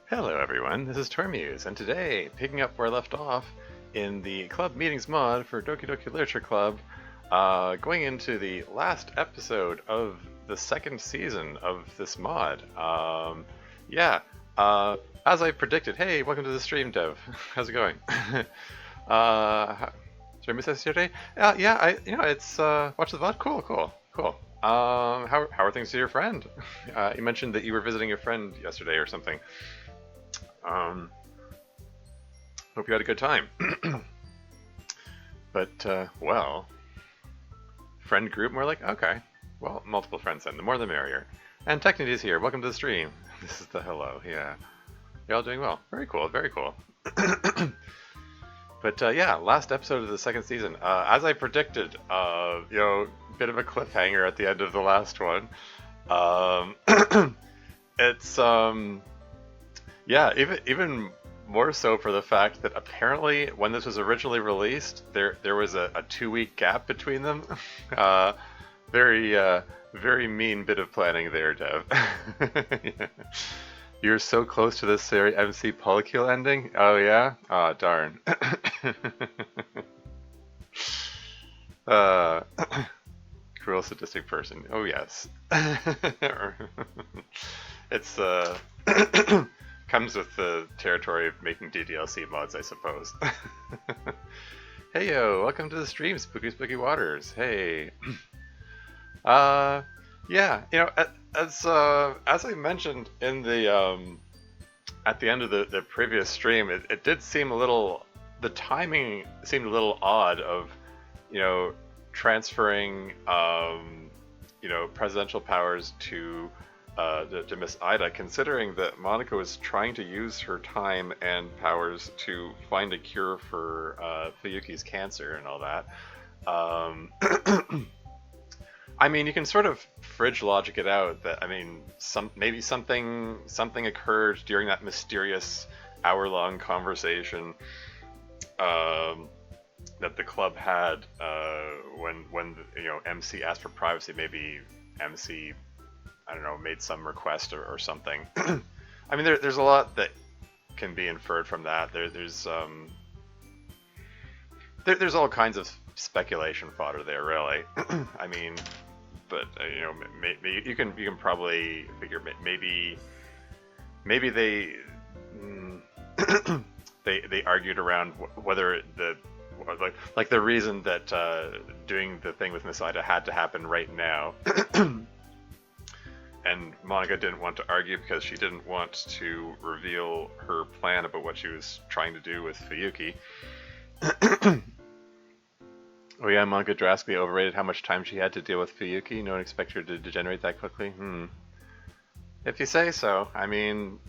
Hello everyone, this is Tormuse, and today, picking up where I left off in the club meetings mod for Doki Doki Literature Club, going into the last episode of the second season of this mod. Yeah, as I predicted, hey, welcome to the stream, Dev. How's it going? Did I miss this yesterday? Yeah, it's watch the VOD. Cool. How are things to your friend? You mentioned that you were visiting your friend yesterday or something. Um, Hope you had a good time. But, well, friend group, more like, okay. Well, multiple friends then, the more the merrier. And Technity's is here, welcome to the stream. This is the hello, yeah. You're all doing well. Very cool, very cool. But, yeah, last episode of the second season. As I predicted, bit of a cliffhanger at the end of the last one. It's, yeah, even more so for the fact that apparently when this was originally released, there was a 2-week gap between them. Very mean bit of planning there, Dev. Yeah. You're so close to this Sari MC Polycule ending? Oh yeah? Ah, darn. uh, Cruel sadistic person. Oh yes. It's comes with the territory of making DDLC mods, I suppose. Hey yo, welcome to the stream, Spooky Waters. Hey. Yeah, as I mentioned in the at the end of the previous stream, it did seem a little, the timing seemed a little odd of, transferring presidential powers to Miss Ida, considering that Monica was trying to use her time and powers to find a cure for Fuyuki's cancer and all that. I mean, you can sort of fridge logic it out that, I mean, maybe something occurred during that mysterious hour-long conversation that the club had when MC asked for privacy. Maybe MC, I don't know, made some request or something. I mean, there's a lot that can be inferred from that. There's all kinds of speculation fodder there, really. I mean, but maybe you can probably figure maybe they they argued around whether the reason that doing the thing with Miss Ida had to happen right now. And Monica didn't want to argue because she didn't want to reveal her plan about what she was trying to do with Fuyuki. Oh yeah, Monica drastically overrated how much time she had to deal with Fuyuki. No one expected her to degenerate that quickly. If you say so. I mean,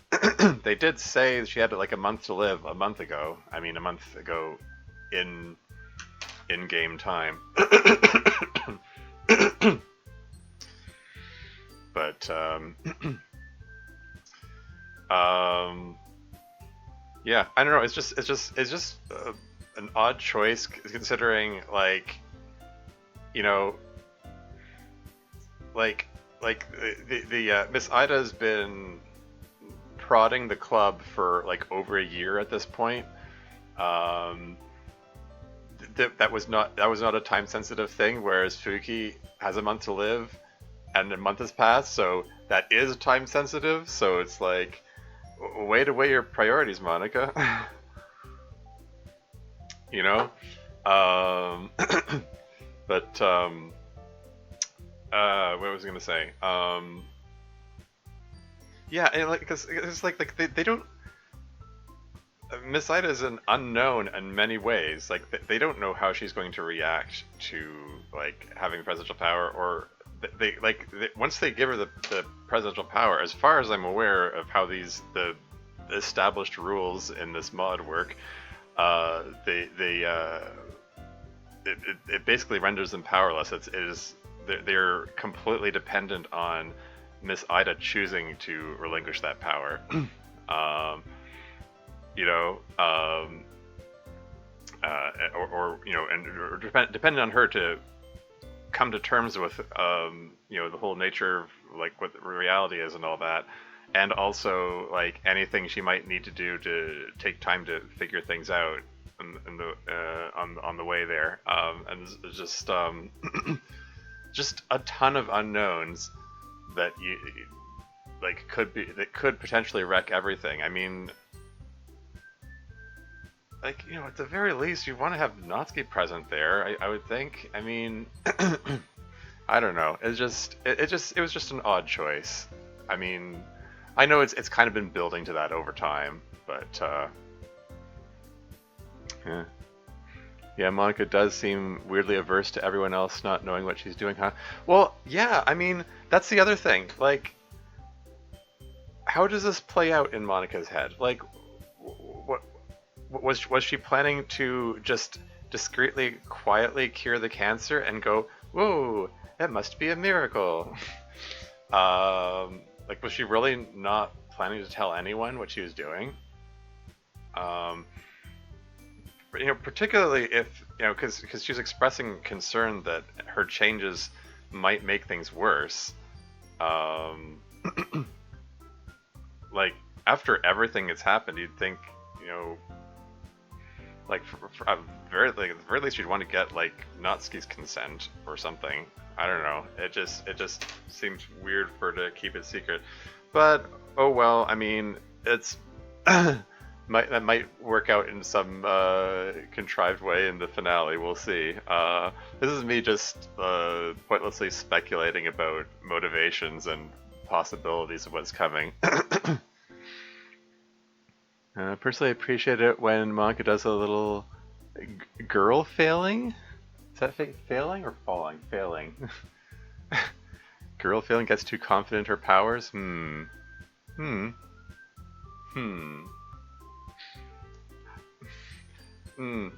they did say she had like a month to live a month ago. I mean, a month ago in game time. But yeah, I don't know. It's just an odd choice considering, like, the Miss Ida's been prodding the club for like over a year at this point. That was not a time sensitive thing, whereas Fuki has a month to live and a month has passed, so that is time sensitive. So it's like, way to weigh your priorities, Monica. But what was I gonna say? Yeah, and like, because it's like they don't. Miss Ida is an unknown in many ways. Like, they don't know how she's going to react to like having presidential power, or once they give her the presidential power. As far as I'm aware of how the established rules in this mod work, it basically renders them powerless. They're completely dependent on Miss Ida choosing to relinquish that power. Depending on her to come to terms with the whole nature of like what the reality is and all that, and also like anything she might need to do to take time to figure things out in the on the way there. And it's just just a ton of unknowns that you like could be that could potentially wreck everything. I mean, like, at the very least, you want to have Natsuki present there. I would think. I mean, I don't know. It was just an odd choice. I mean, I know it's kind of been building to that over time, but yeah. Yeah, Monica does seem weirdly averse to everyone else not knowing what she's doing, huh? Well, yeah, I mean, that's the other thing. Like, how does this play out in Monica's head? Like, what was she planning to just discreetly, quietly cure the cancer and go, "Whoa, that must be a miracle"? Like, was she really not planning to tell anyone what she was doing? Um, particularly if because she's expressing concern that her changes might make things worse. Um, like after everything that's happened, you'd think you know like for like, at the very least you'd want to get like Natsuki's consent or something. I don't know. It just seems weird for her to keep it secret. But oh well. I mean, it's that might work out in some contrived way in the finale. We'll see. This is me just pointlessly speculating about motivations and possibilities of what's coming. Personally, I appreciate it when Monica does a little girl failing. Is that failing or falling? Failing. Girl failing gets too confident in her powers. Hmm. Hmm. Hmm. Hmm.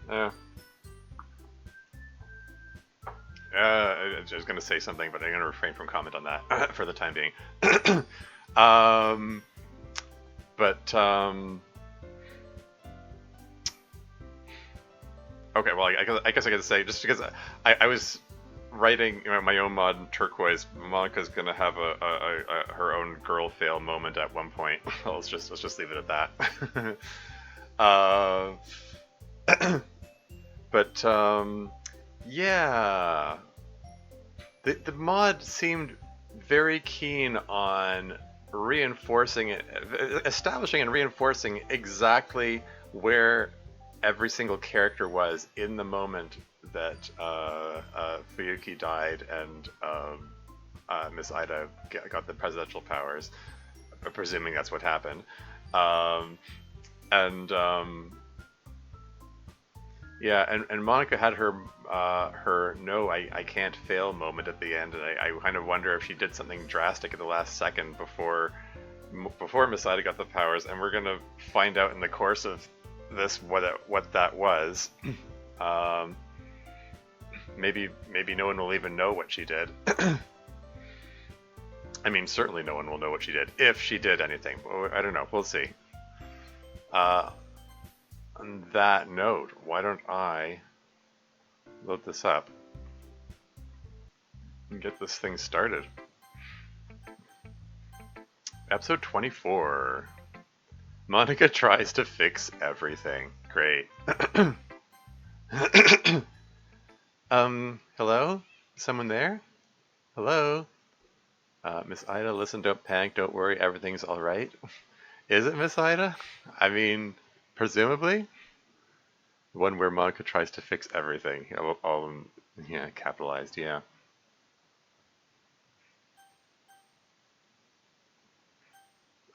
I was going to say something, but I'm going to refrain from comment on that for the time being. um, but okay. Well, I guess I got to say just because I was writing my own mod in turquoise. Monica's going to have her own girl fail moment at one point. Let's just leave it at that. uh, but yeah. The mod seemed very keen on reinforcing it, establishing and reinforcing exactly where every single character was in the moment that Fuyuki died and Miss Ida got the presidential powers, presuming that's what happened. Um, and Yeah, and Monica had her no, I can't fail moment at the end, and I kind of wonder if she did something drastic at the last second before Masada got the powers, and we're gonna find out in the course of this what that was. Um, maybe no one will even know what she did. I mean, certainly no one will know what she did if she did anything. I don't know. We'll see. Uh, on that note, why don't I load this up and get this thing started? Episode 24. Monica tries to fix everything. Great. Hello? Someone there? Hello? Miss Ida, listen, don't panic, don't worry, everything's alright. Is it Miss Ida? I mean, presumably? One where Monica tries to fix everything. All yeah, capitalized, yeah.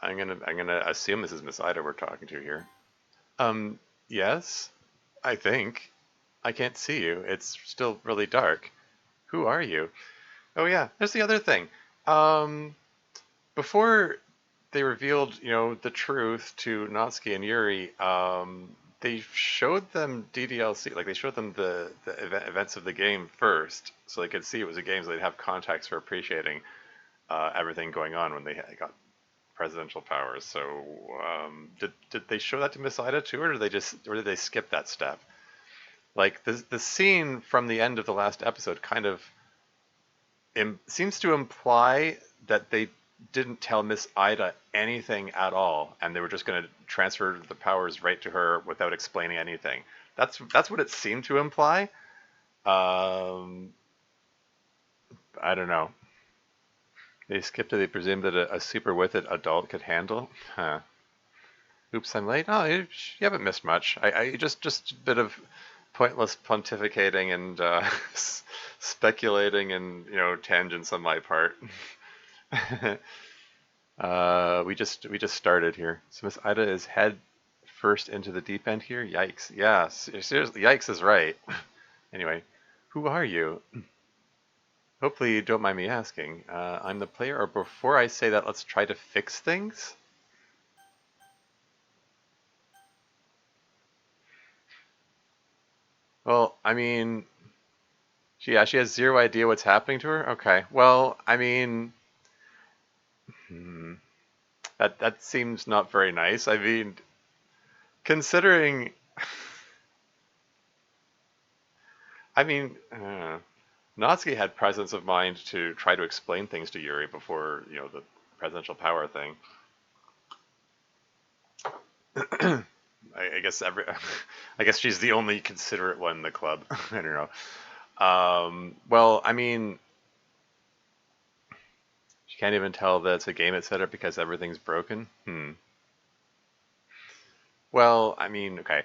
I'm gonna assume this is Miss Ida we're talking to here. Um, yes, I think. I can't see you. It's still really dark. Who are you? Oh yeah, there's the other thing. Um, before they revealed, the truth to Natsuki and Yuri, they showed them DDLC, like they showed them the events of the game first, so they could see it was a game, so they'd have context for appreciating everything going on when they got presidential powers. So, did they show that to Miss Ida too, or did they skip that step? Like the scene from the end of the last episode kind of seems to imply that they didn't tell Miss Ida anything at all, and they were just going to transfer the powers right to her without explaining anything. That's what it seemed to imply. Um, I don't know. They skipped it. They presumed that a super with it adult could handle. Huh. Oops, I'm late. Oh, you haven't missed much. I just a bit of pointless pontificating and speculating and tangents on my part. We just started here. So Miss Ida is head first into the deep end here. Yikes! Yeah, seriously, yikes is right. Anyway, who are you? Hopefully you don't mind me asking. I'm the player, or before I say that, let's try to fix things. Well, I mean, she has zero idea what's happening to her. Okay. Well, I mean, hmm, that seems not very nice. I mean, considering, I mean, Natsuki had presence of mind to try to explain things to Yuri before the presidential power thing. I guess I guess she's the only considerate one in the club. I don't know. Well, I mean, she can't even tell that it's a game it's set up because everything's broken. Well, I mean, okay.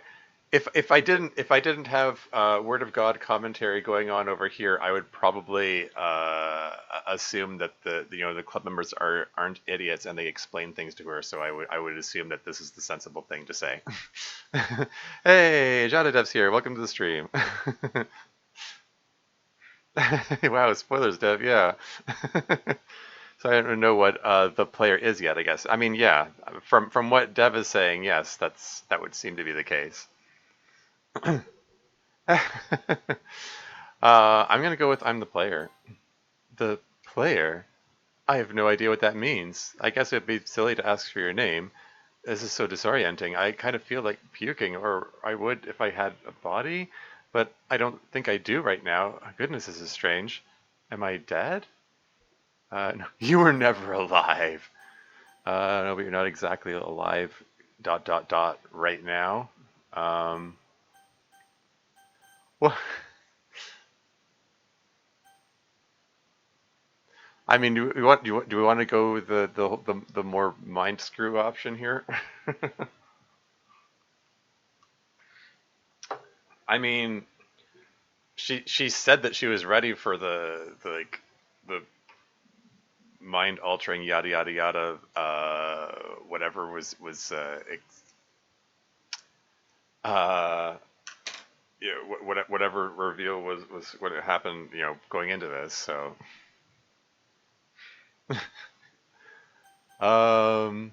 If I didn't have Word of God commentary going on over here, I would probably assume that the club members aren't idiots and they explain things to her. So I would assume that this is the sensible thing to say. Hey, Jada Dev's here. Welcome to the stream. Wow, spoilers, Dev. Yeah. So I don't know what the player is yet. I guess. I mean, yeah. From what Dev is saying, yes, that would seem to be the case. I'm gonna go with I'm the player. The player? I have no idea what that means. I guess it'd be silly to ask for your name. This is so disorienting. I kind of feel like puking, or I would if I had a body, but I don't think I do right now. Goodness, this is strange. Am I dead? No, you were never alive. No, but you're not exactly alive. Dot dot dot. Right now. Um. Well, I mean, do we want to go with the more mind screw option here? I mean, she said that she was ready for the mind altering yada yada yada whatever was uh yeah, whatever reveal was what happened going into this. So um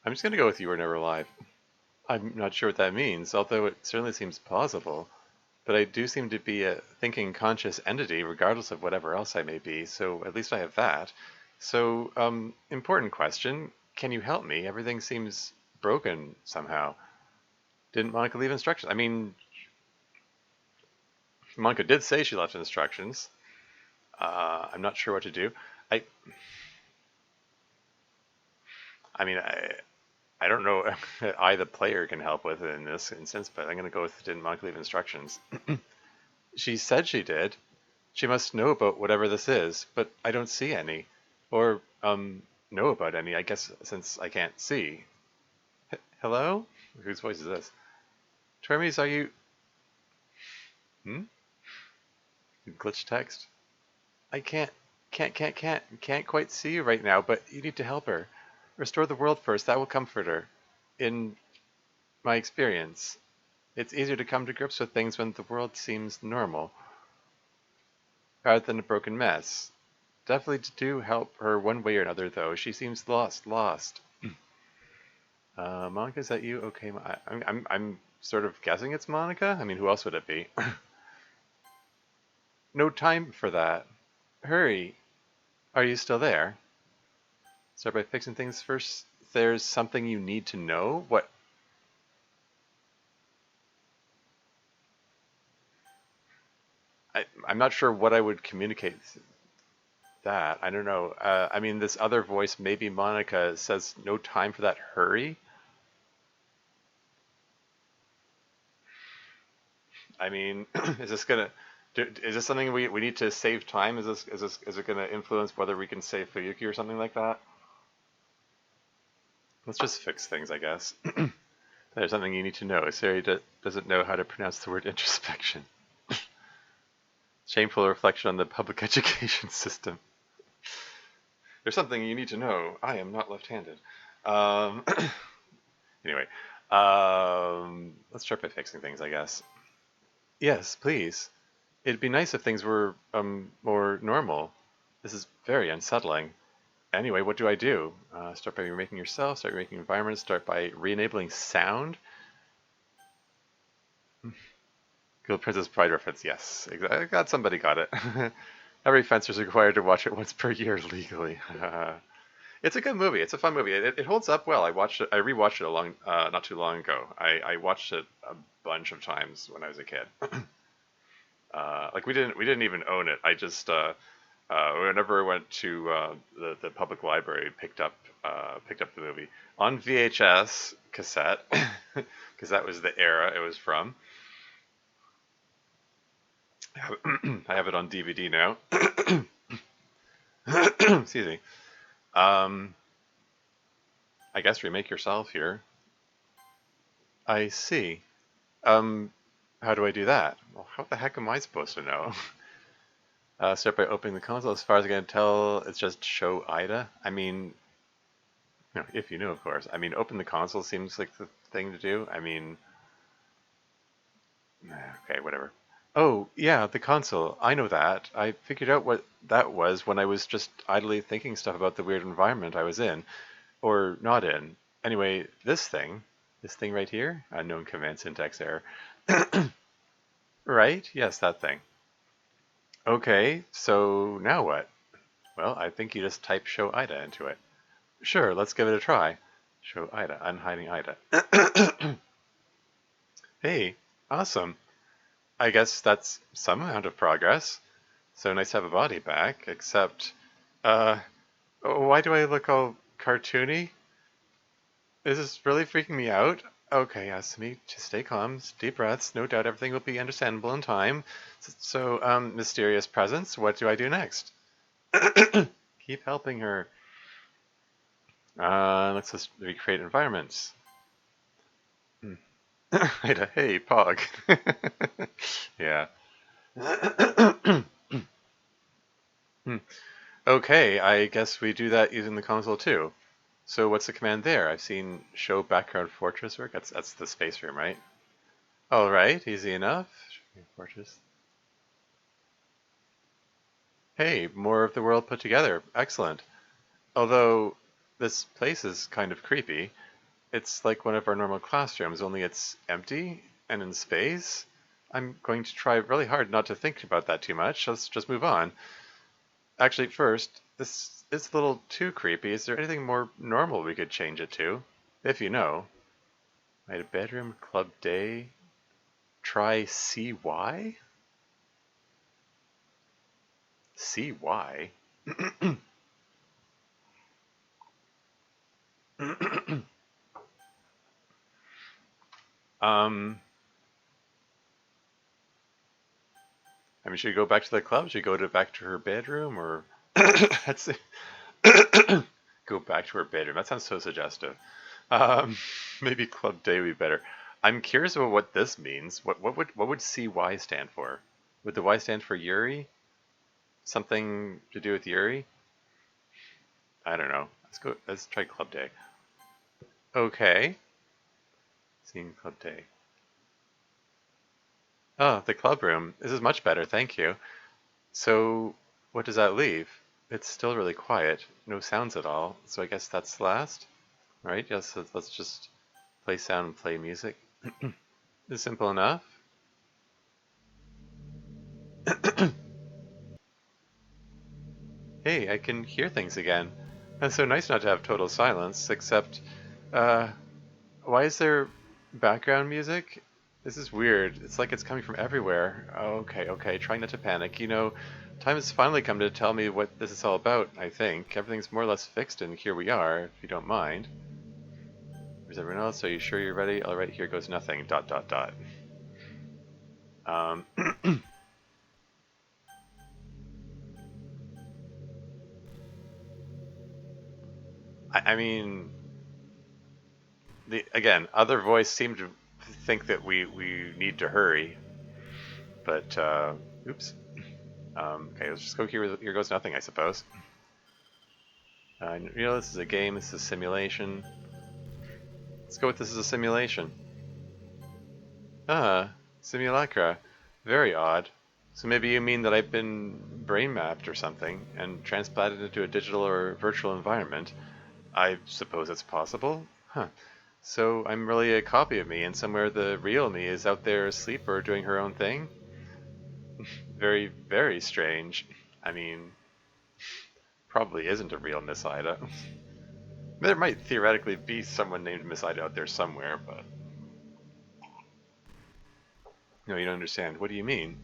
I'm just gonna go with you were never alive. I'm not sure what that means, although it certainly seems plausible. But I do seem to be a thinking conscious entity, regardless of whatever else I may be, so at least I have that. So, important question. Can you help me? Everything seems broken somehow. Didn't Monica leave instructions? I mean, Monica did say she left instructions. I'm not sure what to do. I, I mean, I don't know if I, the player, can help with it in this instance, but I'm going to go with didn't Monica leave instructions. She said she did. She must know about whatever this is, but I don't see any. Or, know about any, I guess, since I can't see. Hello? Whose voice is this? Termes, are you... Hmm? Glitch text? I can't quite see you right now, but you need to help her. Restore the world first, that will comfort her. In my experience, it's easier to come to grips with things when the world seems normal, rather than a broken mess. Definitely do help her one way or another, though. She seems lost. Monica, is that you? Okay, I'm sort of guessing it's Monica. I mean, who else would it be? No time for that. Hurry. Are you still there? Start by fixing things first. There's something you need to know. What? I'm not sure what I would communicate that. I don't know. I mean, this other voice, maybe Monica, says no time for that hurry. I mean, is this gonna, is this something we need to save time? Is it gonna influence whether we can save Fuyuki or something like that? Let's just fix things, I guess. There's something you need to know. Siri doesn't know how to pronounce the word introspection. Shameful reflection on the public education system. There's something you need to know. I am not left-handed. Um, anyway, let's start by fixing things, I guess. Yes, please. It'd be nice if things were more normal. This is very unsettling. Anyway, what do I do? Start by remaking yourself, start remaking environments, start by re-enabling sound. Good Princess Bride reference, yes. Exactly. God, somebody got it. Every fencer is required to watch it once per year legally. It's a good movie. It's a fun movie. It holds up well. I watched it. I rewatched it not too long ago. I watched it a bunch of times when I was a kid. Like we didn't even own it. I just whenever I went to the public library, picked up the movie on VHS cassette because that was the era it was from. I have it on DVD now. Excuse me. Um, I guess remake yourself here. I see. Um, how do I do that? Well, how the heck am I supposed to know? Start by opening the console. As far as I can tell, it's just show Ida. I mean, if you know, of course. I mean, open the console seems like the thing to do. I mean, okay, whatever. Oh, yeah, the console. I know that. I figured out what that was when I was just idly thinking stuff about the weird environment I was in, or not in. Anyway, this thing right here, unknown command syntax error. Right? Yes, that thing. Okay, so now what? Well, I think you just type show Ida into it. Sure, let's give it a try. Show Ida, unhiding Ida. Hey, awesome. I guess that's some amount of progress. So nice to have a body back, except, uh, why do I look all cartoony? Is this really freaking me out? Okay, Asumi, just stay calm, deep breaths. No doubt everything will be understandable in time. So, mysterious presence, what do I do next? Keep helping her. Let's just recreate environments. Hey, Pog. Yeah. Okay, I guess we do that using the console too. So what's the command there? I've seen show background fortress work. That's the space room, right? All right, easy enough. Fortress. Hey, more of the world put together. Excellent. Although this place is kind of creepy. It's like one of our normal classrooms, only it's empty and in space. I'm going to try really hard not to think about that too much. Let's just move on. Actually, first, this is a little too creepy. Is there anything more normal we could change it to? If you know. I had a bedroom, club day. Try CY? CY? um, I mean, should we go back to the club? Should we go back to her bedroom, or let's see. Go back to her bedroom? That sounds so suggestive. Um, maybe club day would be better. I'm curious about what this means. What would CY stand for? Would the Y stand for Yuri? Something to do with Yuri? I don't know. Let's go. Let's try club day. Okay. Seeing club day. Oh, the club room. This is much better, thank you. So, what does that leave? It's still really quiet. No sounds at all. So I guess that's last. All right, yes, let's just play sound and play music. It's simple enough. Hey, I can hear things again. It's so nice not to have total silence, except, uh, why is there background music? This is weird. It's like it's coming from everywhere. Okay, okay, trying not to panic. Time has finally come to tell me what this is all about, I think. Everything's more or less fixed, and here we are, if you don't mind. Where's everyone else? Are you sure you're ready? Alright, here goes nothing. Dot, dot, dot. Um, I mean, again, other voice seemed to think that we need to hurry, but, oops. Okay, let's just go here goes nothing, I suppose. This is a game, this is a simulation. Let's go with this as a simulation. Ah, simulacra. Very odd. So maybe you mean that I've been brain mapped or something, and transplanted into a digital or virtual environment. I suppose it's possible? Huh. So I'm really a copy of me, and somewhere the real me is out there asleep or doing her own thing? Very, very strange. I mean, probably isn't a real Miss Ida. There might theoretically be someone named Miss Ida out there somewhere, but... No, you don't understand. What do you mean?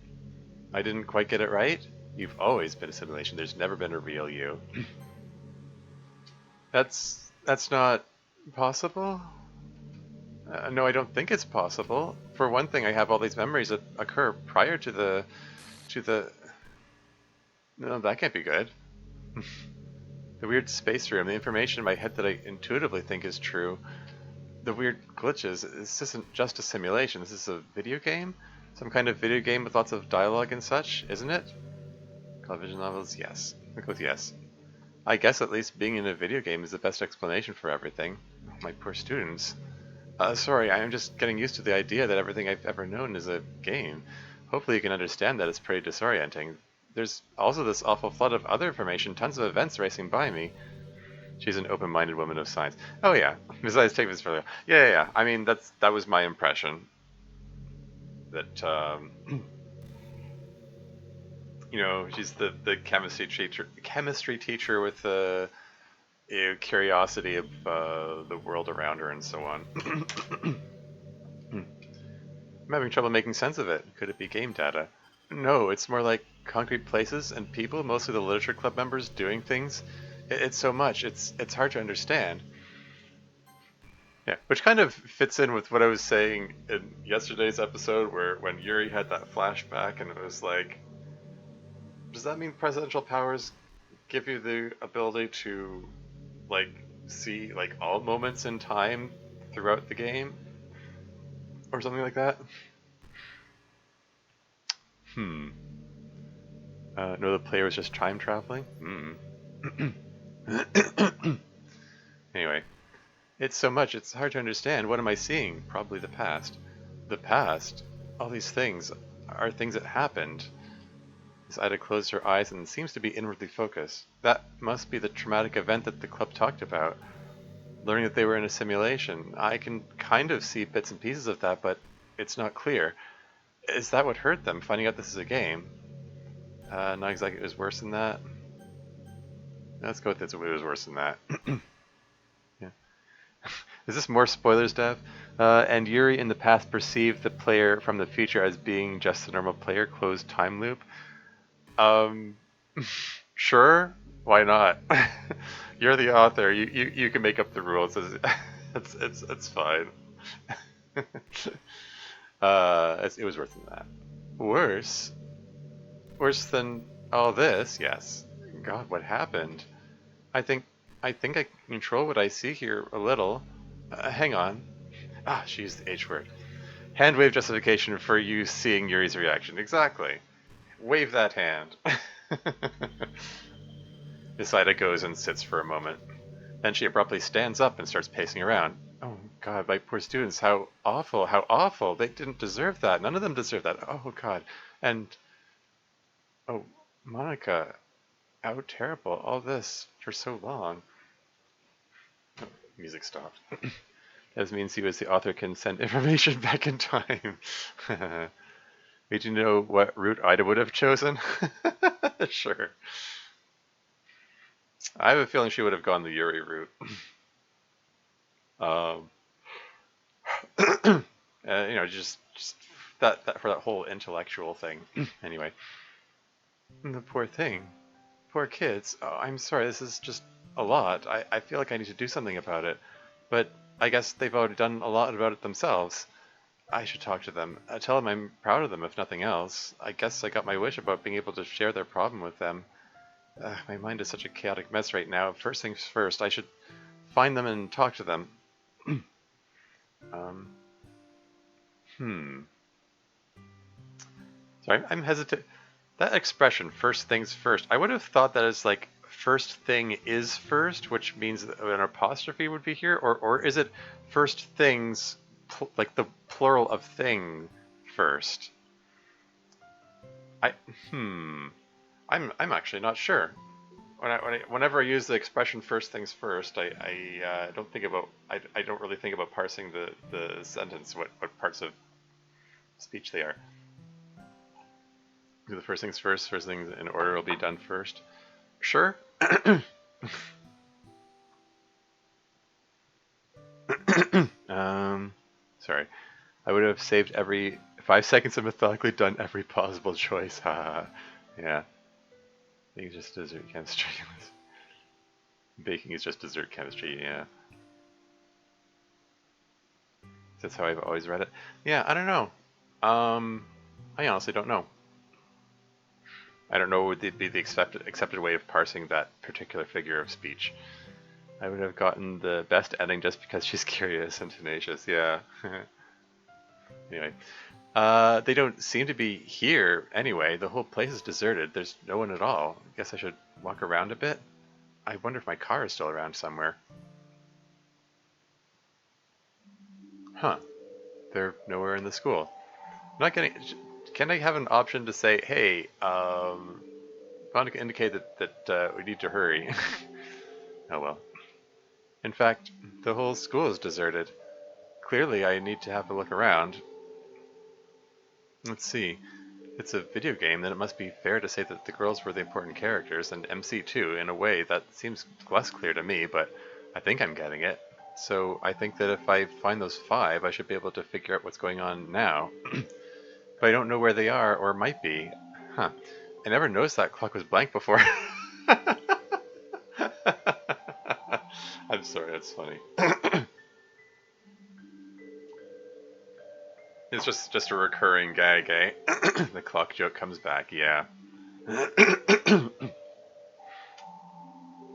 I didn't quite get it right? You've always been a simulation. There's never been a real you. That's not possible? No, I don't think it's possible. For one thing, I have all these memories that occur prior to the. No, that can't be good. The weird space room, the information in my head that I intuitively think is true, the weird glitches. This isn't just a simulation. This is a video game, some kind of video game with lots of dialogue and such, isn't it? Television novels, yes. I'll go with yes. I guess at least being in a video game is the best explanation for everything. My poor students. Sorry, I'm just getting used to the idea that everything I've ever known is a game. Hopefully you can understand that it's pretty disorienting. There's also this awful flood of other information, tons of events racing by me. She's an open-minded woman of science. Oh yeah, besides take this further. Yeah. I mean, that was my impression. That, she's the chemistry teacher with the curiosity of the world around her and so on. I'm having trouble making sense of it. Could it be game data? No, it's more like concrete places and people, mostly the literature club members, doing things. It's so much. It's hard to understand. Yeah, which kind of fits in with what I was saying in yesterday's episode, where when Yuri had that flashback, and it was like, does that mean presidential powers give you the ability to, like, see like all moments in time throughout the game, or something like that? Hmm. No, the player was just time traveling? Anyway, it's so much, it's hard to understand. What am I seeing? Probably the past. The past? All these things are things that happened. Miss Ida closed her eyes and seems to be inwardly focused. That must be the traumatic event that the club talked about. Learning that they were in a simulation. I can kind of see bits and pieces of that, but it's not clear. Is that what hurt them, finding out this is a game? Not exactly, it was worse than that. Let's go with this, it was worse than that. Yeah. Is this more spoilers, Dev? And Yuri in the past perceived the player from the future as being just a normal player, closed time loop. Um, sure, why not? You're the author. You can make up the rules. It's fine. It was worse than that. Worse? Worse than all this? Yes. God, what happened? I think I think I can control what I see here a little. Hang on. Ah, she used the H word. Hand wave justification for you seeing Yuri's reaction. Exactly. Wave that hand. Miss Ida goes and sits for a moment. Then she abruptly stands up and starts pacing around. Oh God, my poor students, how awful, how awful. They didn't deserve that. None of them deserve that. Oh God. And, oh, Monica, how terrible. All this for so long. Oh, music stopped. That means you as the author can send information back in time. Did you know what route Ida would have chosen? Sure. I have a feeling she would have gone the Yuri route. Um, Just that for that whole intellectual thing. Anyway, the poor thing, poor kids. Oh, I'm sorry. This is just a lot. I feel like I need to do something about it, but I guess they've already done a lot about it themselves. I should talk to them. Tell them I'm proud of them, if nothing else. I guess I got my wish about being able to share their problem with them. My mind is such a chaotic mess right now. First things first, I should find them and talk to them. um, hmm. Sorry, I'm hesitant. That expression, first things first, I would have thought that as like first thing is first, which means that an apostrophe would be here, or is it first things, like the plural of thing first? I, hmm. I'm actually not sure. Whenever I use the expression "first things first," I don't think about I don't really think about parsing the sentence, what parts of speech they are. Do the first things first. First things in order will be done first. Sure. Sorry. I would have saved every 5 seconds and methodically done every possible choice. Haha. Yeah. I think it's just dessert chemistry. Baking is just dessert chemistry, yeah. That's how I've always read it. Yeah, I don't know. I honestly don't know. I don't know what would be the accepted way of parsing that particular figure of speech. I would have gotten the best ending just because she's curious and tenacious, yeah. Anyway. They don't seem to be here anyway. The whole place is deserted. There's no one at all. I guess I should walk around a bit. I wonder if my car is still around somewhere. Huh. They're nowhere in the school. I'm not getting... Can I have an option to say, hey, want to indicate that we need to hurry? Oh well. In fact, the whole school is deserted. Clearly, I need to have a look around. Let's see. It's a video game, then it must be fair to say that the girls were the important characters, and MC too, in a way that seems less clear to me, but I think I'm getting it. So I think that if I find those 5, I should be able to figure out what's going on now. But I don't know where they are, or might be. Huh. I never noticed that clock was blank before. I'm sorry, that's funny. It's just a recurring gag, eh? The clock joke comes back, yeah.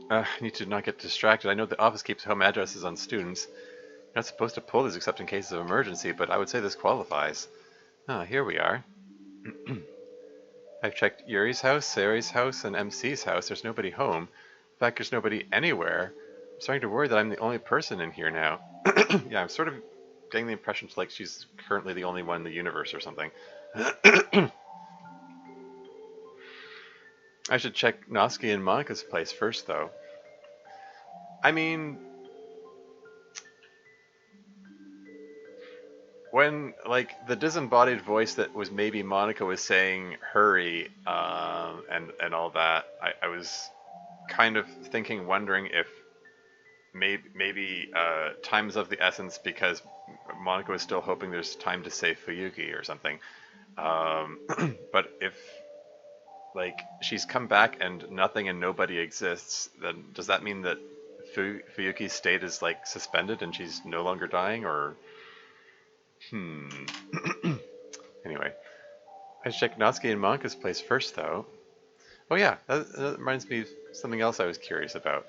I need to not get distracted. I know the office keeps home addresses on students. You're not supposed to pull these except in cases of emergency, but I would say this qualifies. Ah, here we are. I've checked Yuri's house, Sari's house, and MC's house. There's nobody home. In fact, there's nobody anywhere. I'm starting to worry that I'm the only person in here now. Yeah, I'm sort of getting the impression like she's currently the only one in the universe or something. I should check Noski and Monica's place first, though. I mean, when, like, the disembodied voice that was maybe Monica was saying hurry, and all that, I was kind of wondering if maybe time is of the essence because Monica was still hoping there's time to save Fuyuki or something. But if, like, she's come back and nothing and nobody exists, then does that mean that Fuyuki's state is, like, suspended and she's no longer dying, or... Anyway. I should check Natsuki and Monica's place first, though. Oh yeah, that reminds me of something else I was curious about.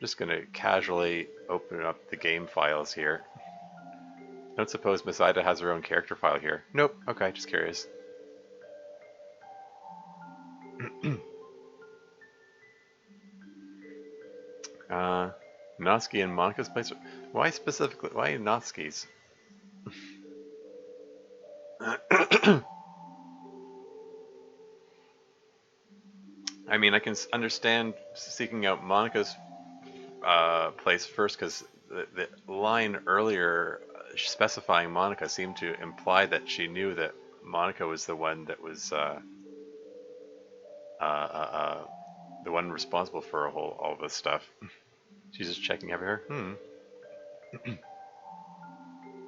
Just gonna casually open up the game files here. Don't suppose Miss Ida has her own character file here. Nope, okay, just curious. Natsuki and Monica's place? Why specifically? Why Natsuki's? I mean, I can understand seeking out Monica's place first because the line earlier specifying Monica seemed to imply that she knew that Monica was the one that was the one responsible for all this stuff. She's just checking everywhere.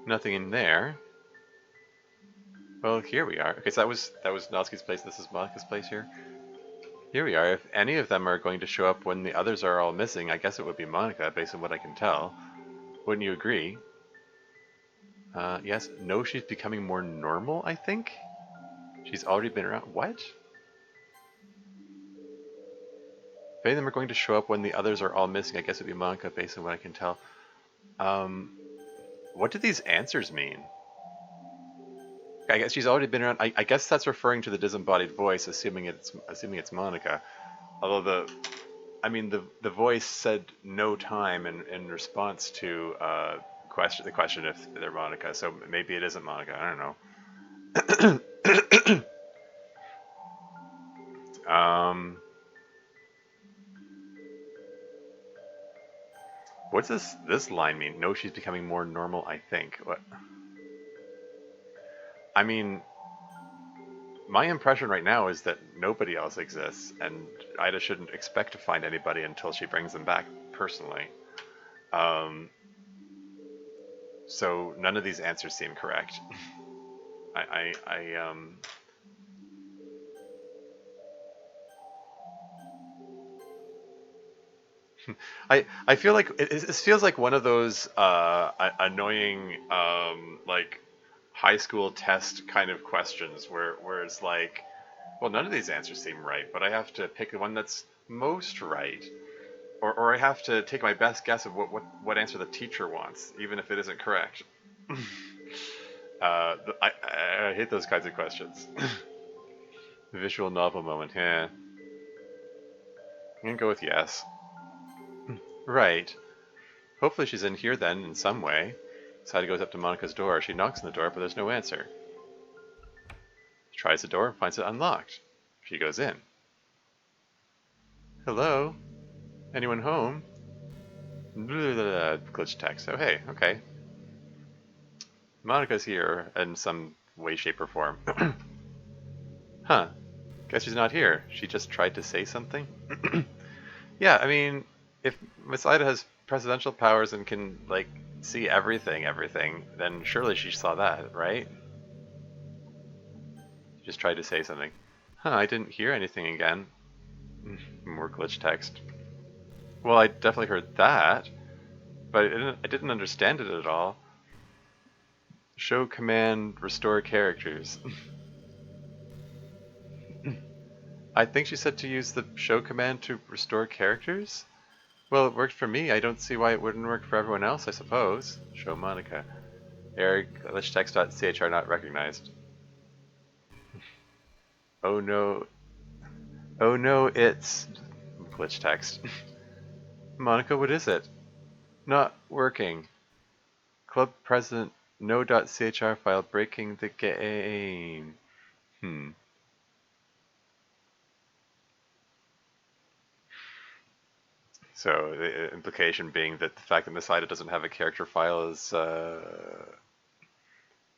Nothing in there. Well, here we are. Okay, so that was Natsuki's place. This is Monika's place here. Here we are. If any of them are going to show up when the others are all missing, I guess it would be Monika, based on what I can tell. Wouldn't you agree? Yes. No, she's becoming more normal, I think? She's already been around. What? If any of them are going to show up when the others are all missing, I guess it would be Monika, based on what I can tell. What do these answers mean? I guess she's already been around. I guess that's referring to the disembodied voice, assuming it's Monika. Although the voice said no time in response to the question if they're Monika. So maybe it isn't Monika. I don't know. What's this line mean? No, she's becoming more normal, I think. What? I mean, my impression right now is that nobody else exists, and Ida shouldn't expect to find anybody until she brings them back personally. So none of these answers seem correct. I feel like this feels like one of those annoying like high school test kind of questions where it's like, well, none of these answers seem right, but I have to pick the one that's most right, or I have to take my best guess of what answer the teacher wants, even if it isn't correct. I hate those kinds of questions. Visual novel moment, yeah. I'm gonna go with yes. Right. Hopefully she's in here then, in some way. Sada goes up to Monika's door. She knocks on the door, but there's no answer. She tries the door and finds it unlocked. She goes in. Hello? Anyone home? Glitch text. Oh, hey, okay. Monika's here in some way, shape, or form. Huh. Guess she's not here. She just tried to say something? Yeah, I mean, if Miss Ida has presidential powers and can, like, see everything, then surely she saw that, right? She just tried to say something. Huh, I didn't hear anything again. More glitch text. Well, I definitely heard that, but I didn't understand it at all. Show command restore characters. I think she said to use the show command to restore characters? Well, it worked for me. I don't see why it wouldn't work for everyone else, I suppose. Show Monika. Eric, glitchtext.chr not recognized. Oh no. Oh no, it's... glitch text. Monika, what is it? Not working. Club president, no.chr file breaking the game. So the implication being that the fact that Miss Ida doesn't have a character file is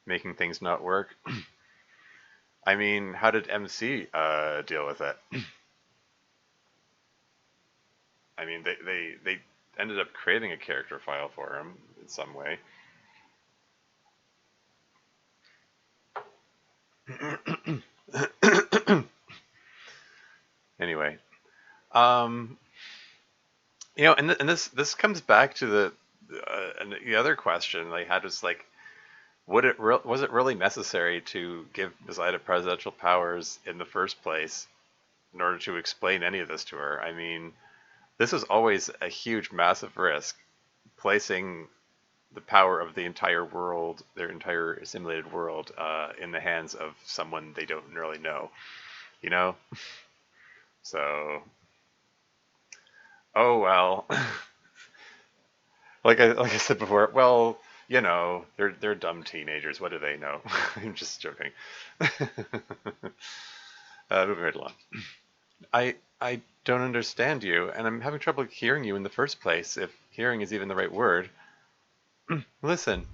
making things not work. I mean, how did MC deal with it? I mean, they ended up creating a character file for him in some way. Anyway, you know, and this comes back to the other question they had was like, was it really necessary to give Ms. Ida presidential powers in the first place in order to explain any of this to her? I mean, this is always a huge, massive risk, placing the power of the entire world, their entire simulated world, in the hands of someone they don't really know, you know? So, oh well. Like I said before, well, you know, they're dumb teenagers. What do they know? I'm just joking. Moving right along. I don't understand you, and I'm having trouble hearing you in the first place, if hearing is even the right word. Listen.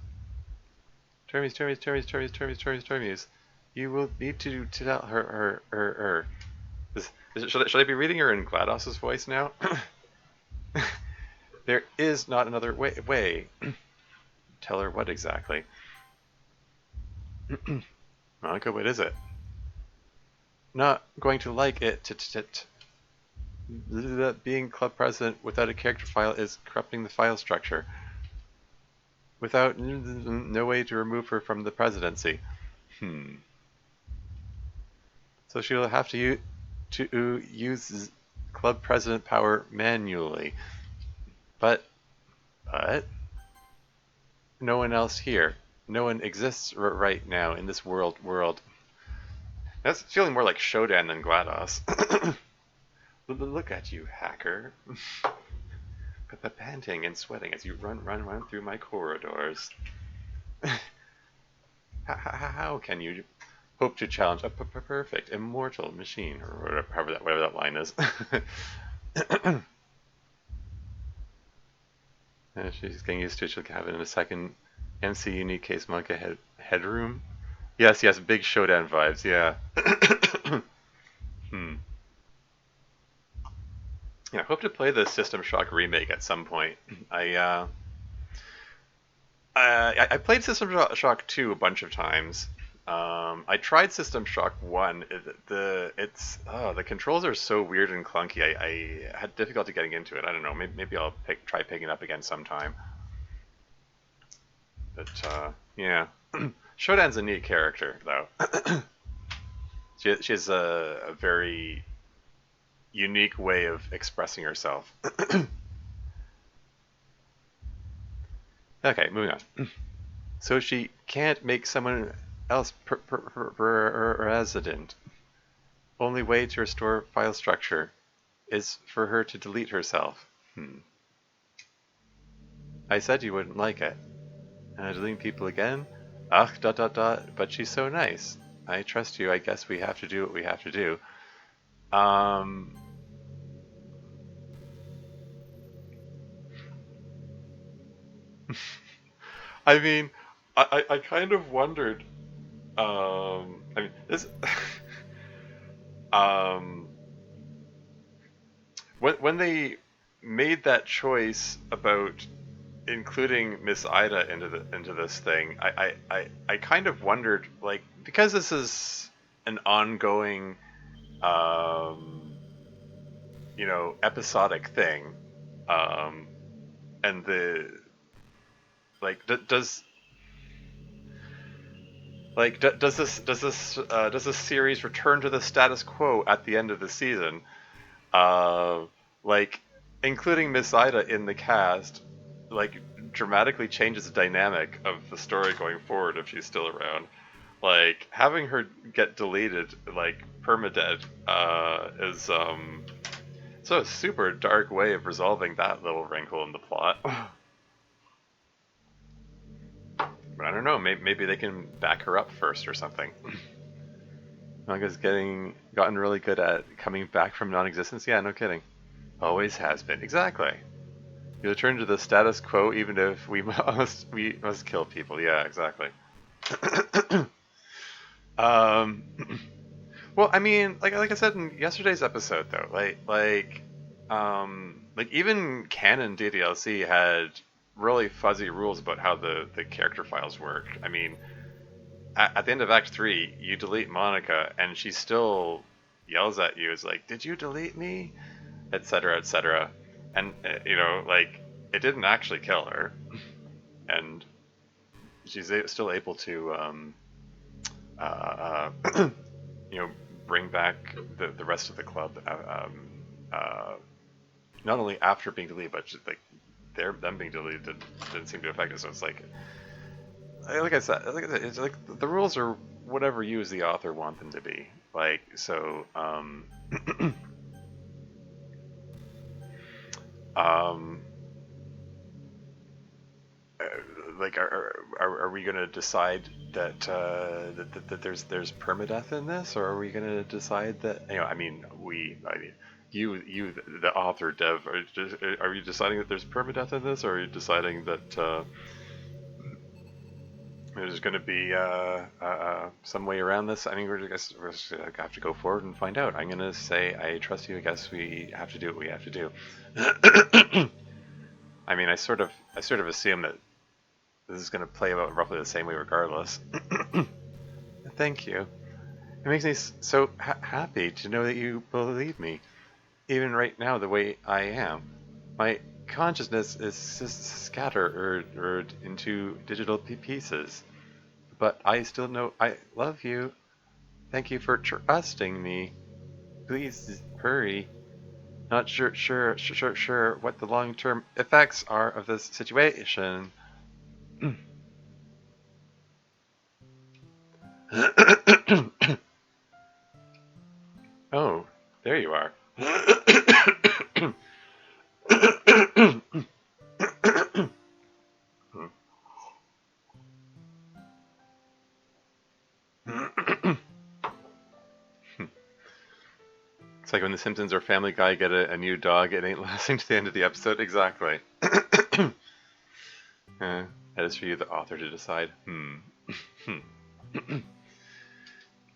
Termes. You will need to tell her. Should I be reading her in GLaDOS's voice now? There is not another way. Tell her what exactly? Monica, what is it? Not going to like it. Being club president without a character file is corrupting the file structure. Without no way to remove her from the presidency. So she'll have to use club president power manually. But no one else here. No one exists right now in this world. That's feeling more like Shodan than GLaDOS. Look at you, hacker. But panting and sweating as you run through my corridors. How can you hope to challenge a perfect, immortal machine, or whatever that line is? She's getting used to it. She'll have it in a second. MC unique case Monica headroom. Yes, big Shodan vibes. Yeah. Yeah, I hope to play the System Shock remake at some point. I played System Shock 2 a bunch of times. I tried System Shock 1. The controls are so weird and clunky. I had difficulty getting into it. I don't know. Maybe I'll try picking it up again sometime. But yeah, Shodan's a neat character though. She has a very unique way of expressing herself. Okay, moving on. So she can't make someone else president. Only way to restore file structure is for her to delete herself. I said you wouldn't like it. Deleting people again? Ugh, ... but she's so nice. I trust you. I guess we have to do what we have to do. I mean, I kind of wondered. I mean, this. When they made that choice about including Miss Ida into this thing, I kind of wondered, like, because this is an ongoing, episodic thing, and the like, does this series return to the status quo at the end of the season? Like, including Miss Ida in the cast, like, dramatically changes the dynamic of the story going forward if she's still around. Like, having her get deleted, like, permadead, is so a super dark way of resolving that little wrinkle in the plot. But I don't know, maybe they can back her up first or something. Manga's gotten really good at coming back from non-existence. Yeah, no kidding. Always has been. Exactly. You return to the status quo even if we must kill people. Yeah, exactly. Well, I mean, like I said in yesterday's episode, though, like even canon DDLC had really fuzzy rules about how the character files work. I mean, at the end of Act 3, you delete Monica, and she still yells at you. It's like, "Did you delete me?" Etc. etc. And like, it didn't actually kill her, and she's still able to bring back the rest of the club. Not only after being deleted, but just, like, them being deleted didn't seem to affect it. So it's like I said, it's like the rules are whatever you as the author want them to be. Like, so like, are we gonna decide that that there's permadeath in this, or are we gonna decide that you the author dev, are you deciding that there's permadeath in this, or are you deciding that there's going to be some way around this? I mean, we're just gonna have to go forward and find out. I'm going to say I trust you. I guess we have to do what we have to do. I mean, I sort of assume that this is going to play out roughly the same way regardless. Thank you. It makes me so happy to know that you believe me, even right now the way I am. My consciousness is just scattered into digital pieces, but I still know I love you. Thank you for trusting me. Please hurry. Not sure what the long-term effects are of this situation. Oh, there you are. It's like when The Simpsons or Family Guy get a new dog, it ain't lasting to the end of the episode. Exactly. That is for you, the author, to decide.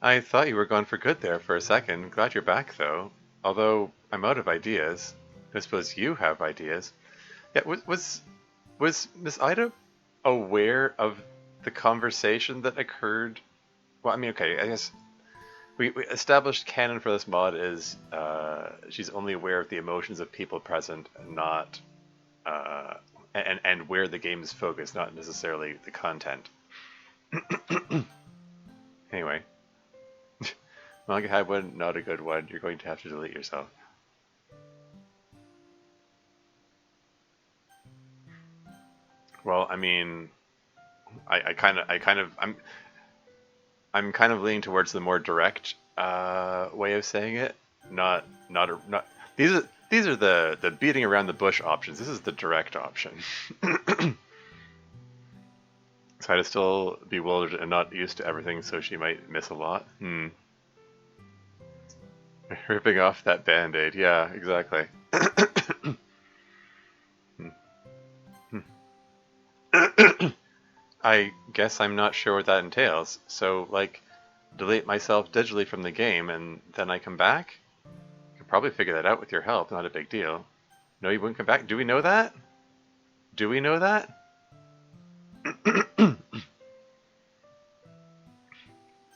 I thought you were gone for good there for a second. Glad you're back, though. Although I'm out of ideas. I suppose you have ideas. Yeah, was Miss Ida aware of the conversation that occurred? Well, I mean, okay, I guess we established canon for this mod is she's only aware of the emotions of people present, not and where the game is focused, not necessarily the content. Anyway, manga had one, not a good one. You're going to have to delete yourself. Well, I mean, I'm kind of leaning towards the more direct way of saying it. Not. These are the beating around the bush options. This is the direct option. So I'd still bewildered and not used to everything, so she might miss a lot. Ripping off that band-aid. Yeah, exactly. I guess I'm not sure what that entails. So, like, delete myself digitally from the game and then I come back? I could probably figure that out with your help, not a big deal. No, you wouldn't come back? Do we know that? Do we know that?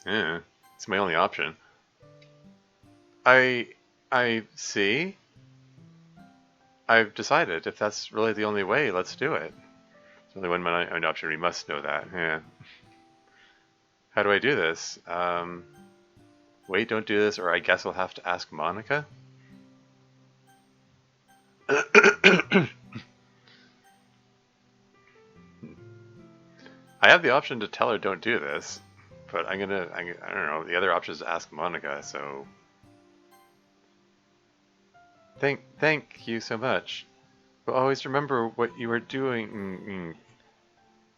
Yeah, it's my only option. I see. I've decided. If that's really the only way, let's do it. It's only one option. We must know that. Yeah. How do I do this? Wait, don't do this, or I guess I'll have to ask Monica? I have the option to tell her don't do this, but I don't know, the other option is to ask Monica, so... Thank you so much. But always remember what you were doing.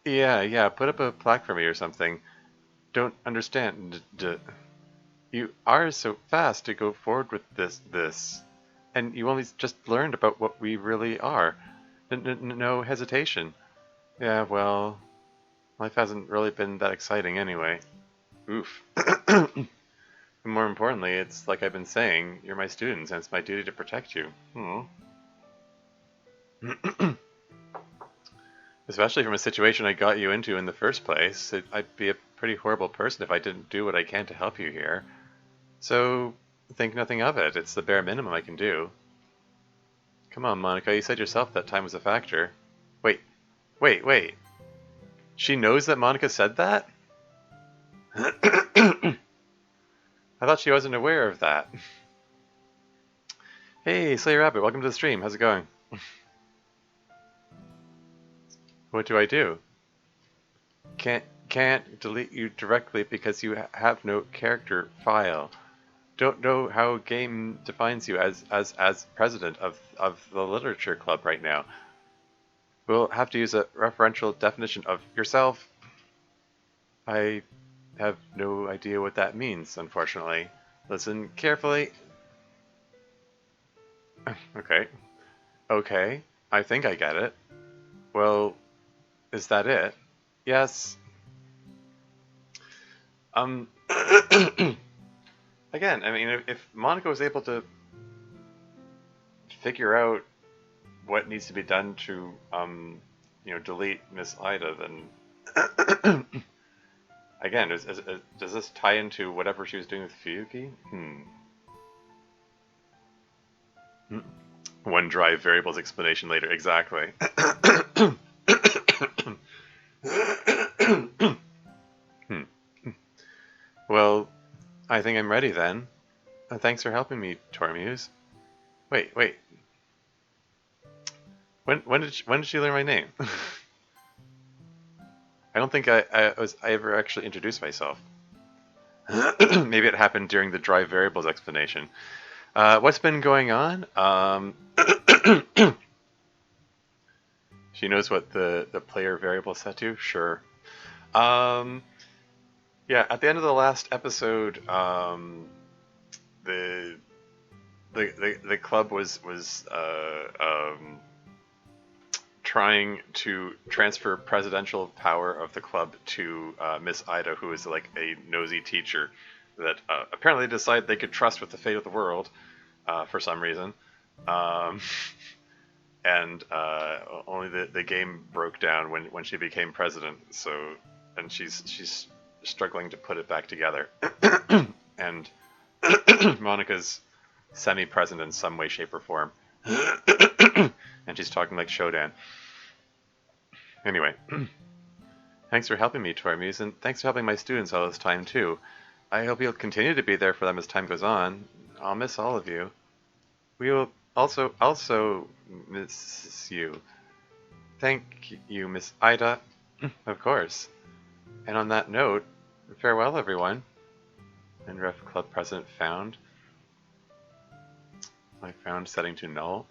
Yeah, put up a plaque for me or something. Don't understand. You are so fast to go forward with this. And you only just learned about what we really are. No hesitation. Yeah, well, life hasn't really been that exciting anyway. Oof. And more importantly, it's like I've been saying, you're my students, and it's my duty to protect you. Especially from a situation I got you into in the first place. I'd be a pretty horrible person if I didn't do what I can to help you here. So, think nothing of it. It's the bare minimum I can do. Come on, Monica, you said yourself that time was a factor. Wait. She knows that Monica said that? I thought she wasn't aware of that. Hey, Slayer Rabbit, welcome to the stream. How's it going? What do I do? Can't delete you directly because you have no character file. Don't know how game defines you as president of the literature club right now. We'll have to use a referential definition of yourself. I have no idea what that means, unfortunately. Listen carefully. Okay, I think I get it. Well, is that it? Yes. Again, I mean, if Monica was able to figure out what needs to be done to delete Miss Ida, then again, does this tie into whatever she was doing with Fuyuki? OneDrive variables explanation later. Exactly. Well, I think I'm ready then. Thanks for helping me, Tormuse. Wait. When did she learn my name? I don't think I ever actually introduced myself. Maybe it happened during the drive variables explanation. What's been going on? She knows what the player variable is set to? Sure. Um, yeah, at the end of the last episode, the the club was trying to transfer presidential power of the club to Miss Ida, who is like a nosy teacher that apparently decided they could trust with the fate of the world for some reason. Um, and only the game broke down when she became president. So, and she's struggling to put it back together. And Monica's semi-present in some way, shape, or form. And she's talking like Shodan. Anyway, thanks for helping me, Tormuse, and thanks for helping my students all this time too. I hope you'll continue to be there for them as time goes on. I'll miss all of you. We will also miss you. Thank you, Miss Ida. Of course. And on that note, farewell, everyone. And Ref Club President found. I found setting to null.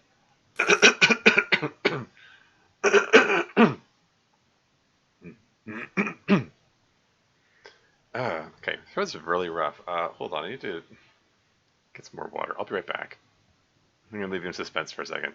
Okay, throat's really rough. Hold on, I need to get some more water. I'll be right back. I'm gonna leave you in suspense for a second.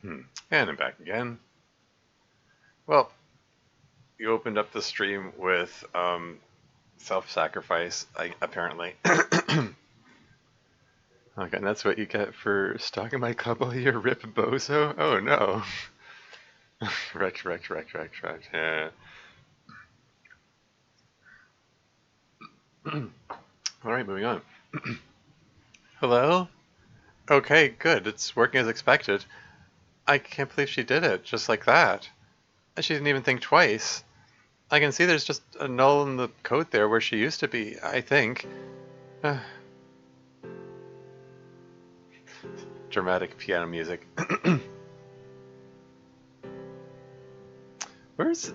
And I'm back again. Well, you opened up the stream with self-sacrifice, apparently. Okay, and that's what you get for stalking my club all year, Rip Bozo? Oh no. Wrecked. Yeah. Alright, moving on. Hello? Okay, good. It's working as expected. I can't believe she did it, just like that. And she didn't even think twice. I can see there's just a null in the code there where she used to be, I think. Dramatic piano music. Where's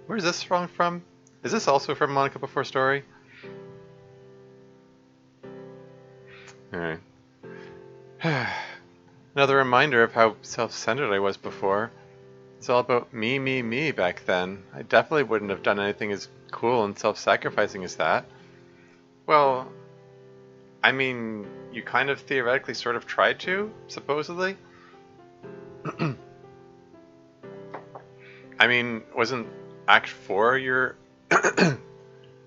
where's this song from? Is this also from Monica Before Story? Alright. Another reminder of how self-centered I was before. It's all about me back then. I definitely wouldn't have done anything as cool and self-sacrificing as that. Well, I mean, you kind of theoretically sort of tried to, supposedly. I mean, wasn't Act 4 your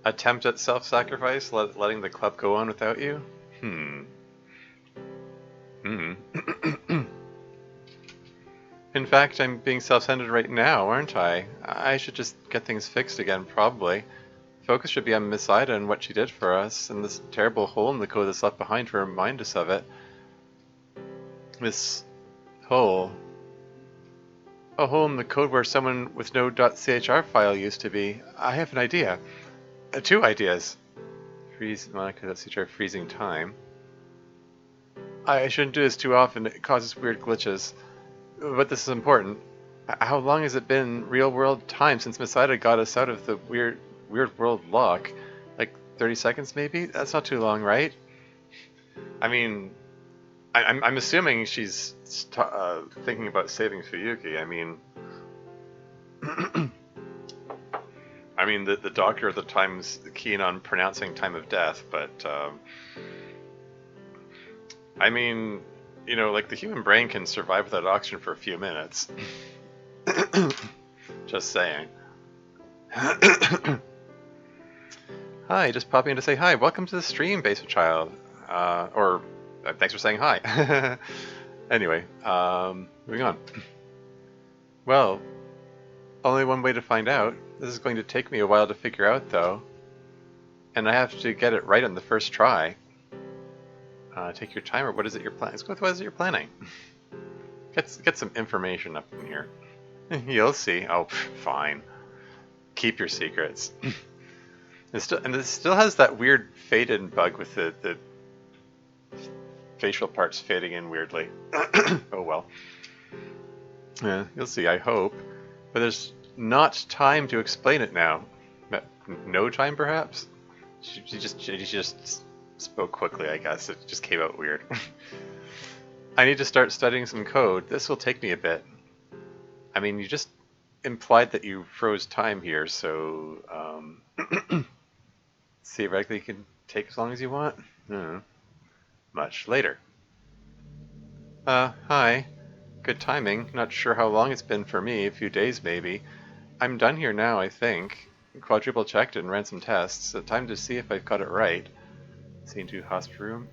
attempt at self-sacrifice, letting the club go on without you? Hmm. Hmm. In fact, I'm being self-centered right now, aren't I? I should just get things fixed again, probably. Focus should be on Miss Ida and what she did for us, and this terrible hole in the code that's left behind to remind us of it. This hole. A hole in the code where someone with no .chr file used to be. I have an idea. Two ideas. Freeze Monica.chr freezing time. I shouldn't do this too often, it causes weird glitches. But this is important. How long has it been real world time since Miss Ida got us out of the weird world lock? Like 30 seconds maybe? That's not too long, right? I mean, I'm assuming she's thinking about saving Fuyuki. I mean, the doctor at the time's keen on pronouncing time of death, but I mean, like the human brain can survive without oxygen for a few minutes. Just saying. Hi, just popping in to say hi. Welcome to the stream, Basic Child. Thanks for saying hi. Anyway, moving on. Well, only one way to find out. This is going to take me a while to figure out, though. And I have to get it right on the first try. Take your time, or what is it you're planning? Let's go with what is it you're planning. Get some information up in here. You'll see. Oh, fine. Keep your secrets. It still has that weird fade-in bug with the facial parts fading in weirdly. Oh well. Yeah, you'll see, I hope. But there's not time to explain it now. No time, perhaps? She just spoke quickly, I guess. It just came out weird. I need to start studying some code. This will take me a bit. I mean, you just implied that you froze time here, so theoretically you can take as long as you want. Much later. Hi. Good timing. Not sure how long it's been for me, a few days maybe. I'm done here now, I think. Quadruple checked it and ran some tests. So time to see if I've got it right. Seen to hospital room.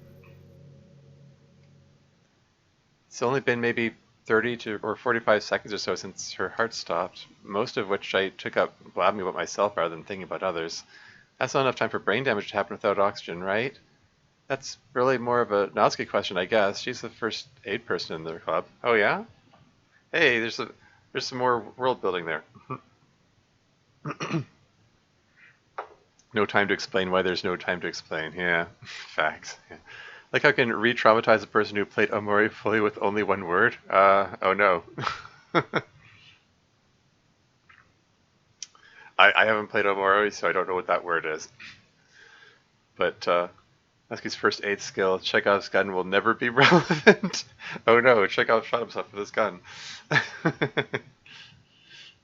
It's only been maybe 30 or 45 seconds or so since her heart stopped, most of which I took up blabbing about myself rather than thinking about others. That's not enough time for brain damage to happen without oxygen, right? That's really more of a Natsuki question, I guess. She's the first aid person in the club. Oh yeah? Hey, there's some more world building there. No time to explain why there's no time to explain. Yeah, facts. Yeah. Like how can re-traumatize a person who played Omori fully with only one word? Oh no. I haven't played Omori, so I don't know what that word is. But Husky's first aid skill, Chekhov's gun will never be relevant. Oh no, Chekhov shot himself with his gun.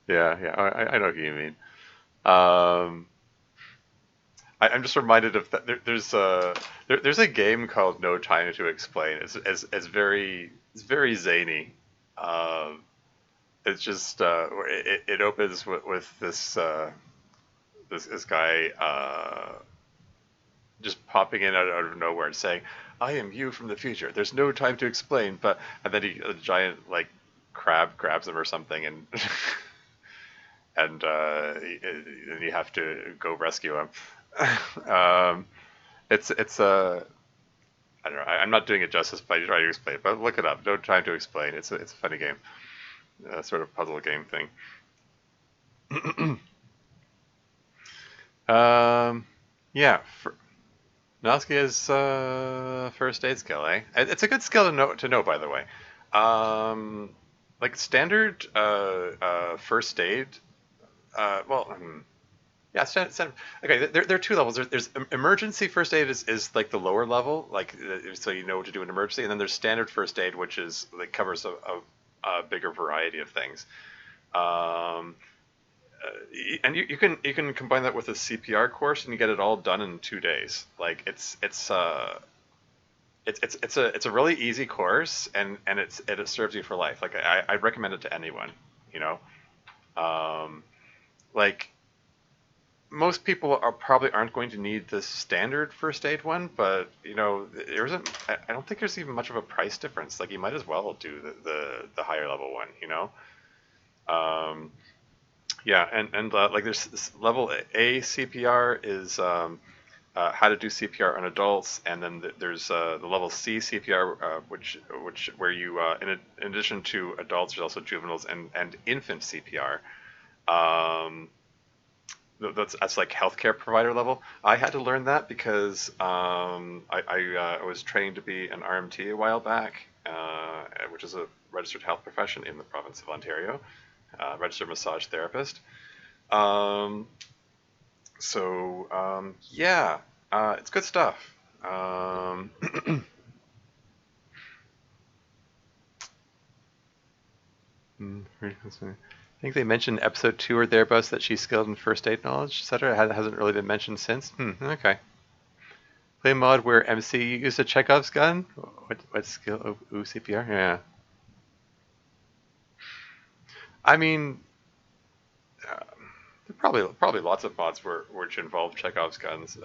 Yeah, I know what you mean. I'm just reminded of that. There's a game called No Time to Explain. It's very zany. Um, it's just it opens with this this guy. just popping in out of nowhere and saying, "I am you from the future. There's no time to explain." But and then a giant like crab grabs him or something, and and you have to go rescue him. um, it's I don't know. I'm not doing it justice by trying to explain it, but look it up. No time to explain. It's a funny game, sort of puzzle game thing. um, yeah, Noski is first aid skill, eh? It's a good skill to know, by the way. Um, like standard first aid. Well, yeah, okay. There are two levels. There's emergency first aid is like the lower level, like so you know what to do in emergency, and then there's standard first aid, which is like covers a bigger variety of things. Um, and you can combine that with a CPR course, and you get it all done in 2 days. Like it's a really easy course, and it serves you for life. Like I recommend it to anyone. You know, um, like most people probably aren't going to need the standard first aid one, but you know there isn't. I don't think there's even much of a price difference. Like you might as well do the higher level one. You know. Um, yeah, and like there's this level A CPR is how to do CPR on adults, and then there's the level C CPR, which where you in addition to adults, there's also juveniles and infant CPR. Um, that's like healthcare provider level. I had to learn that because I was trained to be an RMT a while back, which is a registered health profession in the province of Ontario, registered massage therapist. Um, yeah, it's good stuff. Um, I think they mentioned episode 2 or thereabouts that she's skilled in first aid knowledge, etc. It hasn't really been mentioned since. Okay. Play mod where MC used a Chekhov's gun. What skill? Oh, ooh, CPR. Yeah. I mean, there probably lots of mods which involve Chekhov's guns.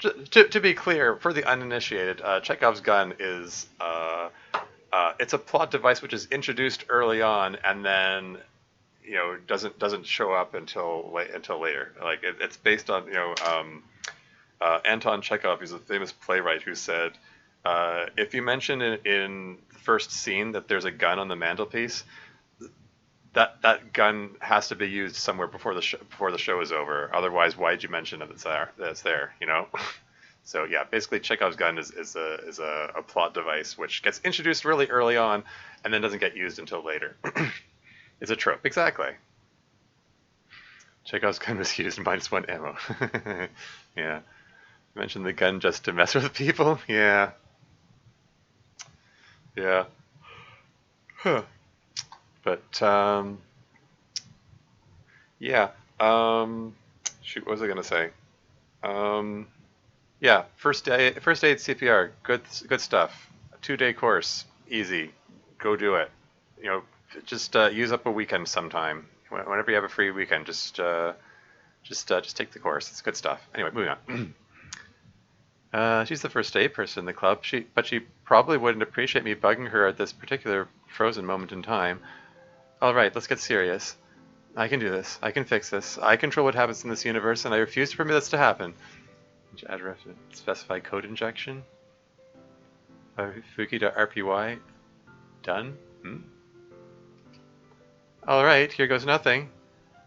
To be clear, for the uninitiated, Chekhov's gun is it's a plot device which is introduced early on and then doesn't show up until later. Like it's based on Anton Chekhov. He's a famous playwright who said if you mention in the first scene that there's a gun on the mantelpiece, that gun has to be used somewhere before the show is over. Otherwise, why'd you mention that it's there? You know. So yeah, basically Chekhov's gun is a plot device which gets introduced really early on and then doesn't get used until later. It's a trope, exactly. Chekhov's gun was used -1 ammo. Yeah, you mentioned the gun just to mess with people. Yeah, yeah. Huh. But yeah. Shoot, what was I gonna say? Um, yeah, first aid CPR, good stuff. A 2 day course, easy. Go do it. You know, just use up a weekend sometime. Whenever you have a free weekend, just take the course. It's good stuff. Anyway, moving on. She's the first aid person in the club. But she probably wouldn't appreciate me bugging her at this particular frozen moment in time. All right, let's get serious. I can do this. I can fix this. I control what happens in this universe, and I refuse to permit this to happen. Add reference, specify code injection. Fuki.rpy. Done. Alright, here goes nothing.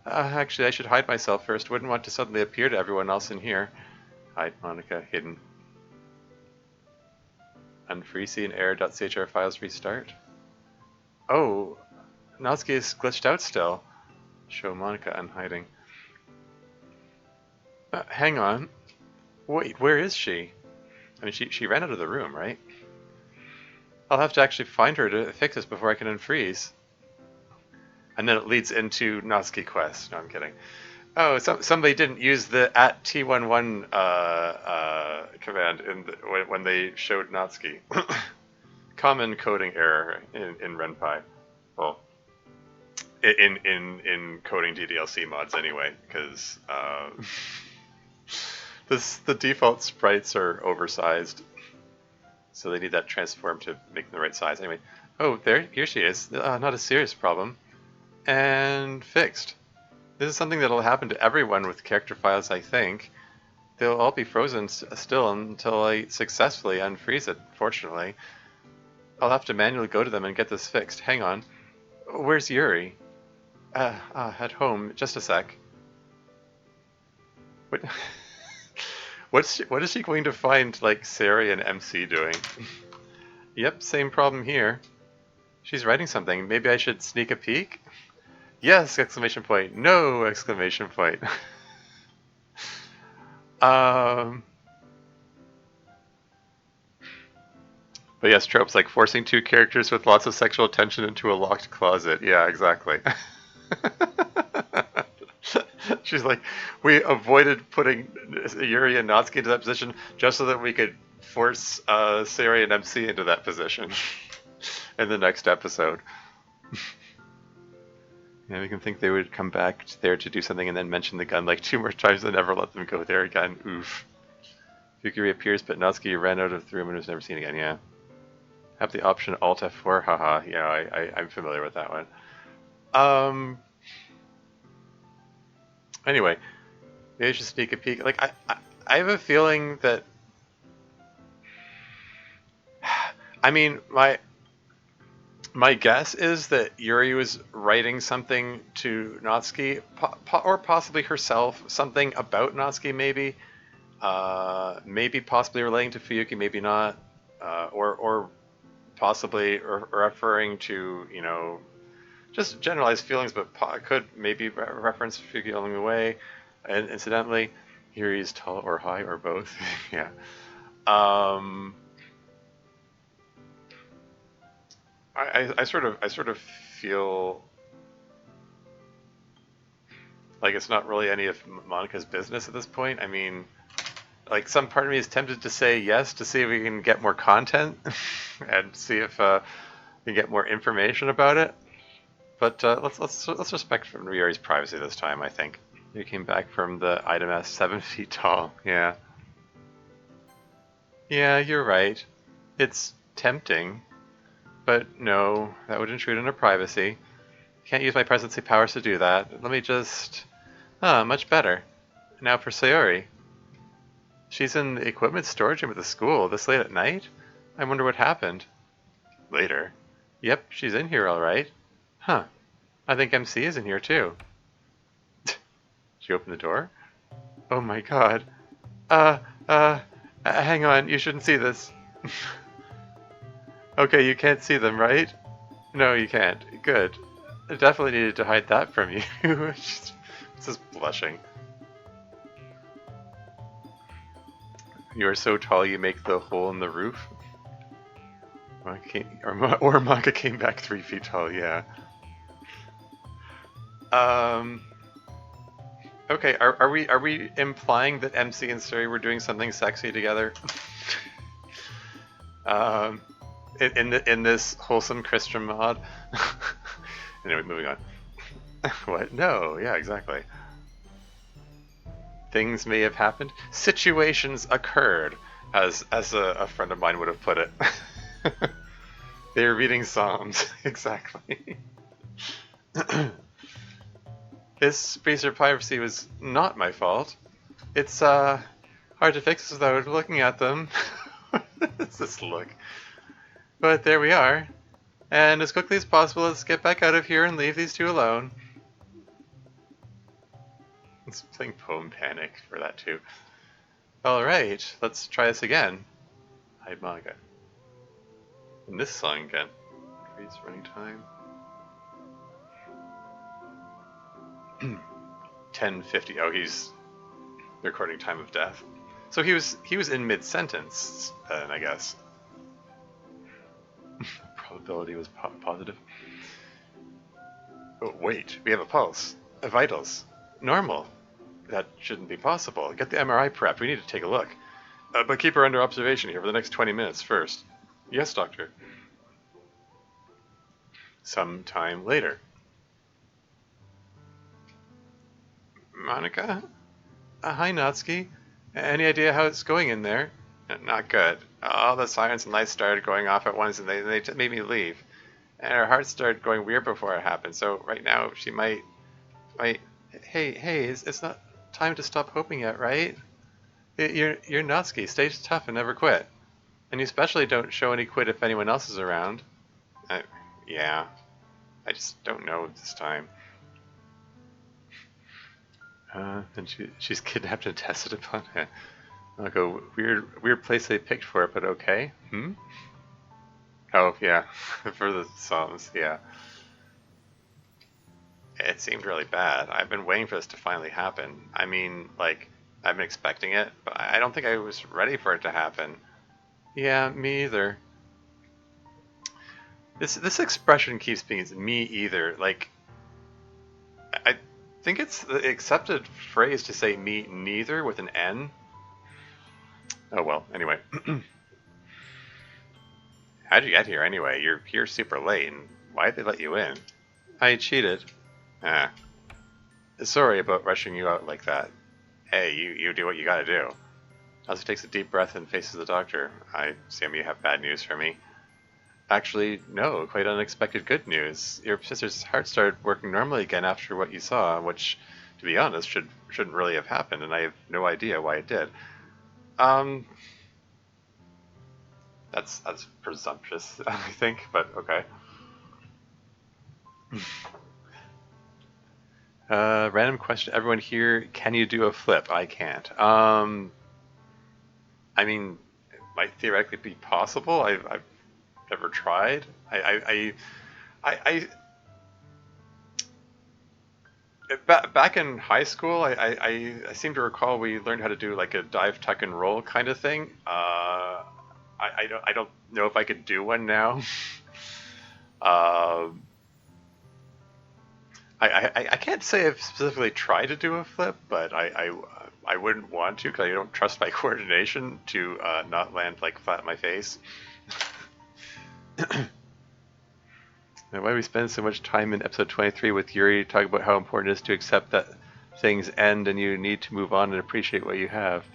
Actually, I should hide myself first. Wouldn't want to suddenly appear to everyone else in here. Hide Monica, hidden. Unfreeze and error.chr files restart. Oh, Natsuki is glitched out still. Show Monica unhiding. Hang on. Wait, where is she? I mean, she ran out of the room, right? I'll have to actually find her to fix this before I can unfreeze. And then it leads into Natsuki Quest. No, I'm kidding. Oh, somebody didn't use the @t11 command when they showed Natsuki. Common coding error in Ren'Py. Well, in coding DDLC mods anyway, because The default sprites are oversized, so they need that transform to make them the right size. Anyway, oh, here she is. Not a serious problem. And fixed. This is something that'll happen to everyone with character files, I think. They'll all be frozen still until I successfully unfreeze it, fortunately. I'll have to manually go to them and get this fixed. Hang on. Where's Yuri? At home. Just a sec. What? What is she going to find, like, Sari and MC doing? Yep, same problem here. She's writing something. Maybe I should sneak a peek? Yes! Exclamation point. No! Exclamation point. But yes, tropes like forcing two characters with lots of sexual tension into a locked closet. Yeah, exactly. She's like, we avoided putting Yuri and Natsuki into that position just so that we could force Sari and MC into that position in the next episode. Yeah, we can think they would come back there to do something and then mention the gun like 2 more times and never let them go there again. Oof. Fuki reappears, but Natsuki ran out of the room and was never seen again. Yeah. Have the option Alt F4. Haha. Yeah, I'm familiar with that one. Anyway, maybe I should sneak a peek. Like, I have a feeling that. I mean, my guess is that Yuri was writing something to Natsuki, or possibly herself, something about Natsuki, maybe. Maybe possibly relating to Fuyuki, maybe not. Or possibly referring to, you know, just generalized feelings, but could maybe reference Fuyuki along the way. And incidentally, Yuri's tall or high or both. Yeah. I sort of feel like it's not really any of Monica's business at this point. I mean, like, some part of me is tempted to say yes to see if we can get more content and see if we can get more information about it. But let's respect Yuri's privacy this time. I think he came back from the item as 7 feet tall. Yeah. Yeah, you're right. It's tempting. But no, that would intrude on her privacy. Can't use my presidency powers to do that. Let me just... much better. Now for Sayori. She's in the equipment storage room at the school this late at night? I wonder what happened. Later. Yep, she's in here all right. Huh. I think MC is in here too. She opened the door? Oh my god. Hang on, you shouldn't see this. Okay, you can't see them, right? No, you can't. Good. I definitely needed to hide that from you. She's just blushing. You are so tall you make the hole in the roof? Or Manga came back 3 feet tall, yeah. Okay, are we implying that MC and Suri were doing something sexy together? In this wholesome Christian mod? Anyway, moving on. What? No, yeah, exactly. Things may have happened. Situations occurred, as a friend of mine would have put it. They were reading Psalms, exactly. This spacer piracy was not my fault. It's hard to fix without looking at them. What's this look? But there we are. And as quickly as possible, let's get back out of here and leave these two alone. It's playing Poem Panic for that too. Alright, let's try this again. Hide Manga. And this song again. Freeze running time. 10:50. Oh, he's recording time of death. So he was in mid-sentence then, I guess. Probability was positive. Oh, wait, we have a pulse. Vitals. Normal. That shouldn't be possible. Get the MRI prepped. We need to take a look. But keep her under observation here for the next 20 minutes first. Yes, doctor. Some time later. Monica? Hi, Natsuki. Any idea how it's going in there? Not good. All the sirens and lights started going off at once, and they made me leave. And her heart started going weird before it happened. So right now she might. Hey, it's not time to stop hoping yet, right? You're Natsuki. Stay tough and never quit. And you especially don't show any quit if anyone else is around. Yeah, I just don't know this time. And she's kidnapped and tested upon. I'll go weird place they picked for it, but okay. Hmm. Oh yeah, for the songs, yeah. It seemed really bad. I've been waiting for this to finally happen. I mean, like, I've been expecting it, but I don't think I was ready for it to happen. Yeah, me either. This expression keeps being me either. Like, I think it's the accepted phrase to say me neither with an N. Oh well, anyway. How'd you get here anyway? You're here super late, and why'd they let you in? I cheated. Ah. Sorry about rushing you out like that. Hey, you do what you gotta do. Elsie takes a deep breath and faces the doctor. I assume you have bad news for me. Actually, no, quite unexpected good news. Your sister's heart started working normally again after what you saw, which, to be honest, shouldn't really have happened, and I have no idea why it did. Um, that's presumptuous, I think, but okay. Random question, everyone here, can you do a flip? I can't. I mean, it might theoretically be possible. I've never tried. I back in high school, I seem to recall we learned how to do like a dive, tuck, and roll kind of thing. I don't know if I could do one now. um, I can't say I've specifically tried to do a flip, but I wouldn't want to because I don't trust my coordination to not land like flat on my face. Now, why do we spend so much time in episode 23 with Yuri talking about how important it is to accept that things end and you need to move on and appreciate what you have?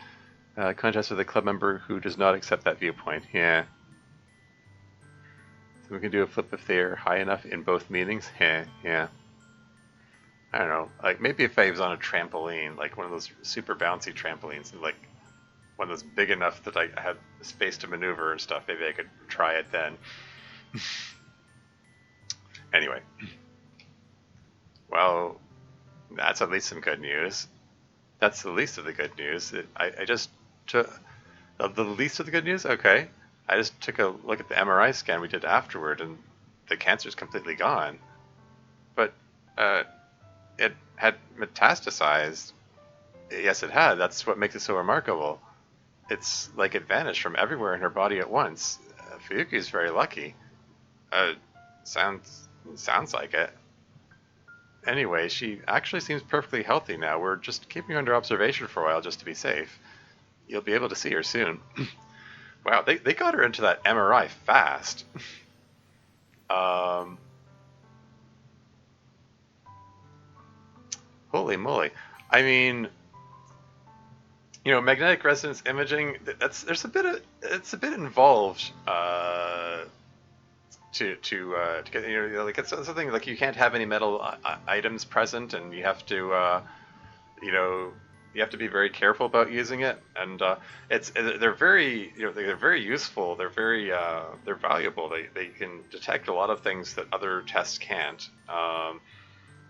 Contrast with a club member who does not accept that viewpoint. Yeah. So we can do a flip if they're high enough in both meanings. Yeah. I don't know. Like maybe if I was on a trampoline, like one of those super bouncy trampolines, like one that's big enough that I had space to maneuver and stuff, maybe I could try it then. Anyway. Well, that's at least some good news. That's the least of the good news. I just took the least of the good news. Okay, I just took a look at the MRI scan we did afterward, and the cancer's completely gone. But it had metastasized. Yes, it had. That's what makes it so remarkable. It's like it vanished from everywhere in her body at once. Fuyuki's very lucky. Uh, sounds like it. Anyway, she actually seems perfectly healthy now. We're just keeping her under observation for a while just to be safe. You'll be able to see her soon. Wow, they got her into that MRI fast. Holy moly. I mean, magnetic resonance imaging, it's a bit involved to get like it's something like you can't have any metal items present, and you have to you know you have to be very careful about using it, and they're very they're very useful, they're valuable, they can detect a lot of things that other tests can't,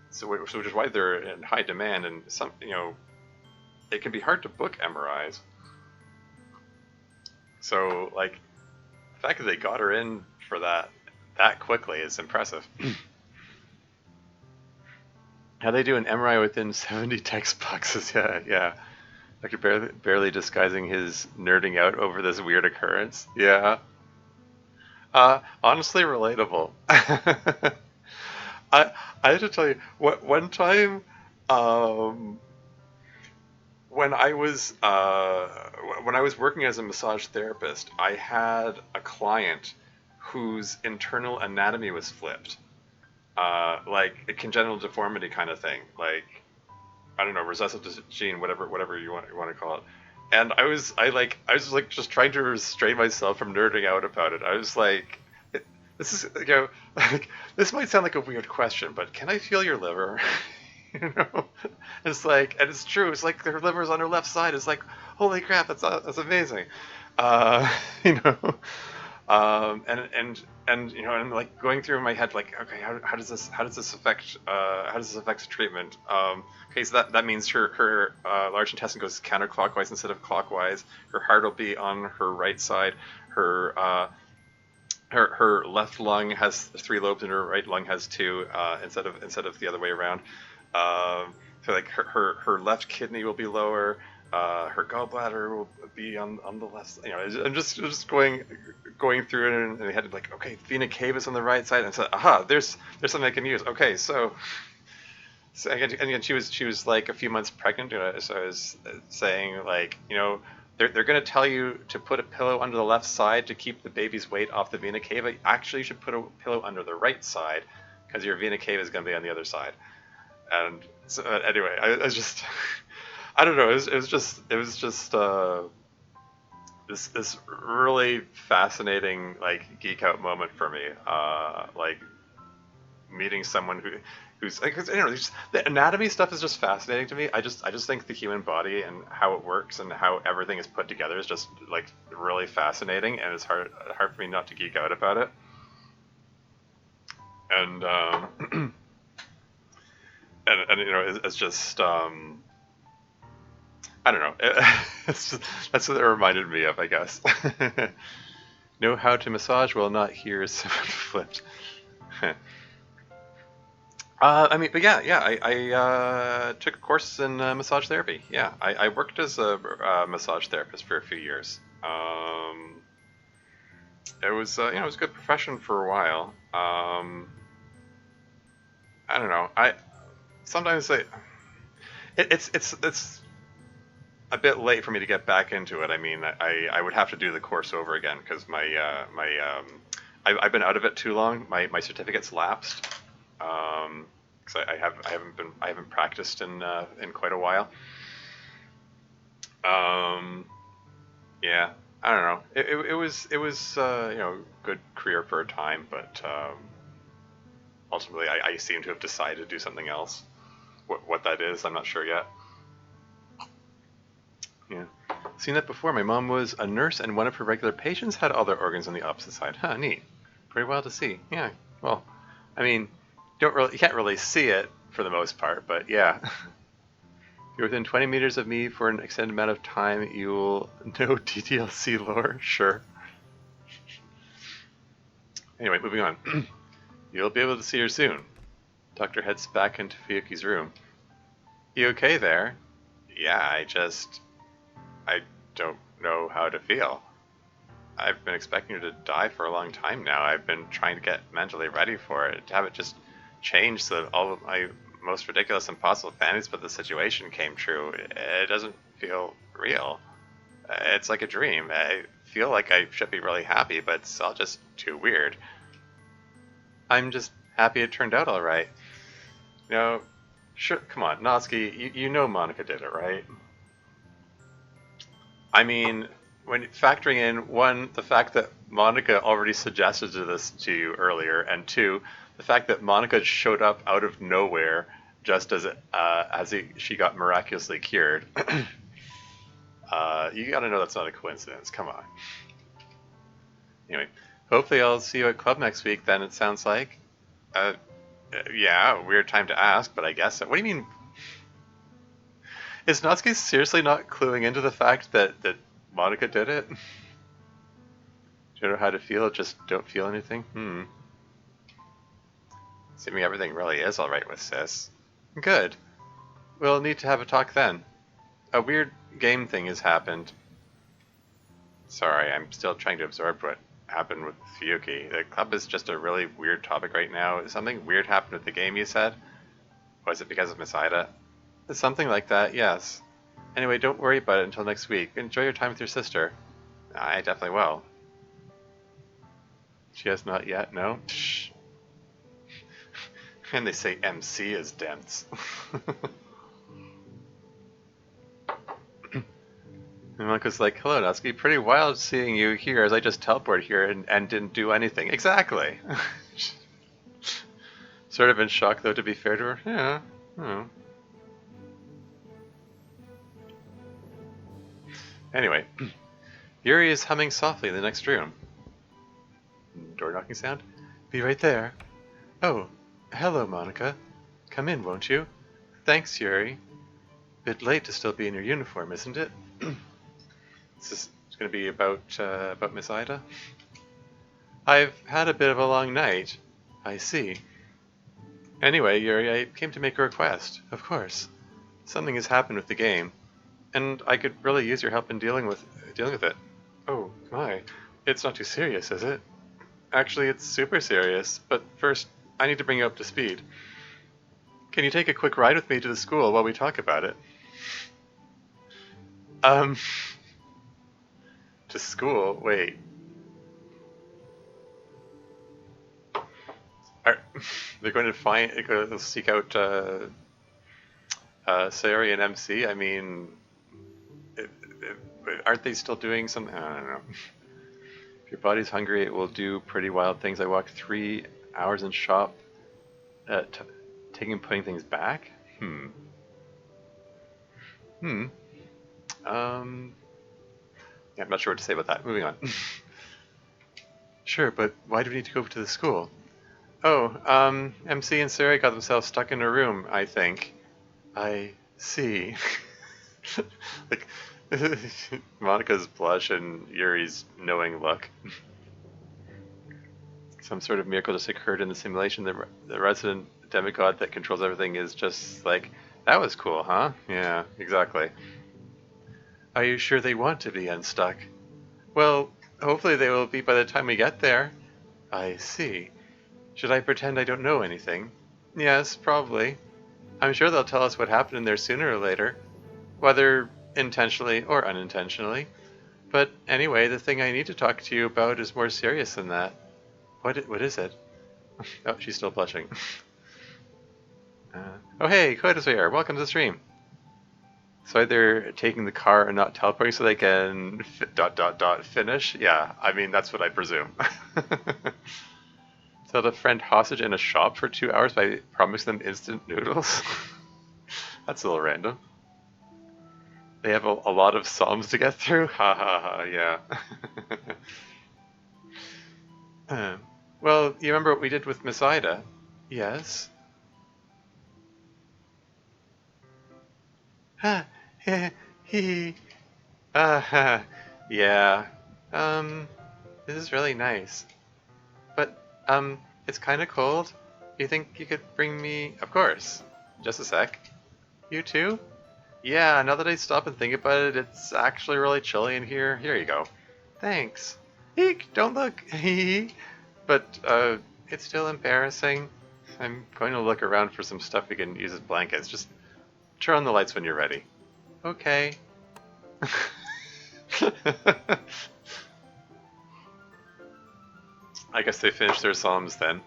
so which is why they're in high demand, and some it can be hard to book MRIs. So like the fact that they got her in for that quickly is impressive. How they do an MRI within 70 text boxes? Yeah. Doctor barely disguising his nerding out over this weird occurrence. Yeah. Honestly, relatable. I I have to tell you, what one time, um, when I was working as a massage therapist, I had a client whose internal anatomy was flipped, like a congenital deformity kind of thing, like I don't know, recessive gene, whatever you want to call it. And I was like just trying to restrain myself from nerding out about it. I was like, this is, like, this might sound like a weird question, but can I feel your liver? You know, it's like, and it's true. It's like their liver's on her left side. It's like, holy crap, that's amazing. Uh, you know, and you know, and like going through in my head, like, okay, how does this affect the treatment? Okay, so that means her large intestine goes counterclockwise instead of clockwise. Her heart will be on her right side. Her her left lung has three lobes and her right lung has two, instead of the other way around. So like her left kidney will be lower. Her gallbladder will be on the left. You know, I'm just going through it, and I had to like, okay, vena cava is on the right side, and so aha, there's something I can use. Okay, so again, she was like a few months pregnant, so I was saying, like, you know, they're going to tell you to put a pillow under the left side to keep the baby's weight off the vena cava. Actually, you should put a pillow under the right side because your vena cava is going to be on the other side. And so, anyway, I was just, I don't know, it was just this really fascinating like geek out moment for me, like meeting someone who's like, you know, the anatomy stuff is just fascinating to me. I just think the human body and how it works and how everything is put together is just like really fascinating, and it's hard for me not to geek out about it. And and you know, it's just I don't know. It's just, that's what it reminded me of, I guess. Know how to massage while not here is flipped. I mean, but yeah, I took a course in massage therapy. Yeah, I worked as a massage therapist for a few years. It was, you know, it was a good profession for a while. I don't know. I sometimes it's a bit late for me to get back into it. I mean, I would have to do the course over again because I've been out of it too long. My certificate's lapsed. Because I haven't practiced in quite a while. Yeah, I don't know. It was you know, good career for a time, but ultimately I seem to have decided to do something else. What that is, I'm not sure yet. Yeah, seen that before. My mom was a nurse, and one of her regular patients had other organs on the opposite side. Huh, neat. Pretty well to see. Yeah. Well, I mean, you can't really see it for the most part, but yeah. If you're within 20 meters of me for an extended amount of time, you'll know DDLC lore? Sure. Anyway, moving on. You'll be able to see her soon. Doctor heads back into Fuyuki's room. You okay there? Yeah, I don't know how to feel. I've been expecting her to die for a long time now. I've been trying to get mentally ready for it, to have it just change so that all of my most ridiculous and possible fantasies about the situation came true. It doesn't feel real. It's like a dream. I feel like I should be really happy, but it's all just too weird. I'm just happy it turned out all right. You know, sure, come on, Natsuki, you know Monica did it, right? I mean, when factoring in, one, the fact that Monica already suggested this to you earlier, and two, the fact that Monica showed up out of nowhere just she got miraculously cured. You gotta know that's not a coincidence. Come on. Anyway, hopefully I'll see you at club next week. Then it sounds like. Uh, yeah, weird time to ask, but I guess. What do you mean? Is Natsuki seriously not cluing into the fact that Monica did it? Do you know how to feel? Just don't feel anything? Assuming everything really is alright with Sis. Good. We'll need to have a talk then. A weird game thing has happened. Sorry, I'm still trying to absorb what happened with Fuyuki. The club is just a really weird topic right now. Something weird happened with the game, you said? Was it because of Miss Ida? Something like that, yes. Anyway, don't worry about it until next week. Enjoy your time with your sister. I definitely will. She has not yet, no? Shh. And they say MC is dense. And Monka's like, hello, Natsuki. Pretty wild seeing you here as I just teleported here and didn't do anything. Exactly. Sort of in shock, though, to be fair to her. Yeah. Oh. Anyway, Yuri is humming softly in the next room. Door knocking sound? Be right there. Oh, hello, Monica. Come in, won't you? Thanks, Yuri. Bit late to still be in your uniform, isn't it? This is going to be about Miss Ida. I've had a bit of a long night. I see. Anyway, Yuri, I came to make a request. Of course. Something has happened with the game, and I could really use your help in dealing with it. Oh my, it's not too serious, is it? Actually, it's super serious. But first, I need to bring you up to speed. Can you take a quick ride with me to the school while we talk about it? To school? Wait. They're going to seek out Sayori and MC? I mean, aren't they still doing something? I don't know. If your body's hungry, it will do pretty wild things. I walked 3 hours in shop, taking and putting things back? Yeah, I'm not sure what to say about that. Moving on. Sure, but why do we need to go to the school? Oh, MC and Sarah got themselves stuck in a room, I think. I see. Like, Monica's blush and Yuri's knowing look. Some sort of miracle just occurred in the simulation. The resident demigod that controls everything is just like, that was cool, huh? Yeah, exactly. Are you sure they want to be unstuck? Well, hopefully they will be by the time we get there. I see. Should I pretend I don't know anything? Yes, probably. I'm sure they'll tell us what happened in there sooner or later, whether intentionally or unintentionally. But anyway, the thing I need to talk to you about is more serious than that. What is it? Oh, she's still blushing. Oh hey, Koda's here. Welcome to the stream. So they're taking the car and not teleporting so they can finish? Yeah, I mean, that's what I presume. Held a friend hostage in a shop for 2 hours by promising them instant noodles? That's a little random. They have a lot of psalms to get through? Ha ha ha, yeah. Well, you remember what we did with Miss Ida? Yes. Ha, he. Yeah. This is really nice. But, it's kinda cold. You think you could bring me... Of course. Just a sec. You too? Yeah, now that I stop and think about it, it's actually really chilly in here. Here you go. Thanks. Eek, don't look. But, it's still embarrassing. I'm going to look around for some stuff we can use as blankets. Just turn on the lights when you're ready. Okay. I guess they finished their psalms then.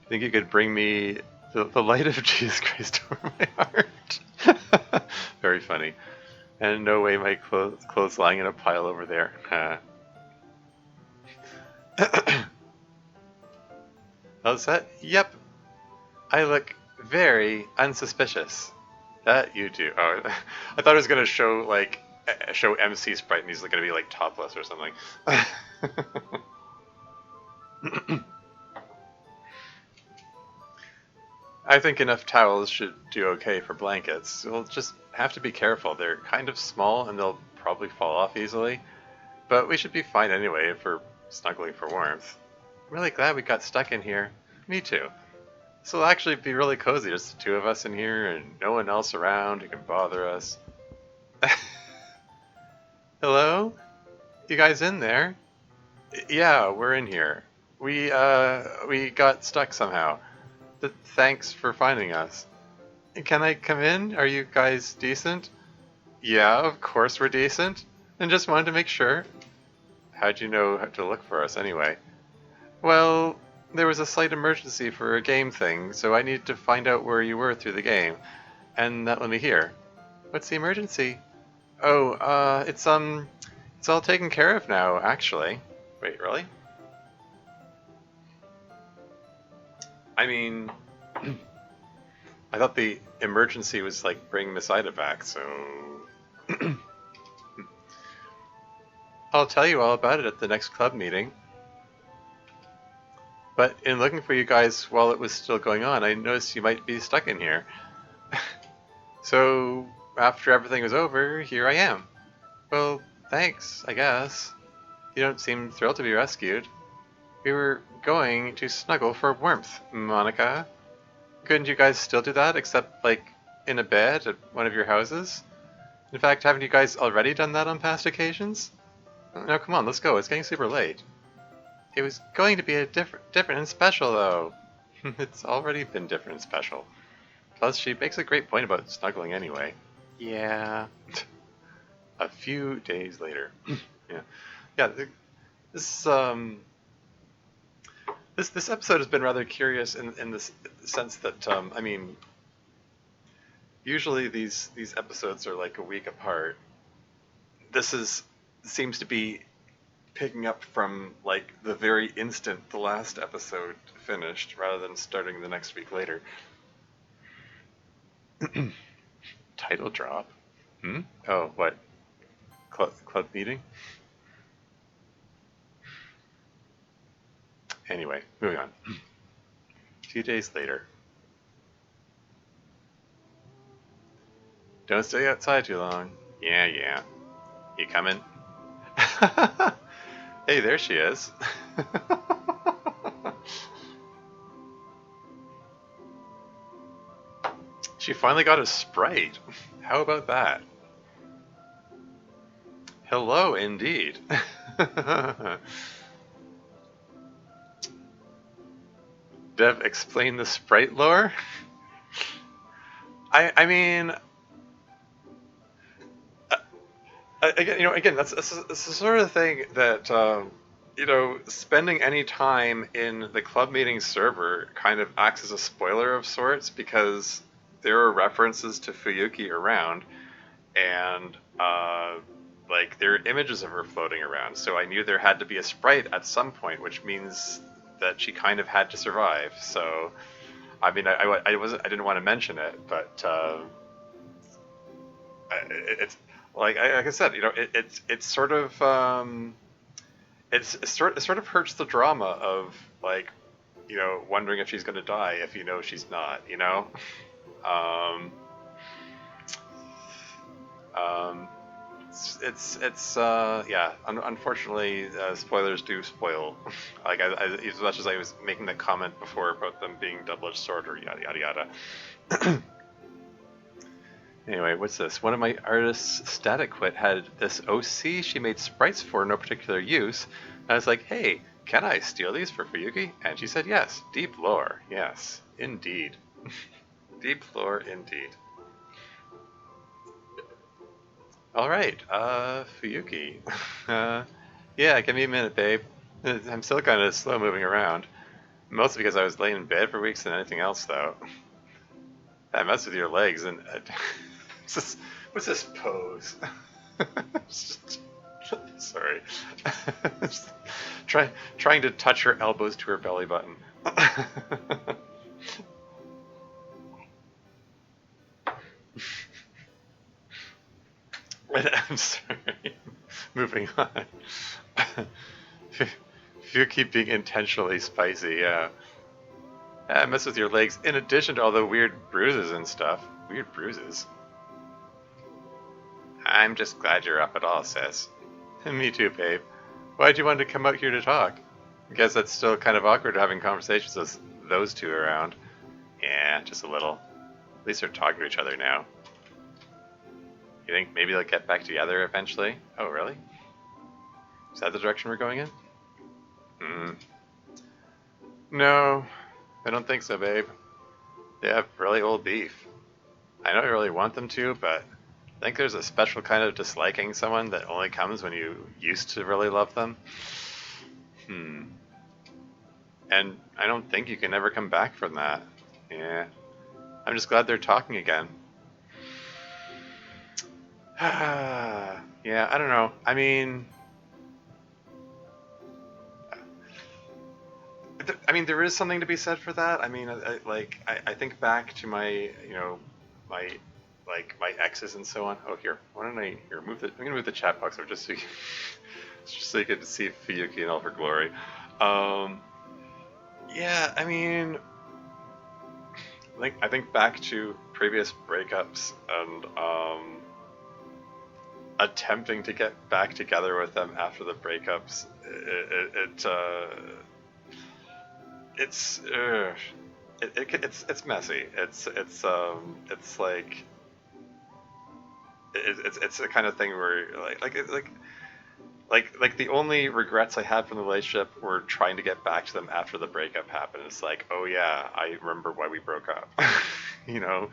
Think you could bring me the light of Jesus Christ over my heart? Very funny. And no way my clothes lying in a pile over there. How's that? Yep. I look very unsuspicious. That you do. Oh, I thought it was going to show, like, show MC Sprite and he's going to be, like, topless or something. I think enough towels should do okay for blankets. We'll just have to be careful. They're kind of small and they'll probably fall off easily. But we should be fine anyway if we're snuggling for warmth. I'm really glad we got stuck in here. Me too. This will actually be really cozy, just the two of us in here and no one else around who can bother us. Hello? You guys in there? Yeah, we're in here. We got stuck somehow. Thanks for finding us. Can I come in? Are you guys decent? Yeah, of course we're decent. And just wanted to make sure. How'd you know how to look for us anyway? Well, there was a slight emergency for a game thing, so I needed to find out where you were through the game. And that let me hear. What's the emergency? Oh, it's all taken care of now, actually. Wait, really? I mean, I thought the emergency was like bring Miss Ida back, so I'll tell you all about it at the next club meeting. But in looking for you guys while it was still going on, I noticed you might be stuck in here. So after everything was over, here I am. Well, thanks, I guess. You don't seem thrilled to be rescued. We were going to snuggle for warmth, Monica. Couldn't you guys still do that, except, like, in a bed at one of your houses? In fact, haven't you guys already done that on past occasions? Now, come on, let's go. It's getting super late. It was going to be a different and special, though. It's already been different and special. Plus, she makes a great point about snuggling anyway. Yeah. A few days later. Yeah. Yeah, this, this episode has been rather curious in this sense that, I mean, usually these episodes are like a week apart. This is seems to be picking up from like the very instant the last episode finished, rather than starting the next week later. Title drop? Hmm? Oh, what? Club meeting? Anyway, moving on. A few days later. Don't stay outside too long. Yeah, yeah. You coming? Hey, there she is. She finally got a Sprite. How about that? Hello, indeed. Dev, explain the Sprite lore? I mean, again, that's the sort of thing that spending any time in the club meeting server kind of acts as a spoiler of sorts, because there are references to Fuyuki around, and like there are images of her floating around. So I knew there had to be a Sprite at some point, which means that she kind of had to survive. So I mean, I didn't want to mention it, but it's like I said, it's sort of it sort of hurts the drama of, like, wondering if she's going to die if you know she's not, um, um, yeah. Unfortunately, spoilers do spoil. Like, as much as I was making the comment before about them being double-edged sword or yada yada yada. Anyway, what's this? One of my artists, Static Quit, had this OC she made sprites for no particular use. I was like, hey, can I steal these for Fuyuki? And she said yes. Deep lore. Yes, indeed. Deep lore, indeed. Alright, Fuyuki. Yeah, give me a minute, babe. I'm still kind of slow moving around. Mostly because I was laying in bed for weeks than anything else, though. I messed with your legs and... what's this pose? Sorry. Trying to touch her elbows to her belly button. I'm sorry. Moving on. If you keep being intentionally spicy, yeah. I mess with your legs in addition to all the weird bruises and stuff. Weird bruises. I'm just glad you're up at all, sis. Me too, babe. Why'd you want to come out here to talk? I guess that's still kind of awkward having conversations with those two around. Yeah, just a little. At least they're talking to each other now. You think maybe they'll get back together eventually? Oh, really? Is that the direction we're going in? Hmm. No, I don't think so, babe. They have really old beef. I don't really want them to, but I think there's a special kind of disliking someone that only comes when you used to really love them. And I don't think you can ever come back from that. Yeah. I'm just glad they're talking again. Yeah, I don't know. I mean, there is something to be said for that. I mean, I think back to my, my, my exes and so on. Oh, here, why don't I here move the? I'm gonna move the chat box over just so you, just so you get to see Fuyuki in all her glory. Um, yeah, I mean, I think back to previous breakups and attempting to get back together with them after the breakups. It's it's messy. It's like it's the kind of thing where like the only regrets I had from the relationship were trying to get back to them after the breakup happened. It's like, oh yeah, I remember why we broke up. you know,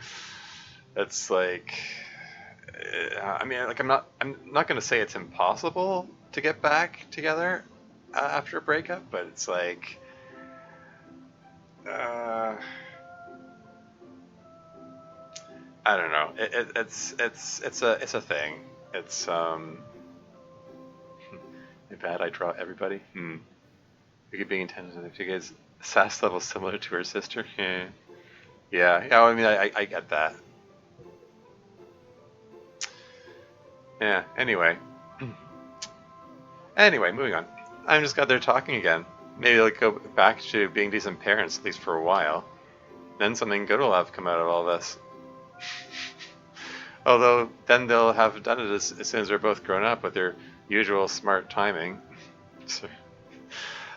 it's like, I mean, like I'm not gonna say it's impossible to get back together after a breakup, but it's like, uh, I don't know. It's a thing. It's bad. I draw everybody. You could be intended if you guys sass level similar to her sister. Yeah. Yeah. Yeah. I mean, I get that. Yeah. Anyway. Anyway, moving on. I'm just got there talking again. Maybe they'll go back to being decent parents at least for a while. Then something good will have come out of all this. Although then they'll have done it as soon as they're both grown up with their usual smart timing. So,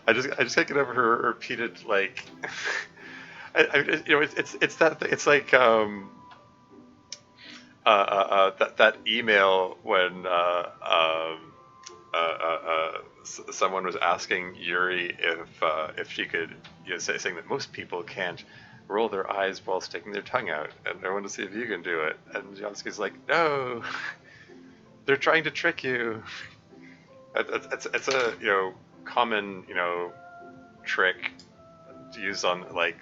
I just can't get over her repeated like. It's that it's like that email when someone was asking Yuri if she could saying that most people can't roll their eyes while sticking their tongue out, and I want to see if you can do it. And Jansky's like, no, they're trying to trick you. It's a common trick used on like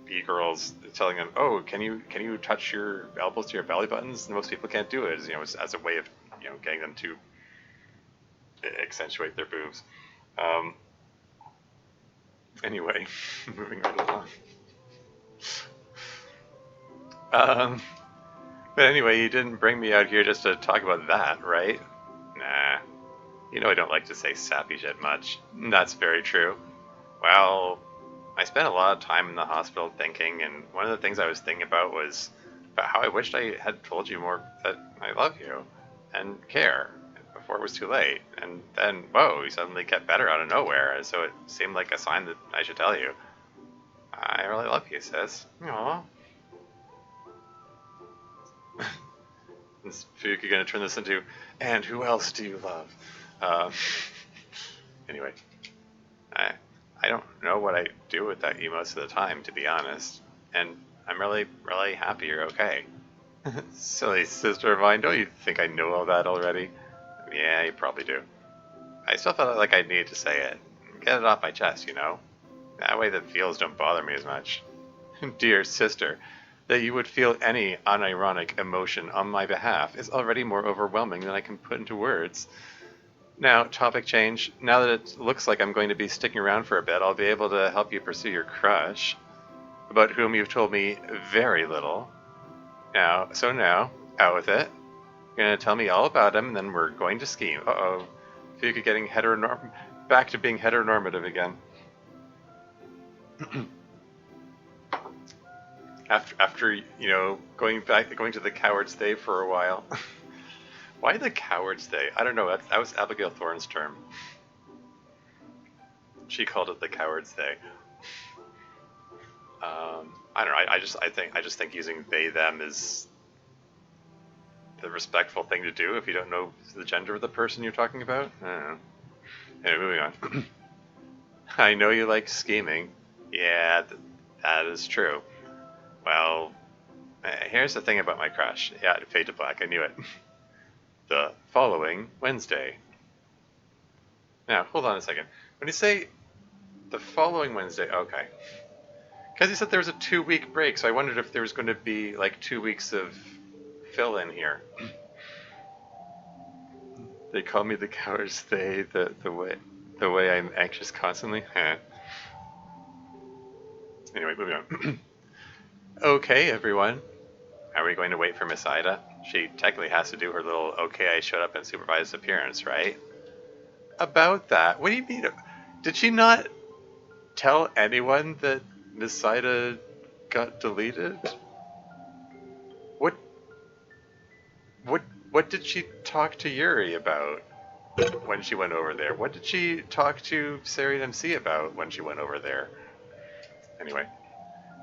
b-girls, telling them, oh, can you touch your elbows to your belly buttons, and most people can't do it, as a way of getting them to accentuate their boobs. um, anyway, moving right along. um, but anyway, you didn't bring me out here just to talk about that, right? Nah, I don't like to say sappy shit much. That's very true. Well, I spent a lot of time in the hospital thinking, and one of the things I was thinking about was about how I wished I had told you more that I love you and care before it was too late. And then, whoa, you suddenly get better out of nowhere, and so it seemed like a sign that I should tell you. I really love you, sis. Aww. Is Fuyuki gonna turn this into, and who else do you love? Um, anyway, I I don't know what I do with that most of the time, to be honest. And I'm really, really happy you're okay. Silly sister of mine, don't you think I know all that already? Yeah, you probably do. I still felt like I needed to say it. Get it off my chest. That way the feels don't bother me as much. Dear sister, that you would feel any unironic emotion on my behalf is already more overwhelming than I can put into words. Now, topic change. Now that it looks like I'm going to be sticking around for a bit, I'll be able to help you pursue your crush, about whom you've told me very little. Now, out with it. You're going to tell me all about him, and then we're going to scheme. Uh-oh. Fuka getting back to being heteronormative again. after going to the Coward's Day for a while. Why the Coward's Day? I don't know. That was Abigail Thorne's term. She called it the Coward's Day. I don't know. I just think using they them is the respectful thing to do if you don't know the gender of the person you're talking about. I don't know. Anyway, moving on. I know you like scheming. Yeah, that is true. Well, here's the thing about my crush. Yeah, fade to black. I knew it. The following Wednesday. Now, hold on a second. When you say the following Wednesday, okay. Because you said there was a 2-week break, so I wondered if there was going to be like 2 weeks of fill in here. They call me the cowards. The way I'm anxious constantly. Huh. Anyway, moving on. Okay, everyone. Are we going to wait for Miss Ida? She technically has to do her little "okay, I showed up and supervised" appearance, right? About that, what do you mean? Did she not tell anyone that Miss Ida got deleted? What what what did she talk to Yuri about when she went over there? What did she talk to Sari and MC about when she went over there? Anyway,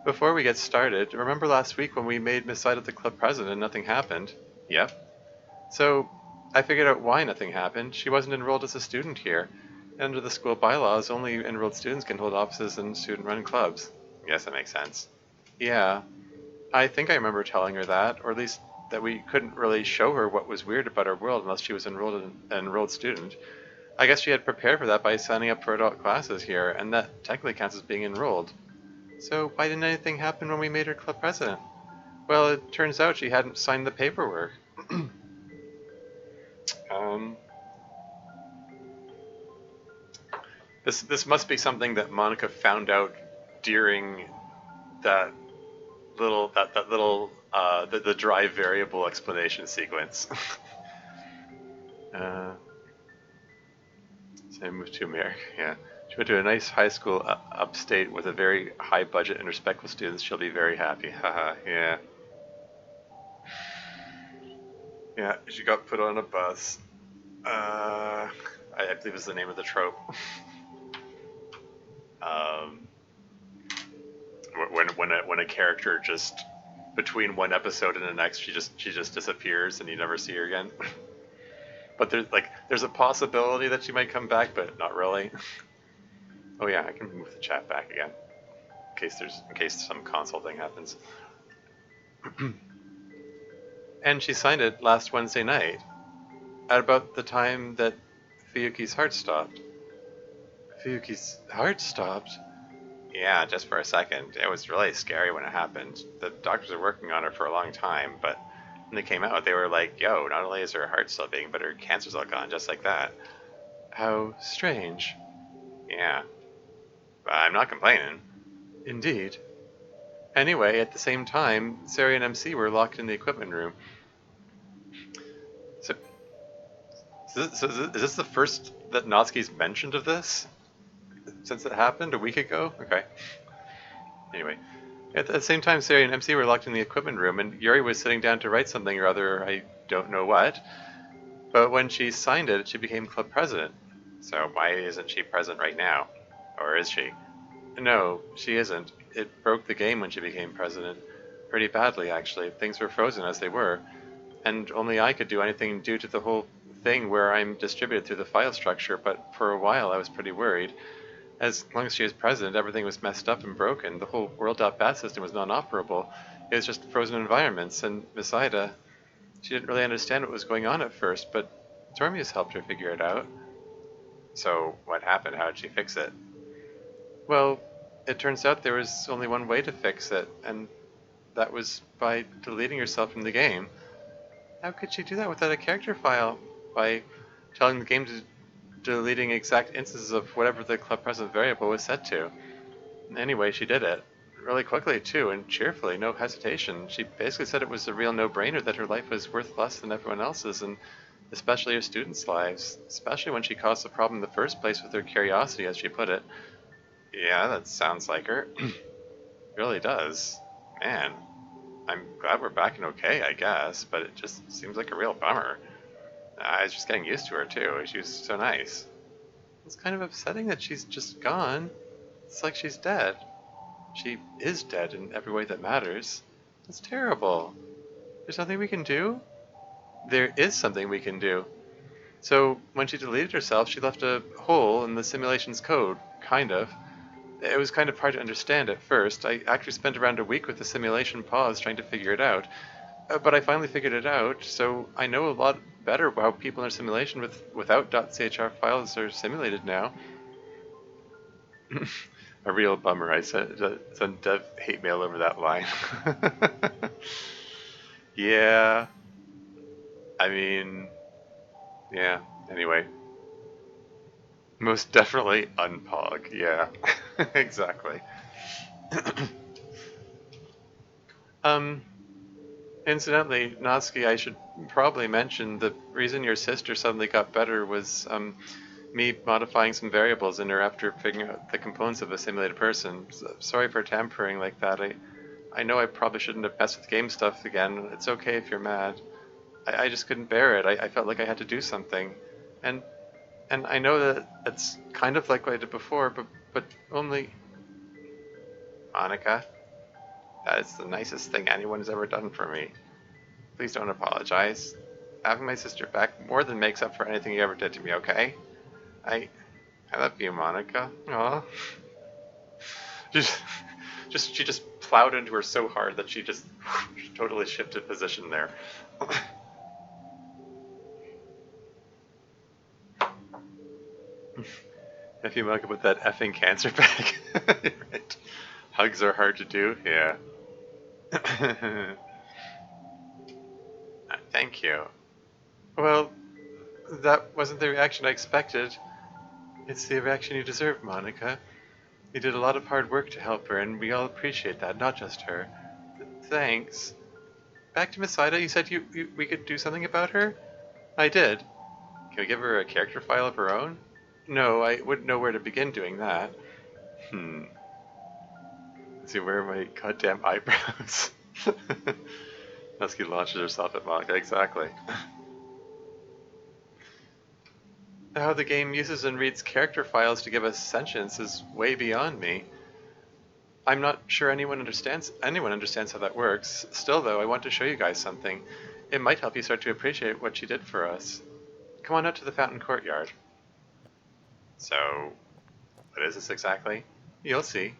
before we get started, remember last week when we made Miss Ida the club president and nothing happened? Yep. So I figured out why nothing happened. She wasn't enrolled as a student here. Under the school bylaws, only enrolled students can hold offices in student-run clubs. Yes, that makes sense. Yeah, I think I remember telling her that, or at least that we couldn't really show her what was weird about our world unless she was an enrolled student. I guess she had prepared for that by signing up for adult classes here, and that technically counts as being enrolled. So why didn't anything happen when we made her club president? Well, it turns out she hadn't signed the paperwork. um, this must be something that Monica found out during that the drive variable explanation sequence. uh, so I moved to America. Yeah, she went to a nice high school upstate with a very high budget and respectful students. She'll be very happy. Haha. Yeah. Yeah. She got put on a bus. I believe is the name of the trope. um, when a character just between one episode and the next she just disappears and you never see her again. But there's a possibility that she might come back, but not really. Oh yeah, I can move the chat back again in case some console thing happens. And she signed it last Wednesday night, at about the time that Fuyuki's heart stopped. Fuyuki's heart stopped? Yeah, just for a second. It was really scary when it happened. The doctors were working on her for a long time, but when they came out, they were like, yo, not only is her heart still beating, but her cancer's all gone, just like that. How strange. Yeah. But I'm not complaining. Indeed. Anyway, at the same time, Sari and MC were locked in the equipment room. So is this the first that Natsuki's mentioned of this? Since it happened a week ago? Okay. Anyway, at the same time, Sari and MC were locked in the equipment room, and Yuri was sitting down to write something or other, I don't know what. But when she signed it, she became club president. So why isn't she present right now? Or is she? No, she isn't. It broke the game when she became president. Pretty badly, actually. Things were frozen as they were. And only I could do anything due to the whole thing where I'm distributed through the file structure, but for a while I was pretty worried. As long as she was president, everything was messed up and broken. The whole world.bat system was non-operable. It was just frozen environments, and Miss Ida, she didn't really understand what was going on at first, but Dormius helped her figure it out. So what happened? How did she fix it? Well, it turns out there was only one way to fix it, and that was by deleting herself from the game. How could she do that without a character file? By telling the game to deleting exact instances of whatever the club president variable was set to. Anyway, she did it. Really quickly, too, and cheerfully, no hesitation. She basically said it was a real no-brainer that her life was worth less than everyone else's, and especially her students' lives. Especially when she caused the problem in the first place with her curiosity, as she put it. Yeah, that sounds like her. Really does. Man, I'm glad we're back and okay, I guess, but it just seems like a real bummer. I was just getting used to her, too. She was so nice. It's kind of upsetting that she's just gone. It's like she's dead. She is dead in every way that matters. It's terrible. There's nothing we can do? There is something we can do. So, when she deleted herself, she left a hole in the simulation's code, kind of. It was kind of hard to understand at first. I actually spent around a week with the simulation pause trying to figure it out. But I finally figured it out, so I know a lot better how people in a simulation without .chr files are simulated now. A real bummer. I sent dev hate mail over that line. Yeah. I mean, yeah. Anyway, most definitely unpog. Yeah, exactly. um, Incidentally, Natsuki, I should probably mention the reason your sister suddenly got better was me modifying some variables in her after figuring out the components of a simulated person. Sorry for tampering like that. I know I probably shouldn't have messed with game stuff again. It's okay if you're mad. I just couldn't bear it. I felt like I had to do something. And and I know that it's kind of like what I did before, but only... Monica, that is the nicest thing anyone has ever done for me. Please don't apologize. Having my sister back more than makes up for anything you ever did to me, okay? I I love you, Monica. Aw. Just, she just plowed into her so hard that she just totally shifted position there. If you Monica put that effing cancer back. Right. Hugs are hard to do, yeah. Thank you. Well, that wasn't the reaction I expected. It's the reaction you deserve, Monica. You did a lot of hard work to help her, and we all appreciate that, not just her. Thanks. Back to Miss Ida, you said we could do something about her? I did. Can we give her a character file of her own? No, I wouldn't know where to begin doing that. Hmm. Let's see, where are my goddamn eyebrows? Husky launches herself at Monica, exactly. How the game uses and reads character files to give us sentience is way beyond me. I'm not sure anyone understands how that works. Still though, I want to show you guys something. It might help you start to appreciate what she did for us. Come on out to the fountain courtyard. So, what is this exactly? You'll see.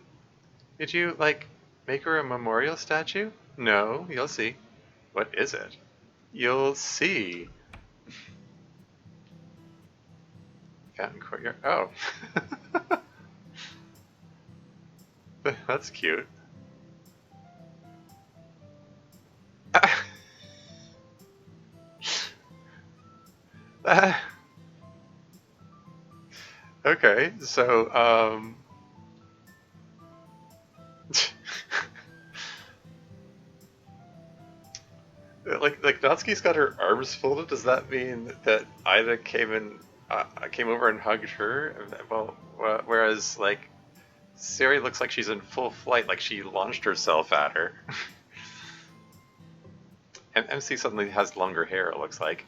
Did you, like, make her a memorial statue? No, you'll see. What is it? You'll see. Fountain courtyard. Oh. That's cute. Okay, so, like Natsuki's got her arms folded. Does that mean that Ida came over and hugged her? Well, whereas like Sari looks like she's in full flight, like she launched herself at her. And MC suddenly has longer hair. It looks like.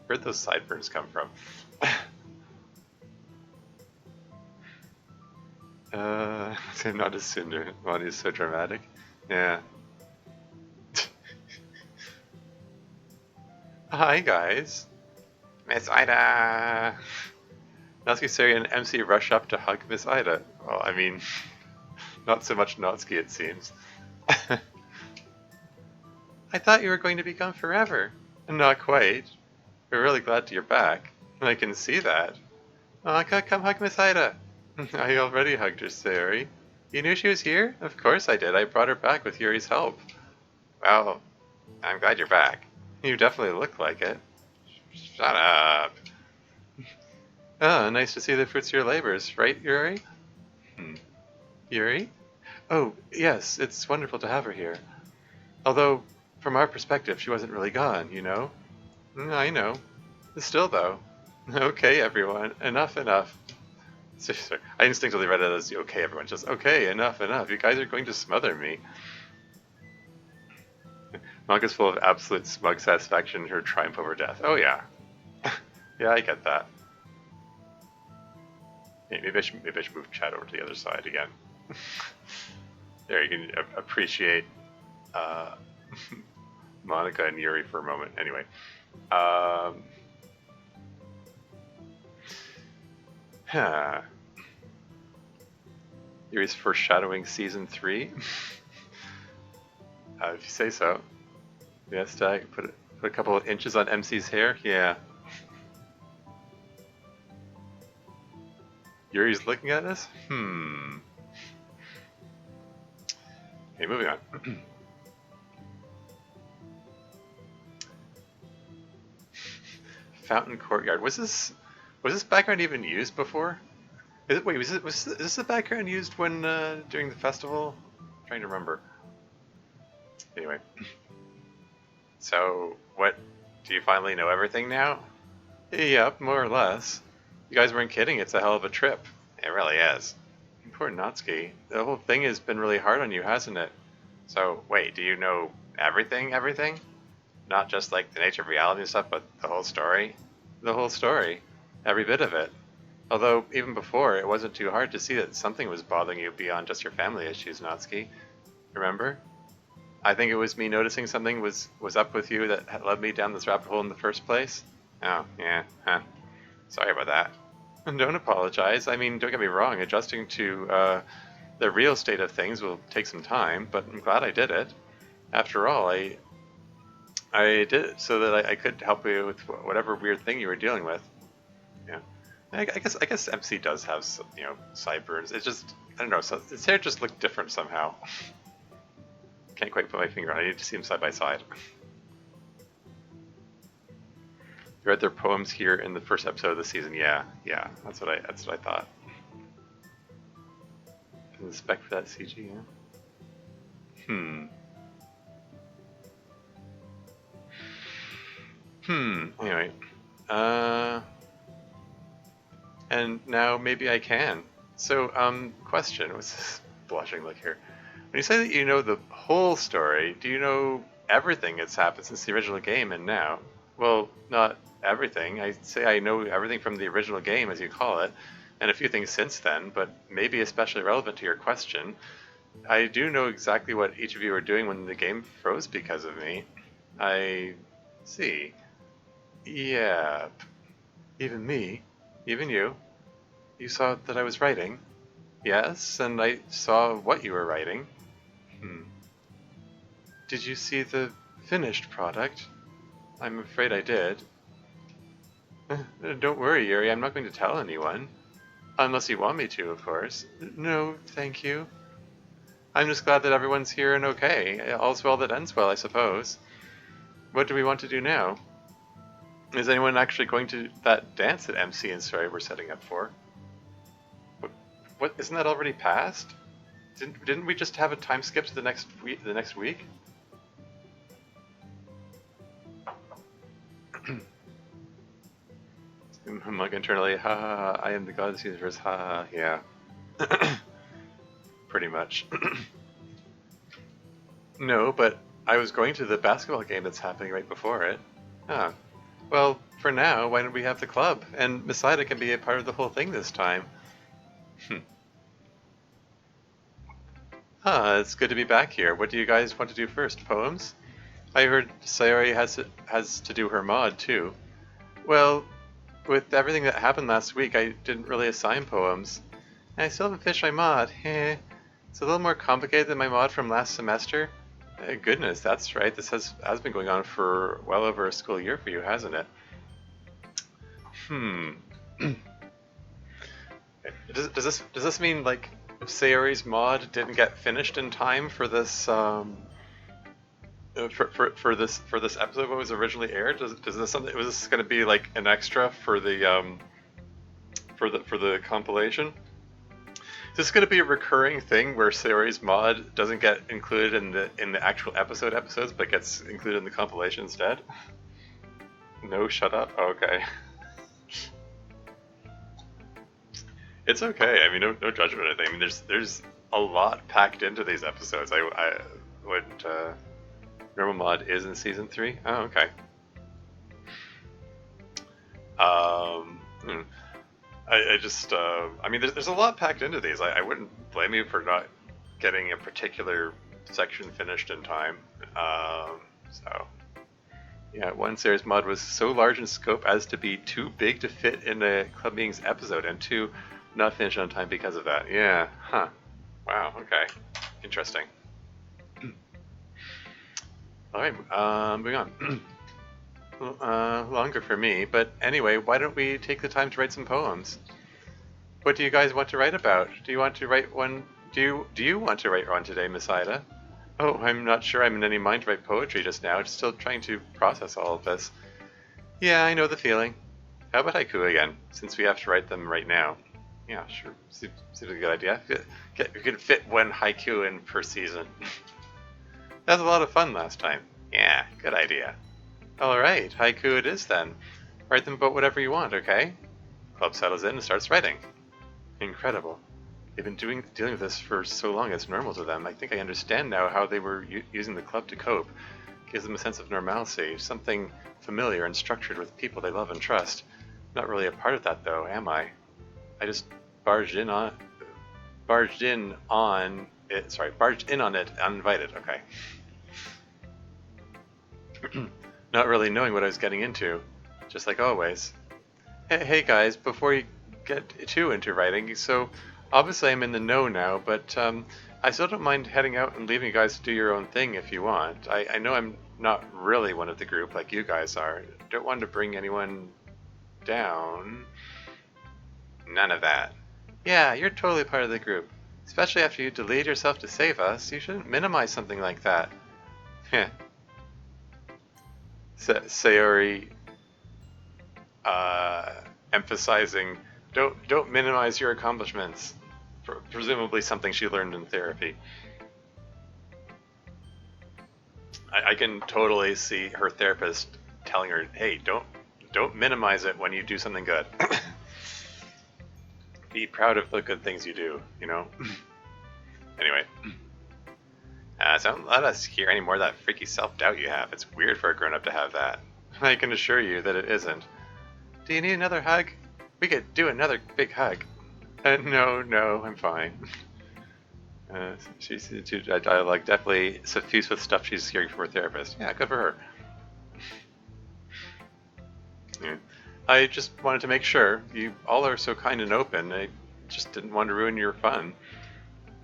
Where'd those sideburns come from? I'm not assuming Monty is so dramatic. Yeah. Hi guys. Miss Ida! Natsuki, Sari, and MC rush up to hug Miss Ida. Well, I mean, not so much Natsuki, it seems. I thought you were going to be gone forever. Not quite. We're really glad you're back. I can see that. Monica, come hug Miss Ida. I already hugged her, Sari. You knew she was here? Of course I did. I brought her back with Yuri's help. Well, I'm glad you're back. You definitely look like it. Shut up. Ah, nice to see the fruits of your labors, right, Yuri? Yuri? Oh, yes, it's wonderful to have her here. Although, from our perspective, she wasn't really gone, you know? I know. Still, though. Okay, everyone. Enough, enough. I instinctively read it as, okay, everyone. Just, okay, enough, enough. You guys are going to smother me. Monica's full of absolute smug satisfaction in her triumph over death. Oh, yeah. Yeah, I get that. Hey, maybe I should move chat over to the other side again. There, you can appreciate Monica and Yuri for a moment. Anyway. Yuri's foreshadowing season 3. If you say so. Yes, put a couple of inches on MC's hair. Yeah. Yuri's looking at us? Okay, moving on. fountain courtyard. Was this background even used before? Wait, is this the background used when during the festival? I'm trying to remember. Anyway, so what? Do you finally know everything now? Yep, more or less. You guys weren't kidding. It's a hell of a trip. It really is. Poor Natsuki. The whole thing has been really hard on you, hasn't it? So wait, do you know everything? Everything? Not just like the nature of reality and stuff, but the whole story? The whole story. Every bit of it. Although, even before, it wasn't too hard to see that something was bothering you beyond just your family issues, Natsuki. Remember? I think it was me noticing something was up with you that had led me down this rabbit hole in the first place. Oh, yeah, huh. Sorry about that. And don't apologize. I mean, don't get me wrong, adjusting to the real state of things will take some time, but I'm glad I did it. After all, I did it so that I could help you with whatever weird thing you were dealing with. Yeah. I guess MC does have some, sideburns. It's just, I don't know, so his hair just looked different somehow. Can't quite put my finger on it. I need to see them side by side. You read their poems here in the first episode of the season. Yeah, that's what I thought. And the spec for that CG, yeah. Anyway, and now maybe I can. So, question. What's this blushing look here? When you say that you know the whole story, do you know everything that's happened since the original game and now? Well, not everything. I say I know everything from the original game, as you call it, and a few things since then, but maybe especially relevant to your question. I do know exactly what each of you were doing when the game froze because of me. I see. Yeah. Even me. Even you. You saw that I was writing. Yes, and I saw what you were writing. Did you see the finished product? I'm afraid I did. Don't worry, Yuri, I'm not going to tell anyone. Unless you want me to, of course. No, thank you. I'm just glad that everyone's here and okay. All's well that ends well, I suppose. What do we want to do now? Is anyone actually going to that dance that MC and Story were setting up for? What isn't that already passed? Didn't we just have a time skip to the next week? Mug internally, ha ha ha, I am the god of this universe, ha ha, yeah. Pretty much. No, but I was going to the basketball game that's happening right before it. Ah. Well, for now, why don't we have the club? And Masaida can be a part of the whole thing this time. It's good to be back here. What do you guys want to do first? Poems? I heard Sayori has to do her mod, too. Well, with everything that happened last week, I didn't really assign poems. And I still haven't finished my mod. It's a little more complicated than my mod from last semester. Goodness, that's right. This has been going on for well over a school year for you, hasn't it? Does this mean, like, Sayori's mod didn't get finished in time for this for this episode when it was originally aired? Was this going to be like an extra for the for the compilation? Is this going to be a recurring thing where Sayori's mod doesn't get included in the actual episodes but gets included in the compilation instead? No, shut up. Oh, okay. It's okay. I mean, no judgment or anything. I mean, there's a lot packed into these episodes. I wouldn't. Normal mod is in season 3. Oh, okay. I just. I mean, there's a lot packed into these. I wouldn't blame you for not getting a particular section finished in time. So. Yeah, one series mod was so large in scope as to be too big to fit in a Club Meetings episode, and 2, not finished on time because of that. Yeah, huh. Wow, okay. Interesting. Alright, moving on. Longer for me, but anyway, why don't we take the time to write some poems? What do you guys want to write about? Do you want to write one? Do you want to write one today, Miss Ida? Oh, I'm not sure I'm in any mind to write poetry just now. Just still trying to process all of this. Yeah, I know the feeling. How about haiku again, since we have to write them right now? Yeah, sure. Seems like a good idea. We could fit one haiku in per season. That was a lot of fun last time. Yeah, good idea. Alright, haiku it is then. Write them about whatever you want, okay? Club settles in and starts writing. Incredible. They've been dealing with this for so long it's normal to them. I think I understand now how they were using the club to cope. Gives them a sense of normalcy, something familiar and structured with people they love and trust. Not really a part of that though, am I? I just barged in on it uninvited. Okay. Not really knowing what I was getting into, just like always. Hey guys, before you get too into writing, so obviously I'm in the know now, but I still don't mind heading out and leaving you guys to do your own thing if you want. I know I'm not really one of the group like you guys are. Don't want to bring anyone down. None of that. Yeah, you're totally part of the group. Especially after you delayed yourself to save us, you shouldn't minimize something like that. Heh. Sayori emphasizing, don't minimize your accomplishments. Presumably something she learned in therapy. I can totally see her therapist telling her, hey, don't minimize it when you do something good. Be proud of the good things you do, you know? Anyway. So don't let us hear any more of that freaky self-doubt you have. It's weird for a grown-up to have that. I can assure you that it isn't. Do you need another hug? We could do another big hug. No, I'm fine. She's like definitely suffused with stuff she's hearing from her therapist. Yeah, good for her. Yeah. I just wanted to make sure. You all are so kind and open. I just didn't want to ruin your fun.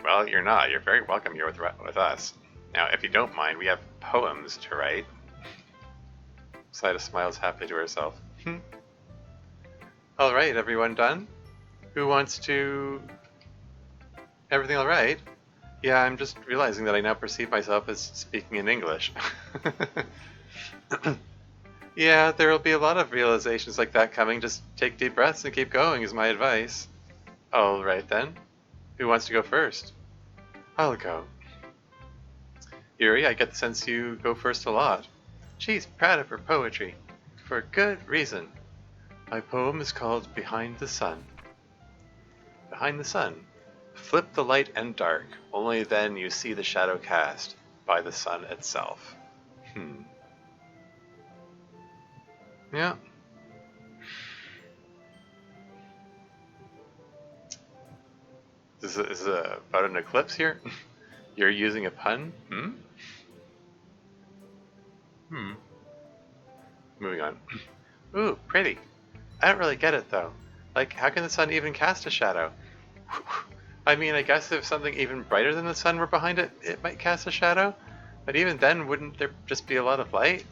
Well, you're not. You're very welcome here with us. Now, if you don't mind, we have poems to write. Saida smiles happily to herself. All right, everyone done? Who wants to... Everything all right? Yeah, I'm just realizing that I now perceive myself as speaking in English. Yeah, there will be a lot of realizations like that coming. Just take deep breaths and keep going is my advice. All right then. Who wants to go first? I'll go. Yuri, I get the sense you go first a lot. She's proud of her poetry. For good reason. My poem is called Behind the Sun. Behind the sun. Flip the light and dark. Only then you see the shadow cast by the sun itself. Yeah. Is it about an eclipse here? You're using a pun? Moving on. Ooh, pretty. I don't really get it though. Like, how can the sun even cast a shadow? I mean, I guess if something even brighter than the sun were behind it, it might cast a shadow. But even then, wouldn't there just be a lot of light?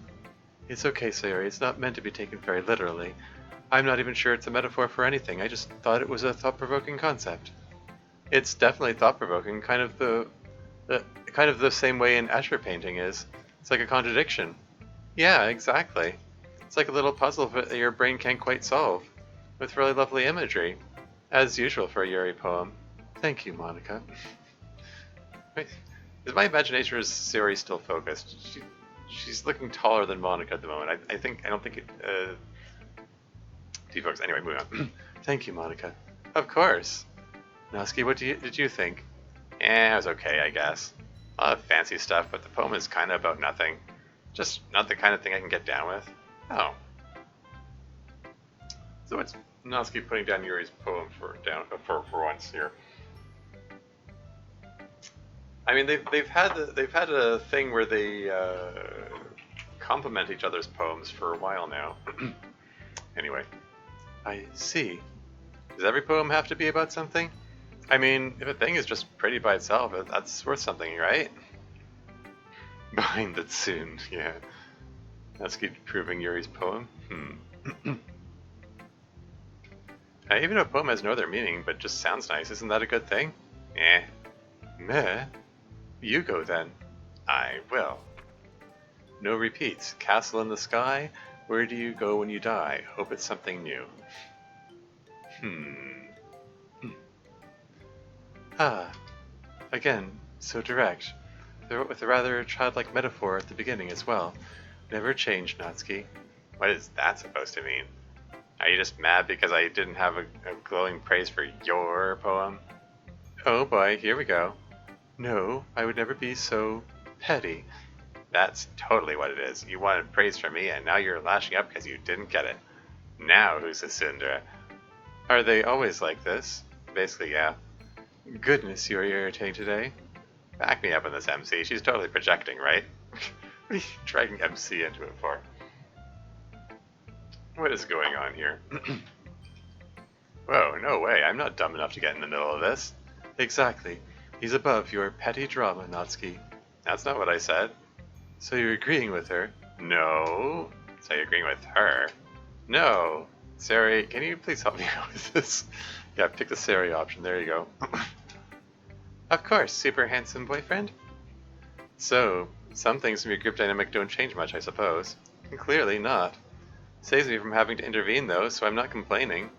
It's okay, Sayori. It's not meant to be taken very literally. I'm not even sure it's a metaphor for anything. I just thought it was a thought-provoking concept. It's definitely thought-provoking, kind of the same way an Escher painting is. It's like a contradiction. Yeah, exactly. It's like a little puzzle that your brain can't quite solve, with really lovely imagery, as usual for a Yuri poem. Thank you, Monica. Wait, is my imagination or is Sayori still focused? She's looking taller than Monica at the moment. I don't think it defocus. Anyway, moving on. Thank you, Monica. Of course. Natsuki, what did you think? It was okay, I guess. A lot of fancy stuff, but the poem is kind of about nothing. Just not the kind of thing I can get down with. Oh. So it's Natsuki putting down Yuri's poem for once here. I mean, they've had a thing where they compliment each other's poems for a while now. Anyway, I see. Does every poem have to be about something? I mean, if a thing is just pretty by itself, that's worth something, right? Behind it soon, yeah. Let's keep proving Yuri's poem. Even a poem has no other meaning, but just sounds nice, isn't that a good thing? Meh. You go then. I will. No repeats. Castle in the sky. Where do you go when you die? Hope it's something new. Hmm. Ah, again, so direct. With a rather childlike metaphor at the beginning as well. Never change, Natsuki. What is that supposed to mean? Are you just mad because I didn't have a glowing praise for your poem? Oh boy, here we go. No, I would never be so petty. That's totally what it is. You wanted praise from me, and now you're lashing up because you didn't get it. Now who's the Cinder? Are they always like this? Basically, yeah. Goodness, you're irritating today. Back me up on this, MC. She's totally projecting, right? What are you dragging MC into it for? What is going on here? Whoa, no way. I'm not dumb enough to get in the middle of this. Exactly. He's above your petty drama, Natsuki. That's not what I said. So you're agreeing with her? No. So you're agreeing with her? No. Sari, can you please help me out with this? Yeah, pick the Sari option. There you go. Of course, super handsome boyfriend. So, some things from your group dynamic don't change much, I suppose. Clearly not. Saves me from having to intervene, though, so I'm not complaining.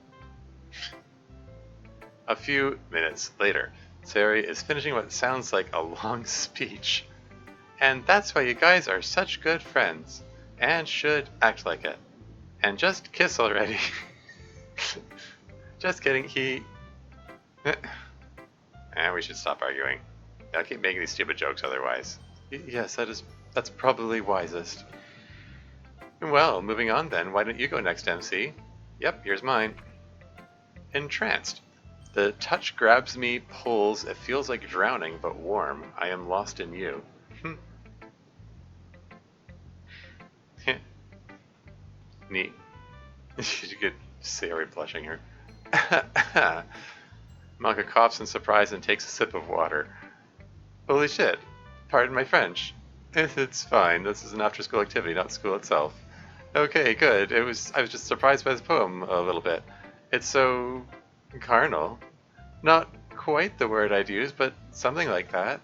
A few minutes later, Sari is finishing what sounds like a long speech. And that's why you guys are such good friends, and should act like it. And just kiss already. Just kidding, And we should stop arguing. I'll keep making these stupid jokes otherwise. Yes, that's probably wisest. Well, moving on then, why don't you go next, MC? Yep, here's mine. Entranced. The touch grabs me, pulls, it feels like drowning, but warm. I am lost in you. Neat. You could see Ari blushing here. Malka coughs in surprise and takes a sip of water. Holy shit. Pardon my French. It's fine. This is an after-school activity, not school itself. Okay, good. I was just surprised by this poem a little bit. It's so carnal. Not quite the word I'd use, but something like that.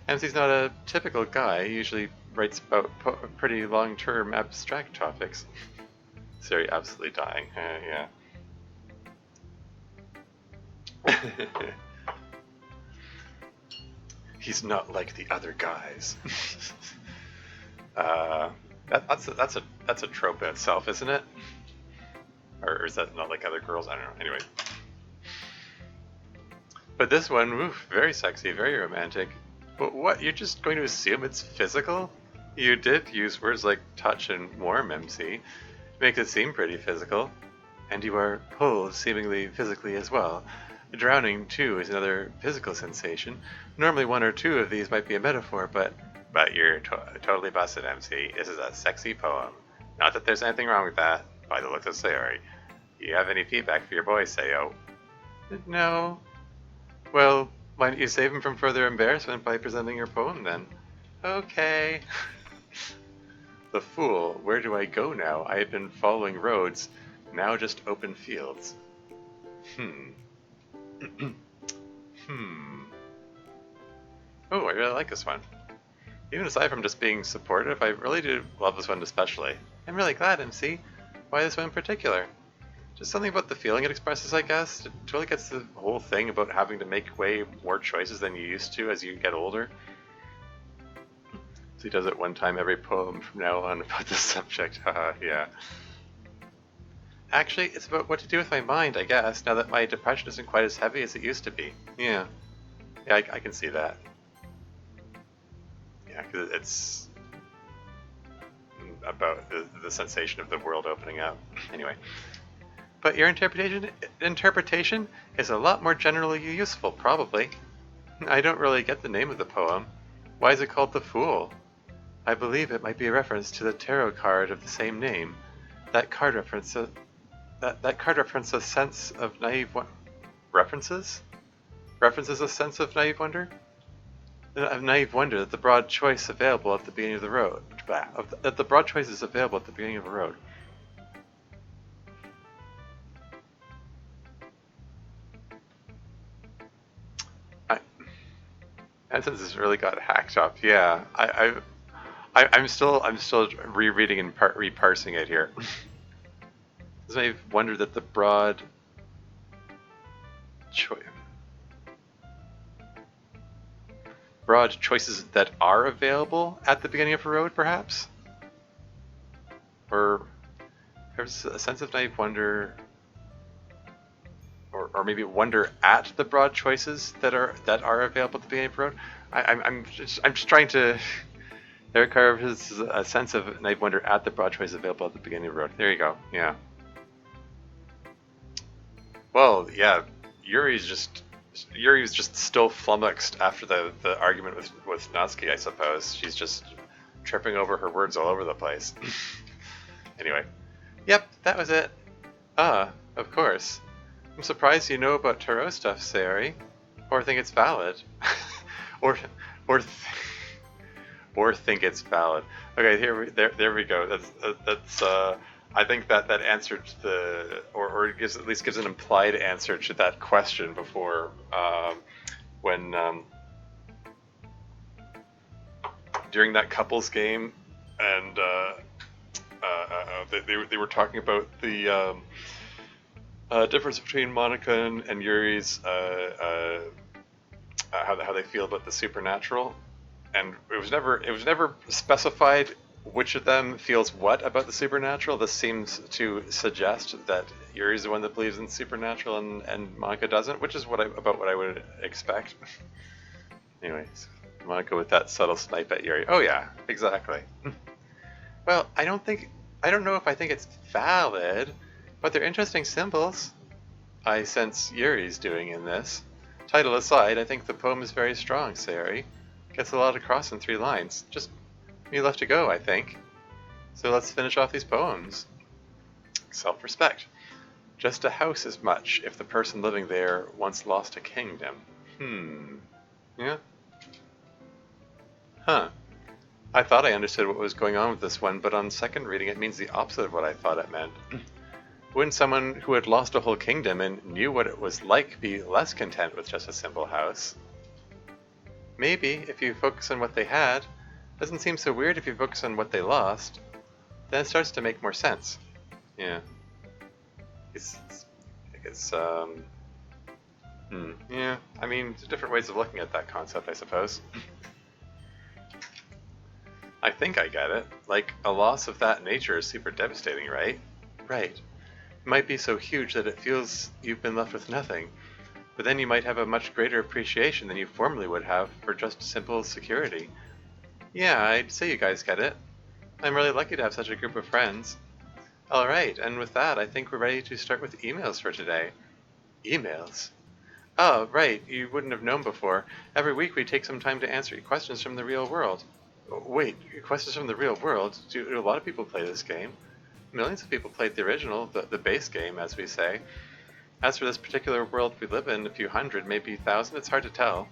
MC's not a typical guy. He usually writes about pretty long-term abstract topics. Sari absolutely dying. Yeah. He's not like the other guys. That's a trope in itself, isn't it? Or is that not like other girls? I don't know. Anyway. But this one, oof, very sexy, very romantic. But what, you're just going to assume it's physical? You did use words like touch and warm, MC. Makes it seem pretty physical. And you are pulled seemingly physically as well. Drowning, too, is another physical sensation. Normally one or two of these might be a metaphor, but you're totally busted, MC. This is a sexy poem. Not that there's anything wrong with that, by the looks of Sayori. Do you have any feedback for your boy, Sayo? No. Well, why don't you save him from further embarrassment by presenting your poem, then? Okay. The fool, where do I go now? I have been following roads, now just open fields. Oh, I really like this one. Even aside from just being supportive, I really do love this one especially. I'm really glad, MC. Why this one in particular? Just something about the feeling it expresses, I guess. It really gets the whole thing about having to make way more choices than you used to as you get older. So he does it one time every poem from now on about this subject. Yeah. Actually, it's about what to do with my mind, I guess, now that my depression isn't quite as heavy as it used to be. Yeah. Yeah, I can see that. Yeah, because it's about the sensation of the world opening up. Anyway. But your interpretation is a lot more generally useful, probably. I don't really get the name of the poem. Why is it called The Fool? I believe it might be a reference to the tarot card of the same name. That card reference a sense of naive references a sense of naive wonder? Of naive wonder that the broad choice available at the beginning of the road. That the broad choice is available at the beginning of a road. That sentence has really got hacked up. Yeah, I'm still rereading and reparsing it here. Does I wonder that the broad choices that are available at the beginning of a road, perhaps, or there's a sense of naive wonder, or maybe wonder at the broad choices that are available at the beginning of a road. I'm just trying to. Eric Carver has a sense of naive wonder at the broad choices available at the beginning of the road. There you go. Yeah. Well, yeah. Yuri's just still flummoxed after the argument with Natsuki, I suppose. She's just tripping over her words all over the place. Anyway. Yep, that was it. Ah, of course. I'm surprised you know about tarot stuff, Sayori. Or think it's valid. or or or think it's valid. Okay, there we go. That's I think that answered or it gives, at least gives an implied answer to that question before, when during that couples game, and they were talking about the difference between Monica and Yuri's, how they feel about the supernatural, and it was never specified which of them feels what about the supernatural. This seems to suggest that Yuri's the one that believes in supernatural, and Monica doesn't, which is what I would expect. Anyways, Monica with that subtle snipe at Yuri. Oh yeah, exactly. Well, I don't know if I think it's valid, but they're interesting symbols. I sense Yuri's doing in this. Title aside, I think the poem is very strong, Sayori. Gets a lot across in 3 lines. Just me left to go, I think. So let's finish off these poems. Self-respect. Just a house is much if the person living there once lost a kingdom. Yeah? Huh. I thought I understood what was going on with this one, but on second reading it means the opposite of what I thought it meant. Wouldn't someone who had lost a whole kingdom and knew what it was like be less content with just a simple house? Maybe, if you focus on what they had. Doesn't seem so weird if you focus on what they lost. Then it starts to make more sense. Yeah. Yeah, I mean, there's different ways of looking at that concept, I suppose. I think I get it. Like, a loss of that nature is super devastating, right? Right. It might be so huge that it feels you've been left with nothing, but then you might have a much greater appreciation than you formerly would have for just simple security. Yeah, I'd say you guys get it. I'm really lucky to have such a group of friends. Alright, and with that, I think we're ready to start with emails for today. Emails? Oh, right, you wouldn't have known before. Every week we take some time to answer questions from the real world. Wait, questions from the real world? Do a lot of people play this game? Millions of people played the original, the base game, as we say. As for this particular world we live in, a few hundred, maybe 1,000, it's hard to tell.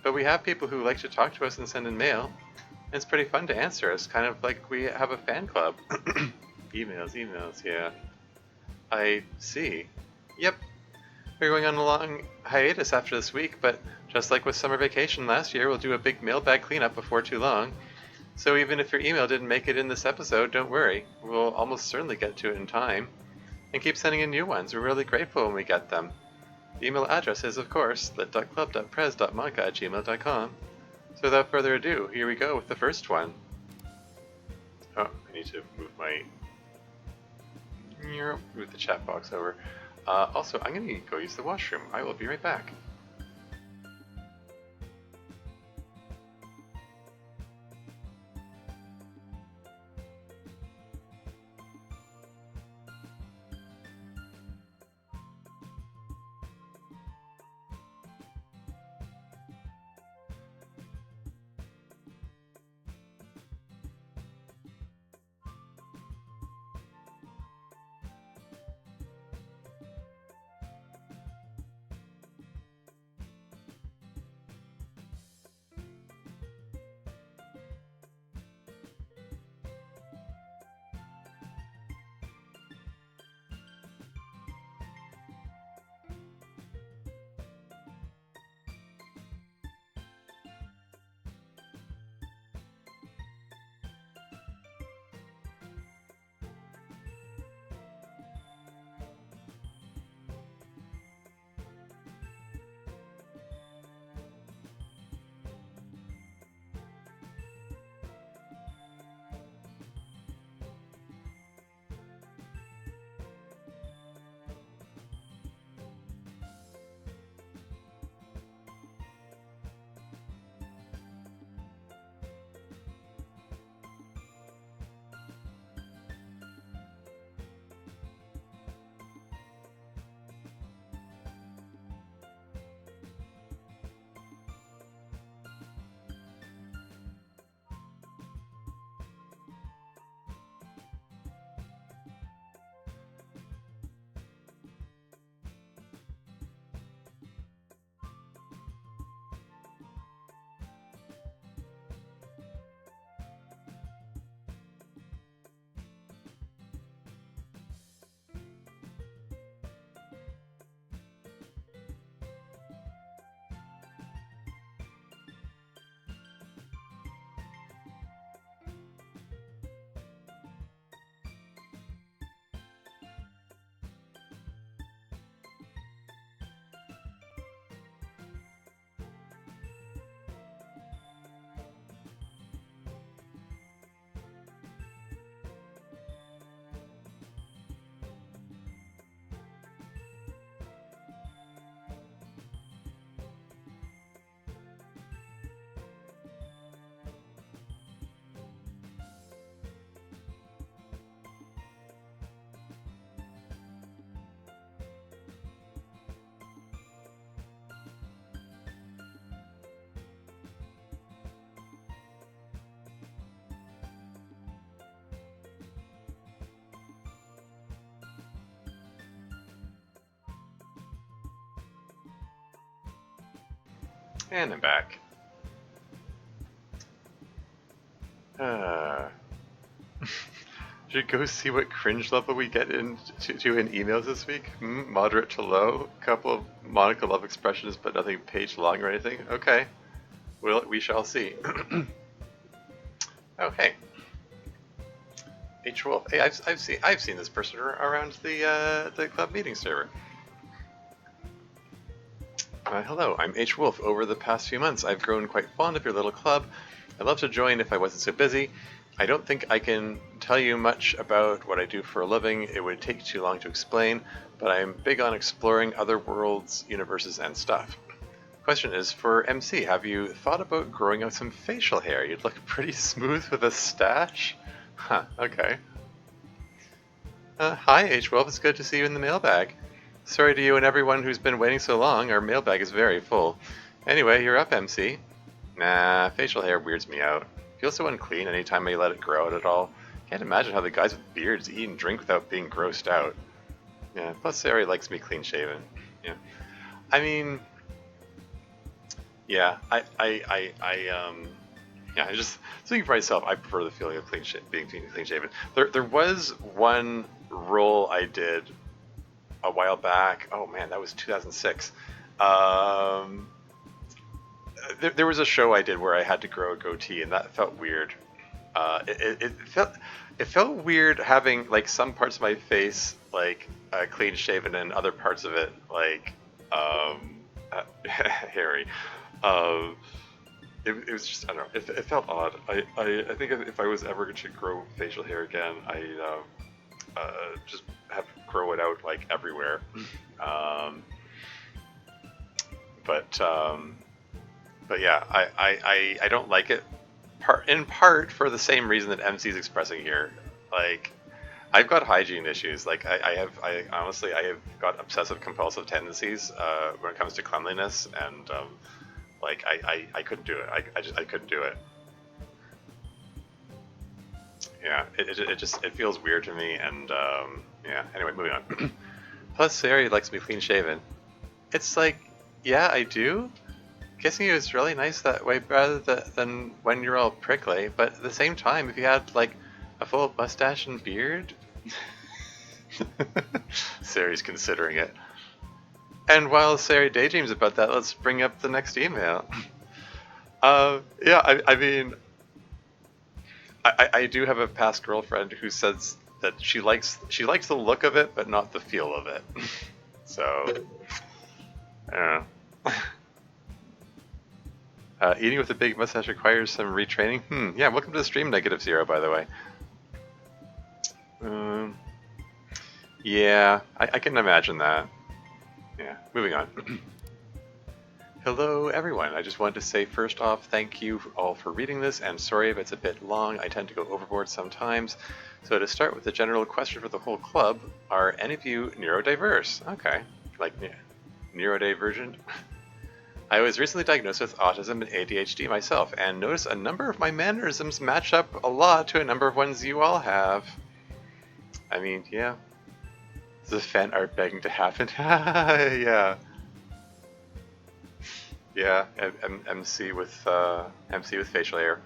But we have people who like to talk to us and send in mail. And it's pretty fun to answer. It's kind of like we have a fan club. Emails, yeah. I see. Yep. We're going on a long hiatus after this week, but just like with summer vacation last year, we'll do a big mailbag cleanup before too long. So even if your email didn't make it in this episode, don't worry. We'll almost certainly get to it in time. And keep sending in new ones. We're really grateful when we get them. The email address is, of course, lit.club.prez.monica@gmail.com. So without further ado, here we go with the first one. Oh, I need to move the chat box over. Also, I'm going to go use the washroom. I will be right back. And I'm back. Should go see what cringe level we get into in emails this week. Moderate to low. Couple of Monica love expressions, but nothing page long or anything. Okay. Well, we shall see. Oh, hey. H Wolf. Hey, I've seen this person around the club meeting server. Hello, I'm H Wolf. Over the past few months, I've grown quite fond of your little club. I'd love to join if I wasn't so busy. I don't think I can tell you much about what I do for a living. It would take too long to explain, but I'm big on exploring other worlds, universes, and stuff. Question is for MC, have you thought about growing out some facial hair? You'd look pretty smooth with a stash. Huh, okay. Hi, H12, it's good to see you in the mailbag. Sorry to you and everyone who's been waiting so long, our mailbag is very full. Anyway, you're up, MC. Nah, facial hair weirds me out. Feels so unclean anytime I let it grow out at all. Can't imagine how the guys with beards eat and drink without being grossed out. Yeah, plus Sari likes me clean shaven. Yeah. I mean, yeah, yeah, just speaking for myself, I prefer the feeling of being clean shaven. There was one role I did a while back. Oh man, that was 2006. There was a show I did where I had to grow a goatee, and that felt weird. It felt weird having like some parts of my face like clean shaven and other parts of it like hairy. It was just I don't know. It felt odd. I think if I was ever going to grow facial hair again, I just have to grow it out like everywhere. But yeah, I don't like it. In part for the same reason that MC is expressing here. Like, I've got hygiene issues. Like, I honestly, I have got obsessive compulsive tendencies when it comes to cleanliness, and like, I couldn't do it. I couldn't do it. Yeah, it feels weird to me, and yeah. Anyway, moving on. Plus, Sari likes to be clean shaven. It's like, yeah, I do. Kissing you is really nice that way rather than when you're all prickly, but at the same time, if you had like a full mustache and beard, Sari's considering it. And while Sari daydreams about that, let's bring up the next email. Yeah, I mean, I do have a past girlfriend who says that she likes the look of it, but not the feel of it. So, yeah. Eating with a big mustache requires some retraining. Yeah, welcome to the stream, Negative Zero, by the way. Yeah, I can imagine that. Yeah, moving on. Hello, everyone. I just wanted to say first off, thank you all for reading this, and sorry if it's a bit long. I tend to go overboard sometimes. So to start with the general question for the whole club, are any of you neurodiverse? Okay, like neurodivergent? I was recently diagnosed with autism and ADHD myself, and noticed a number of my mannerisms match up a lot to a number of ones you all have. I mean, yeah. The fan art begging to happen. Yeah. Yeah, MC with facial hair.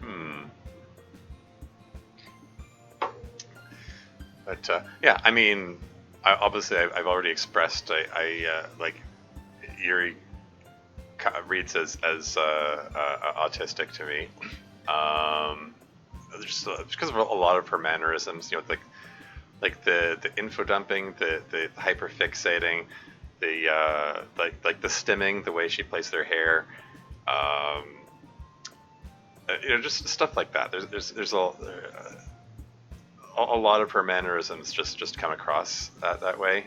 But yeah, I mean, obviously I've already expressed I like Yuri reads as autistic to me. Just because of a lot of her mannerisms, you know, like the info dumping, the hyper fixating, the like the stimming, the way she plays their hair, you know, just stuff like that. There's a lot of her mannerisms just come across that way.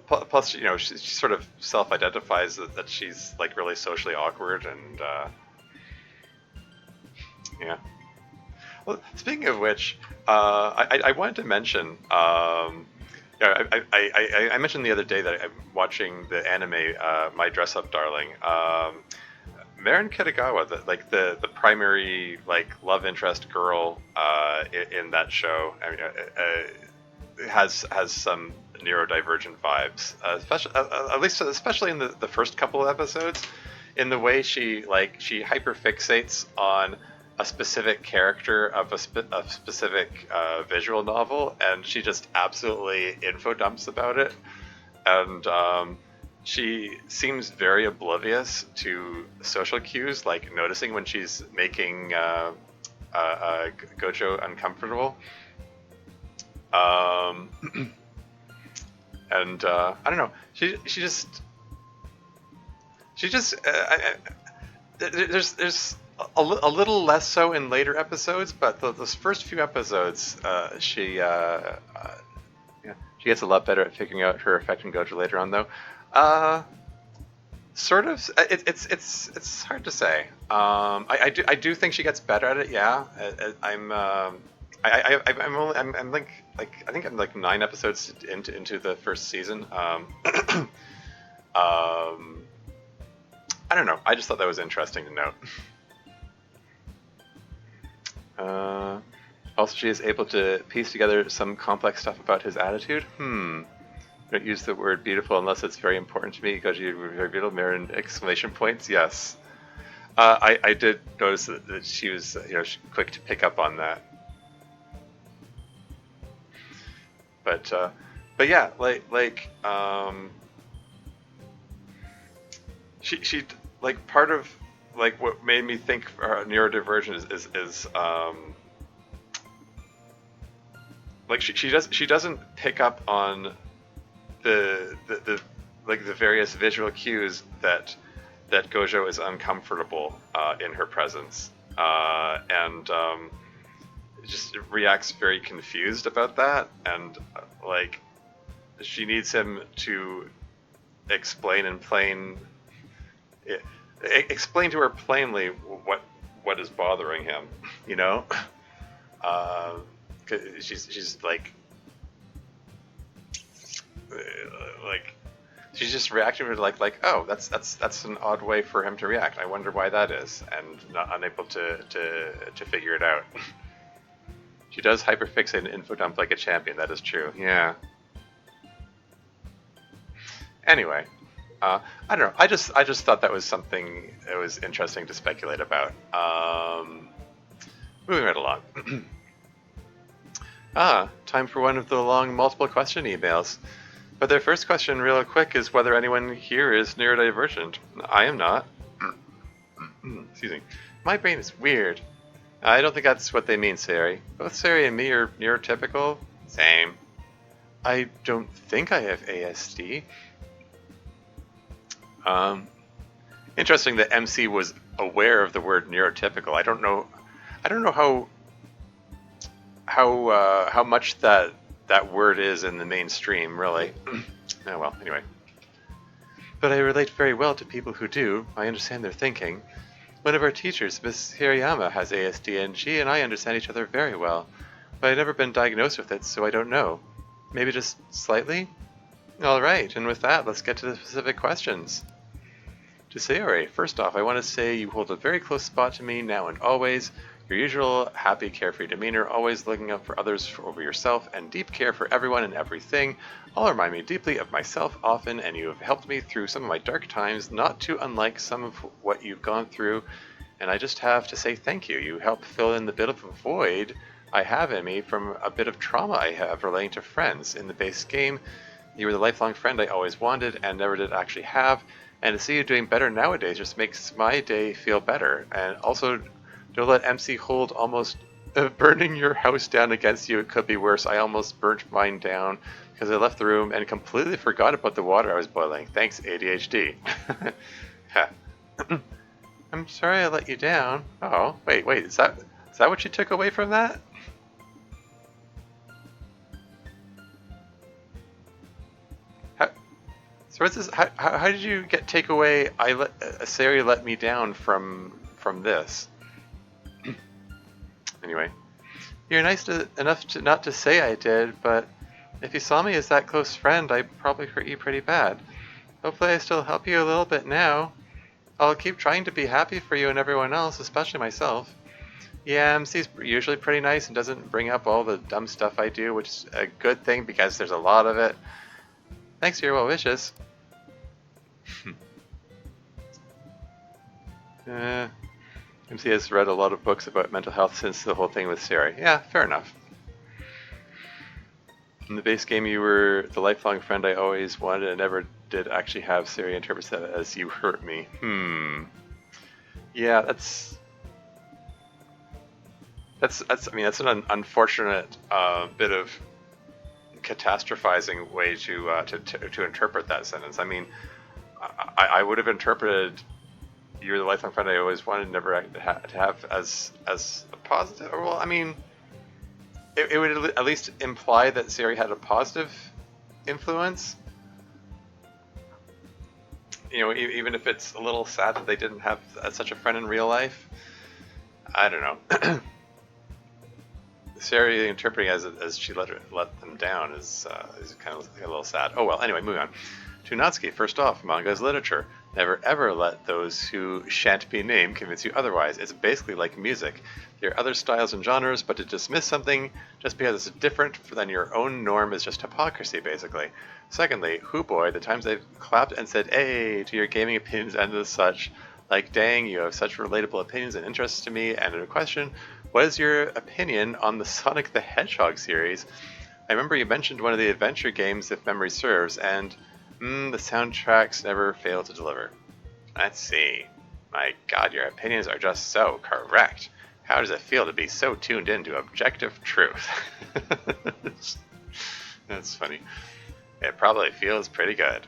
Plus, you know, she sort of self-identifies that she's like really socially awkward, and yeah. Well, speaking of which, I wanted to mention. Yeah, I mentioned the other day that I'm watching the anime My Dress Up Darling. Marin Kitagawa, the primary like love interest girl in that show, I mean, has some neurodivergent vibes, especially in the first couple of episodes. in the way she hyperfixates on a specific character of a specific visual novel, and she just absolutely info dumps about it, and she seems very oblivious to social cues, like noticing when she's making Gojo uncomfortable. Um, and I don't know. She just there's a little less so in later episodes, but those first few episodes, yeah, she gets a lot better at figuring out her effect on Gojo later on, though. Sort of. It's hard to say. I do think she gets better at it. Yeah, I'm like I think I'm like 9 episodes into the first season. I don't know. I just thought that was interesting to note. Also, she is able to piece together some complex stuff about his attitude. Don't use the word beautiful unless it's very important to me because you very beautiful, mirror and exclamation points. Yes. I did notice that she was quick to pick up on that. But yeah, she like part of like what made me think neurodivergent is like she doesn't pick up on the like the various visual cues that Gojo is uncomfortable in her presence, and just reacts very confused about that, and like she needs him to explain explain to her plainly what is bothering him, you know. 'Cause she's like she's just reacting to like oh that's an odd way for him to react. I wonder why that is, and not unable to figure it out. She does hyperfixate and info dump like a champion. That is true. Yeah. Anyway, I don't know. I just thought that was something that was interesting to speculate about. Moving right along. Time for one of the long multiple question emails. But their first question, real quick, is whether anyone here is neurodivergent. I am not. Excuse me. My brain is weird. I don't think that's what they mean, Sari. Both Sari and me are neurotypical. Same. I don't think I have ASD. Interesting that MC was aware of the word neurotypical. I don't know how much that word is in the mainstream, really. Oh well, anyway. But I relate very well to people who do. I understand their thinking. One of our teachers, Miss Hirayama, has ASD, and she and I understand each other very well. But I've never been diagnosed with it, so I don't know. Maybe just slightly? Alright, and with that, let's get to the specific questions. To Sayori, first off, I want to say you hold a very close spot to me now and always. Your usual happy, carefree demeanor, always looking out for others over yourself, and deep care for everyone and everything, all remind me deeply of myself often, and you have helped me through some of my dark times, not too unlike some of what you've gone through, and I just have to say thank you. You help fill in the bit of a void I have in me from a bit of trauma I have relating to friends. In the base game, you were the lifelong friend I always wanted and never did actually have, and to see you doing better nowadays just makes my day feel better. And also, don't let MC hold almost burning your house down against you. It could be worse. I almost burnt mine down because I left the room and completely forgot about the water I was boiling. Thanks, ADHD. I'm sorry I let you down. Oh, wait, is that what you took away from that? So what's this? How did you take away? Sari let me down from this. Anyway, you're nice enough to not to say I did, but if you saw me as that close friend, I probably hurt you pretty bad. Hopefully I still help you a little bit now. I'll keep trying to be happy for you and everyone else, especially myself. Yeah, MC's usually pretty nice and doesn't bring up all the dumb stuff I do, which is a good thing because there's a lot of it. Thanks for your well wishes. MC has read a lot of books about mental health since the whole thing with Sari. Yeah, fair enough. In the base game, you were the lifelong friend I always wanted and never did actually have. Sari interprets that as you hurt me. Yeah, that's I mean, that's an unfortunate bit of catastrophizing way to interpret that sentence. I mean, I would have interpreted "you're the lifelong friend I always wanted, never to have" as a positive. Well, I mean, it would at least imply that Sari had a positive influence. You know, even if it's a little sad that they didn't have such a friend in real life. I don't know. Sari interpreting as she let them down is kind of a little sad. Oh well, anyway, moving on. To Natsuki, first off, manga is literature. Never ever let those who shan't be named convince you otherwise. It's basically like music. There are other styles and genres, but to dismiss something just because it's different than your own norm is just hypocrisy, basically. Secondly, hoo boy, the times I've clapped and said, "Hey," to your gaming opinions and as such. Like, dang, you have such relatable opinions and interests to me. And a question, what is your opinion on the Sonic the Hedgehog series? I remember you mentioned one of the adventure games, if memory serves, and the soundtracks never fail to deliver. Let's see. My god, your opinions are just so correct. How does it feel to be so tuned in to objective truth? That's funny. It probably feels pretty good.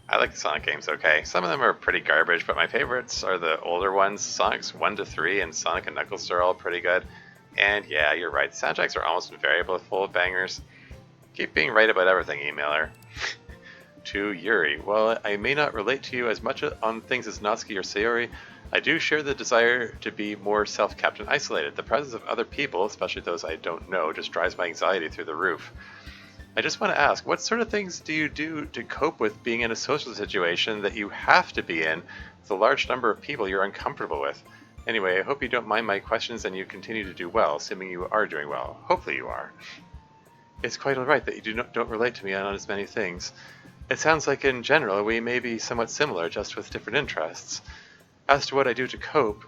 I like the Sonic games, okay. Some of them are pretty garbage, but my favorites are the older ones. Sonic's 1 to 3 and Sonic and Knuckles are all pretty good. And yeah, you're right, soundtracks are almost invariably full of bangers. Keep being right about everything, emailer. To Yuri, while I may not relate to you as much on things as Natsuki or Sayori, I do share the desire to be more self-kept and isolated. The presence of other people, especially those I don't know, just drives my anxiety through the roof. I just want to ask, what sort of things do you do to cope with being in a social situation that you have to be in with a large number of people you're uncomfortable with? Anyway, I hope you don't mind my questions and you continue to do well, assuming you are doing well. Hopefully you are. It's quite alright that you don't relate to me on as many things. It sounds like in general we may be somewhat similar, just with different interests. As to what I do to cope,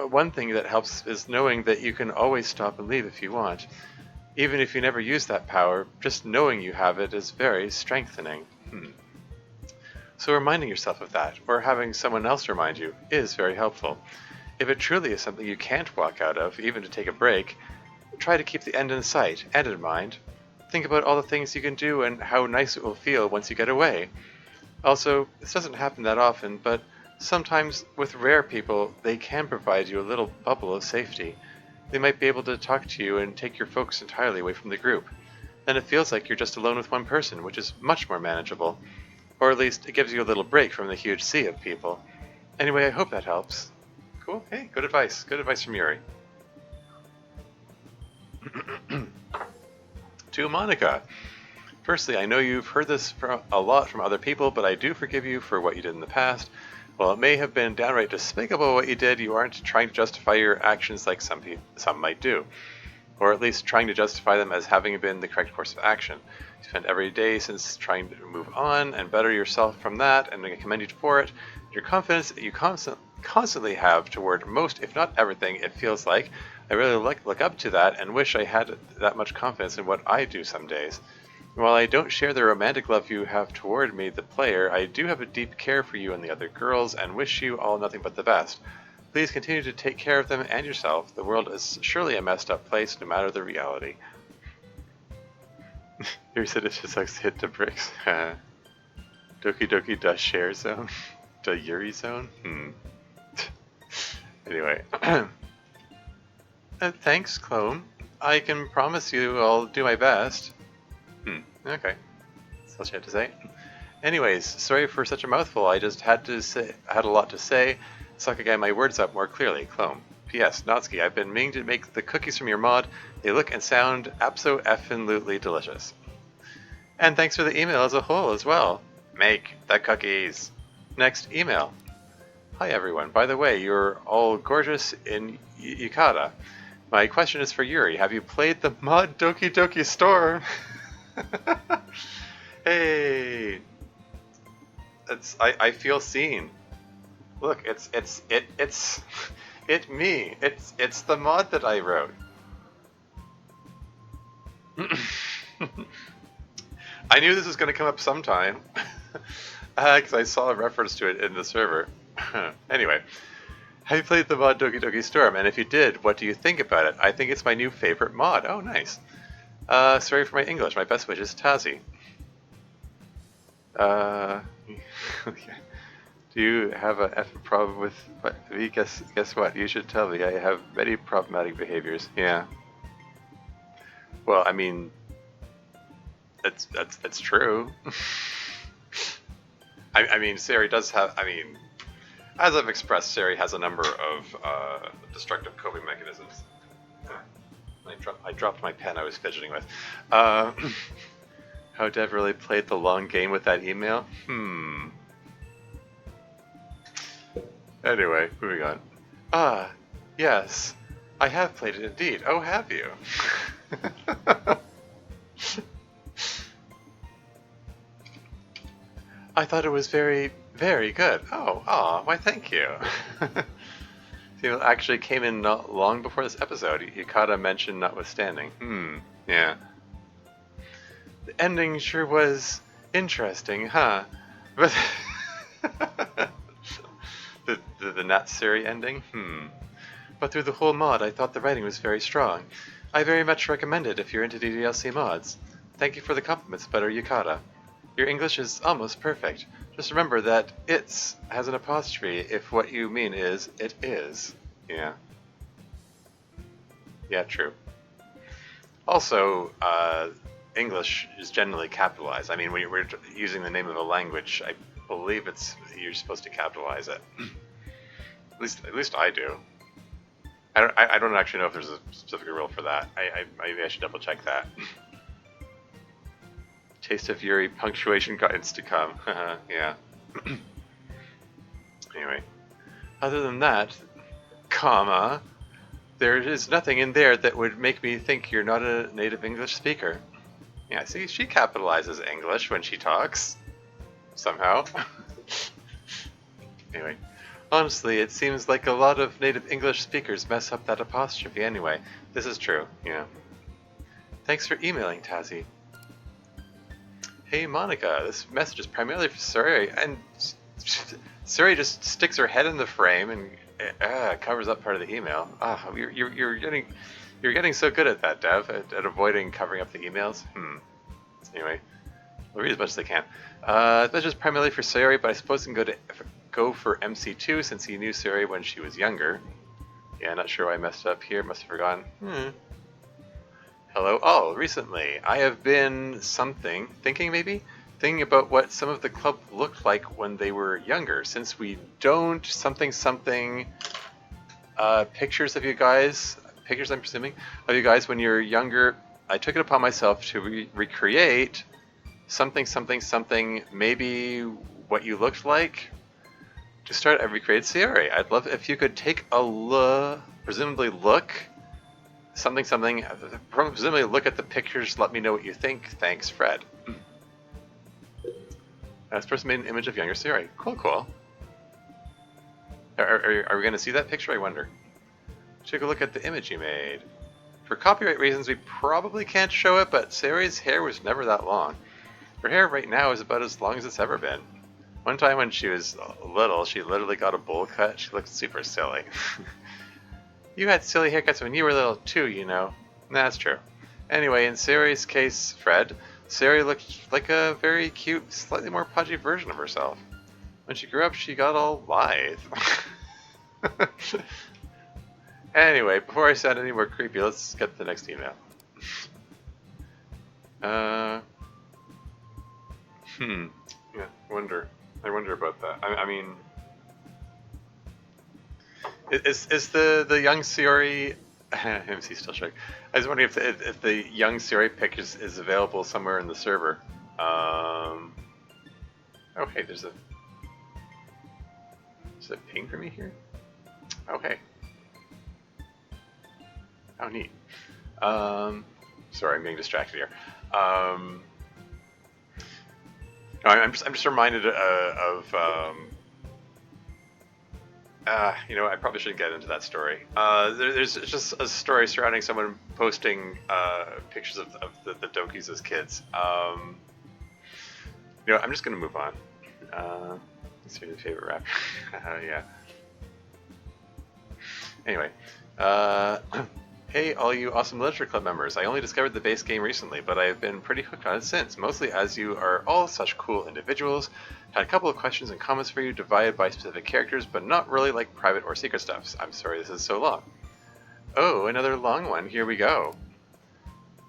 one thing that helps is knowing that you can always stop and leave if you want. Even if you never use that power, just knowing you have it is very strengthening. So reminding yourself of that, or having someone else remind you, is very helpful. If it truly is something you can't walk out of, even to take a break, try to keep the end in sight and in mind. Think about all the things you can do and how nice it will feel once you get away. Also, this doesn't happen that often, but sometimes with rare people, they can provide you a little bubble of safety. They might be able to talk to you and take your focus entirely away from the group. Then it feels like you're just alone with one person, which is much more manageable. Or at least it gives you a little break from the huge sea of people. Anyway, I hope that helps. Cool. Hey, good advice. Good advice from Yuri. To Monica. Firstly, I know you've heard this a lot from other people, but I do forgive you for what you did in the past. While it may have been downright despicable what you did, you aren't trying to justify your actions like some might do. Or at least trying to justify them as having been the correct course of action. You spent every day since trying to move on and better yourself from that, and I commend you for it. Your confidence that you constantly have toward most, if not everything, it feels like. I really look up to that and wish I had that much confidence in what I do some days. While I don't share the romantic love you have toward me, the player, I do have a deep care for you and the other girls and wish you all nothing but the best. Please continue to take care of them and yourself. The world is surely a messed up place, no matter the reality. Here said it's just like hit the bricks. Doki Doki da share zone? Da Yuri zone? Anyway. Thanks, Clone. I can promise you I'll do my best. Okay. That's all she had to say. Anyways, sorry for such a mouthful. I just had a lot to say, so I could get my words up more clearly. Clone. P.S. Natsuki, I've been meaning to make the cookies from your mod. They look and sound abso-effin-lutely delicious. And thanks for the email as a whole as well. Make the cookies. Next email. Hi everyone. By the way, you're all gorgeous in Yukata. My question is for Yuri. Have you played the mod Doki Doki Storm? Hey. I feel seen. Look, it's me. It's the mod that I wrote. I knew this was going to come up sometime because I saw a reference to it in the server. Anyway, have you played the mod Doki Doki Storm? And if you did, what do you think about it? I think it's my new favorite mod. Oh, nice. Sorry for my English. My best wishes, Tazi. Okay. Do you have a effing problem with what? Guess what? You should tell me. I have many problematic behaviors. Yeah. Well, I mean, that's true. I mean, Sari does have. I mean, as I've expressed, Sari has a number of destructive coping mechanisms. I dropped my pen I was fidgeting with. How Dev really played the long game with that email? Anyway, moving on. Ah, yes. I have played it indeed. Oh, have you? I thought it was very, very good. Oh, why thank you. See, it actually came in not long before this episode. Yukata mentioned notwithstanding. Yeah. The ending sure was interesting, huh? But the Natsuri ending? But through the whole mod, I thought the writing was very strong. I very much recommend it if you're into DDLC mods. Thank you for the compliments, Better Yukata. Your English is almost perfect. Just remember that it's has an apostrophe if what you mean is it is. Yeah. Yeah, true. Also, English is generally capitalized. I mean, when we're using the name of a language, I believe you're supposed to capitalize it. At least I do. I don't actually know if there's a specific rule for that. Maybe I should double check that. Taste of Fury punctuation guidance to come. Yeah. Anyway, other than that, comma, there is nothing in there that would make me think you're not a native English speaker. Yeah, see, she capitalizes English when she talks. Somehow. Anyway, honestly, it seems like a lot of native English speakers mess up that apostrophe anyway. This is true, yeah. Thanks for emailing, Tazi. Hey, Monica, this message is primarily for Suri, and Suri just sticks her head in the frame and covers up part of the email. You're getting so good at that, Dev, at avoiding covering up the emails. Anyway, I'll read as much as I can. This message is primarily for Suri, but I suppose you can go for MC2 since he knew Suri when she was younger. Yeah, not sure why I messed up here. Must have forgotten. Hello all. Recently, I have been thinking about what some of the club looked like when they were younger. Since we don't pictures of you guys, I'm presuming, of you guys when you're younger, I took it upon myself to recreate something, maybe what you looked like. To start, I recreated Siri. I'd love if you could take a presumably look at the pictures, let me know what you think. Thanks, Fred. This person made an image of younger Siri. Cool. Are we going to see that picture, I wonder? Take a look at the image you made. For copyright reasons, we probably can't show it, but Siri's hair was never that long. Her hair right now is about as long as it's ever been. One time when she was little, she literally got a bowl cut. She looked super silly. You had silly haircuts when you were little too, you know. That's true. Anyway, in Sari's case, Fred, Sari looked like a very cute, slightly more pudgy version of herself. When she grew up, she got all lithe. Anyway, before I sound any more creepy, let's get to the next email. Yeah, I wonder about that. I mean, is the young Siri? MC still showing. I was wondering if the young Siri pic is available somewhere in the server. Oh hey, there's a ping for me here. Okay. Oh neat. Sorry, I'm getting distracted here. No, I'm just reminded of I probably shouldn't get into that story. There's just a story surrounding someone posting pictures of the Dokis as kids. I'm just gonna move on. What's your favorite rapper? Yeah. Anyway, uh, hey, all you awesome Literature Club members. I only discovered the base game recently, but I've been pretty hooked on it since, mostly as you are all such cool individuals. Had a couple of questions and comments for you, divided by specific characters, but not really like private or secret stuff. I'm sorry this is so long. Oh, another long one. Here we go.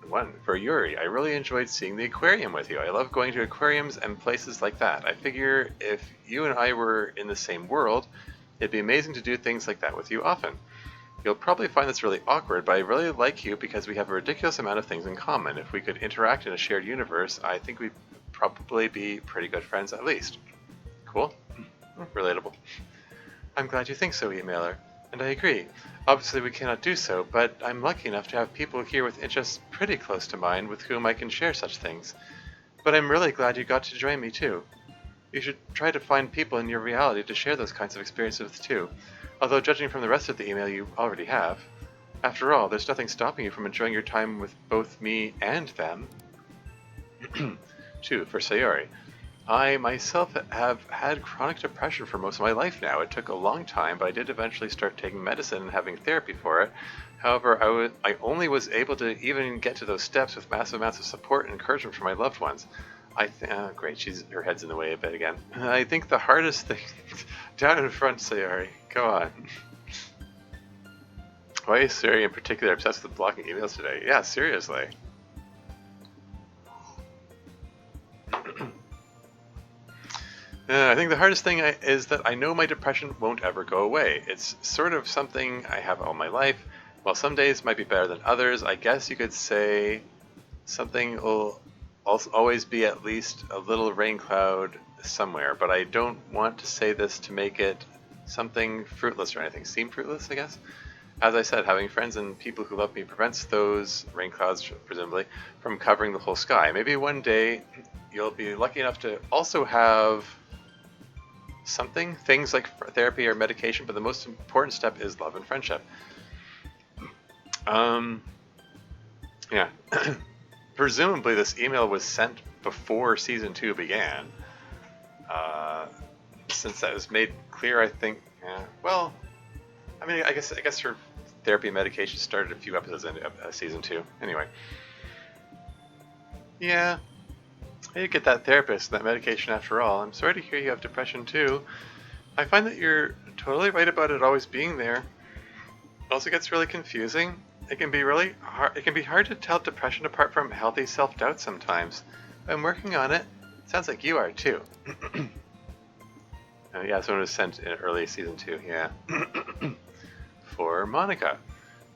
One, for Yuri, I really enjoyed seeing the aquarium with you. I love going to aquariums and places like that. I figure if you and I were in the same world, it'd be amazing to do things like that with you often. You'll probably find this really awkward, but I really like you because we have a ridiculous amount of things in common. If we could interact in a shared universe, I think we'd probably be pretty good friends at least. Cool? Relatable. I'm glad you think so, emailer. And I agree. Obviously we cannot do so, but I'm lucky enough to have people here with interests pretty close to mine with whom I can share such things. But I'm really glad you got to join me too. You should try to find people in your reality to share those kinds of experiences with too. Although judging from the rest of the email you already have. After all, there's nothing stopping you from enjoying your time with both me and them. 2. For Sayori. I myself have had chronic depression for most of my life now. It took a long time, but I did eventually start taking medicine and having therapy for it. However, I only was able to even get to those steps with massive amounts of support and encouragement from my loved ones. Great, her head's in the way a bit again. I think the hardest thing... Down in front, Sayori. Go on. Why is Sayori in particular obsessed with blocking emails today? Yeah, seriously. I think the hardest thing is that I know my depression won't ever go away. It's sort of something I have all my life. While some days might be better than others, I guess you could say something will always be at least a little rain cloud somewhere. But I don't want to say this to make it something fruitless or anything. Seem fruitless, I guess? As I said, having friends and people who love me prevents those rain clouds, presumably, from covering the whole sky. Maybe one day you'll be lucky enough to also have things like therapy or medication, but the most important step is love and friendship. Yeah. Presumably this email was sent before Season 2 began. Since that was made clear, I think, well, I mean, I guess her therapy and medication started a few episodes into Season 2. Anyway. Yeah. You get that therapist and that medication after all. I'm sorry to hear you have depression too. I find that you're totally right about it always being there. It also gets really confusing. It can be really hard. It can be hard to tell depression apart from healthy self-doubt sometimes. I'm working on it. Sounds like you are too. Yeah, someone was sent in early Season 2. Yeah. For Monica.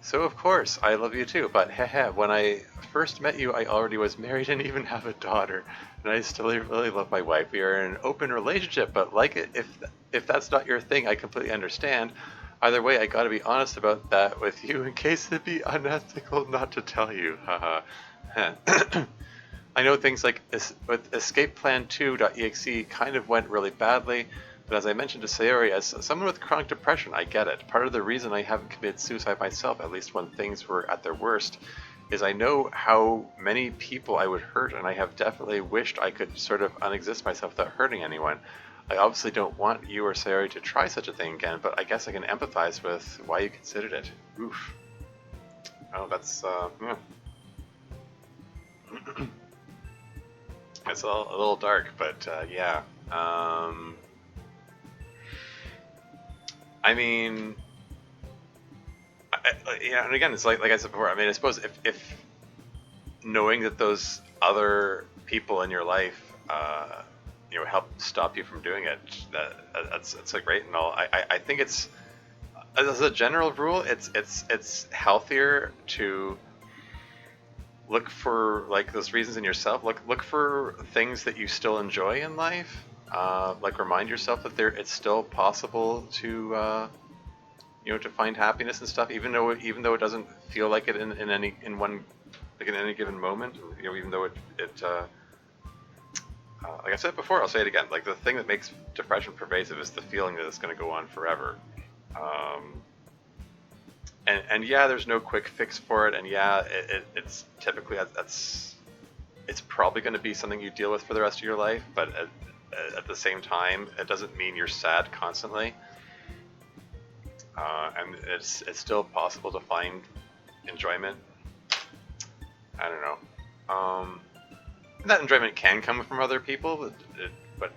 So of course, I love you too, but when I first met you, I already was married and even have a daughter, and I still really love my wife. We are in an open relationship, but if that's not your thing, I completely understand. Either way, I gotta be honest about that with you in case it'd be unethical not to tell you. Haha. I know things like with EscapePlan2.exe kind of went really badly. But as I mentioned to Sayori, as someone with chronic depression, I get it. Part of the reason I haven't committed suicide myself, at least when things were at their worst, is I know how many people I would hurt, and I have definitely wished I could sort of unexist myself without hurting anyone. I obviously don't want you or Sayori to try such a thing again, but I guess I can empathize with why you considered it. Oof. Oh, that's, yeah. It's a little dark, but, yeah. I mean, yeah, and again, it's like I said before. I mean, I suppose if knowing that those other people in your life, help stop you from doing it, that's like great and all. I think it's, as a general rule, it's healthier to look for like those reasons in yourself. Look for things that you still enjoy in life. Like remind yourself that it's still possible to to find happiness and stuff, even though it doesn't feel like it in any given moment. Even though it like I said before, I'll say it again. Like the thing that makes depression pervasive is the feeling that it's going to go on forever. and yeah, there's no quick fix for it, and yeah, it's typically it's probably going to be something you deal with for the rest of your life, but at the same time, it doesn't mean you're sad constantly, and it's still possible to find enjoyment. I don't know. That enjoyment can come from other people, but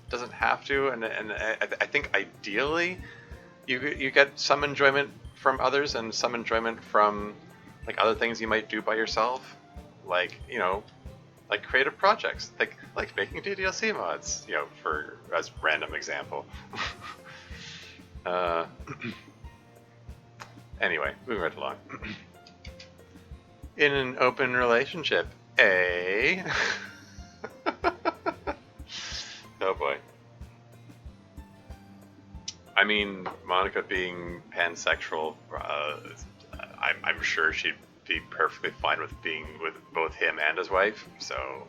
doesn't have to. And I think ideally, you get some enjoyment from others and some enjoyment from like other things you might do by yourself, like like creative projects, like making DDLC mods, for as random example. Anyway, moving right along. In an open relationship, eh? Oh boy. I mean, Monica being pansexual, I'm sure she'd be perfectly fine with being with both him and his wife, so,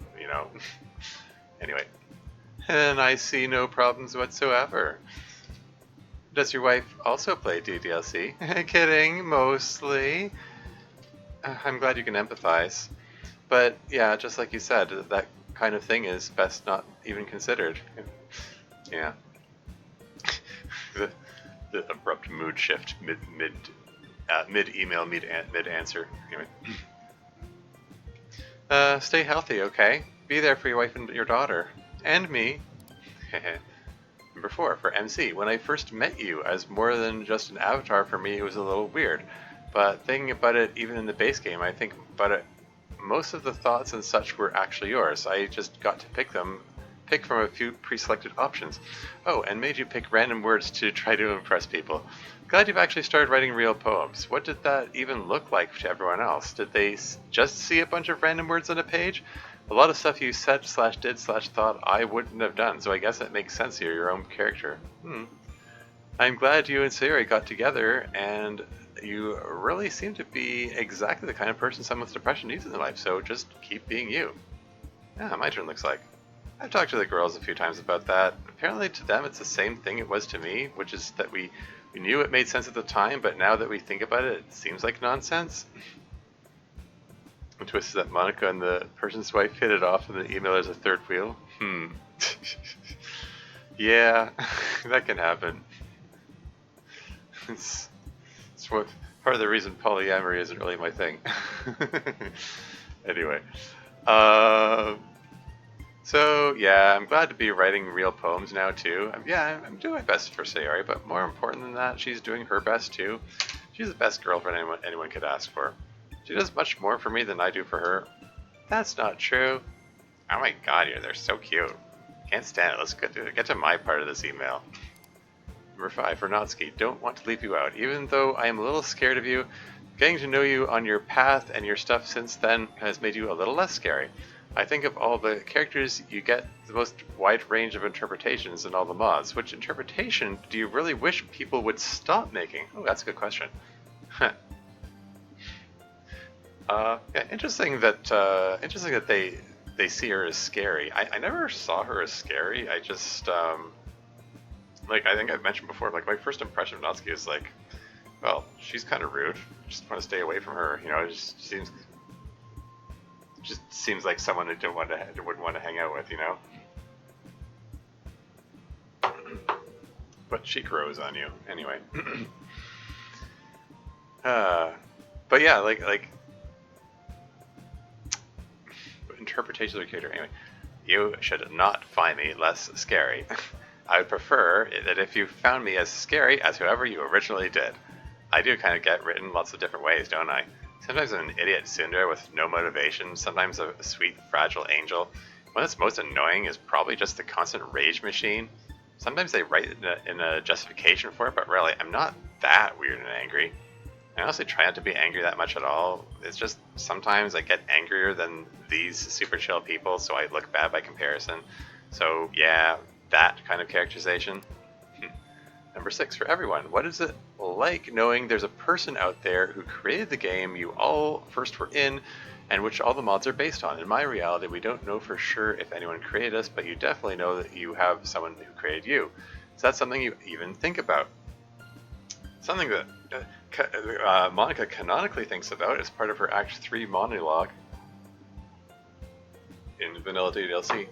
Anyway. And I see no problems whatsoever. Does your wife also play DDLC? Kidding, mostly. I'm glad you can empathize. But yeah, just like you said, that kind of thing is best not even considered. Yeah. the abrupt mood shift mid email, mid answer. Anyway. Stay healthy, okay? Be there for your wife and your daughter. And me. Number 4, for MC. When I first met you as more than just an avatar, for me it was a little weird. But thinking about it, even in the base game, I think about it, most of the thoughts and such were actually yours. I just got to pick from a few pre-selected options. Oh, and made you pick random words to try to impress people. Glad you've actually started writing real poems. What did that even look like to everyone else? Did they just see a bunch of random words on a page? A lot of stuff you said / did / thought I wouldn't have done, so I guess it makes sense you're your own character. I'm glad you and Sayori got together, and you really seem to be exactly the kind of person someone with depression needs in their life, so just keep being you. Yeah, my turn looks like. I've talked to the girls a few times about that. Apparently to them it's the same thing it was to me, which is that we knew it made sense at the time, but now that we think about it, it seems like nonsense. The twist is that Monica and the person's wife hit it off, and the email has a third wheel. Yeah, that can happen. It's what part of the reason polyamory isn't really my thing. Anyway, so yeah, I'm glad to be writing real poems now too. I'm doing my best for Sayori, but more important than that, she's doing her best too. She's the best girlfriend anyone could ask for. She does much more for me than I do for her. That's not true. Oh my god, they're so cute. Can't stand it. Let's get to my part of this email. Number 5, for Natsuki. Don't want to leave you out. Even though I am a little scared of you, getting to know you on your path and your stuff since then has made you a little less scary. I think of all the characters, you get the most wide range of interpretations in all the mods. Which interpretation do you really wish people would stop making? Oh, that's a good question. Yeah, interesting that they see her as scary. I never saw her as scary. I just like I think I've mentioned before. Like my first impression of Natsuki is like, well, she's kind of rude. Just want to stay away from her. It just seems like someone who wouldn't want to hang out with. But she grows on you anyway. But yeah, like. Interpretation of the character. Anyway, you should not find me less scary. I would prefer that if you found me as scary as whoever you originally did. I do kind of get written lots of different ways, don't I? Sometimes I'm an idiot tsundere with no motivation, sometimes a sweet, fragile angel. One that's most annoying is probably just the constant rage machine. Sometimes they write in a justification for it, but really, I'm not that weird and angry. I honestly try not to be angry that much at all. It's just sometimes I get angrier than these super chill people, so I look bad by comparison. So yeah, that kind of characterization. Number 6, for everyone. What is it like knowing there's a person out there who created the game you all first were in, and which all the mods are based on? In my reality, we don't know for sure if anyone created us, but you definitely know that you have someone who created you. Is that something you even think about? something that Monica canonically thinks about as part of her Act 3 monologue in Vanilla DLC.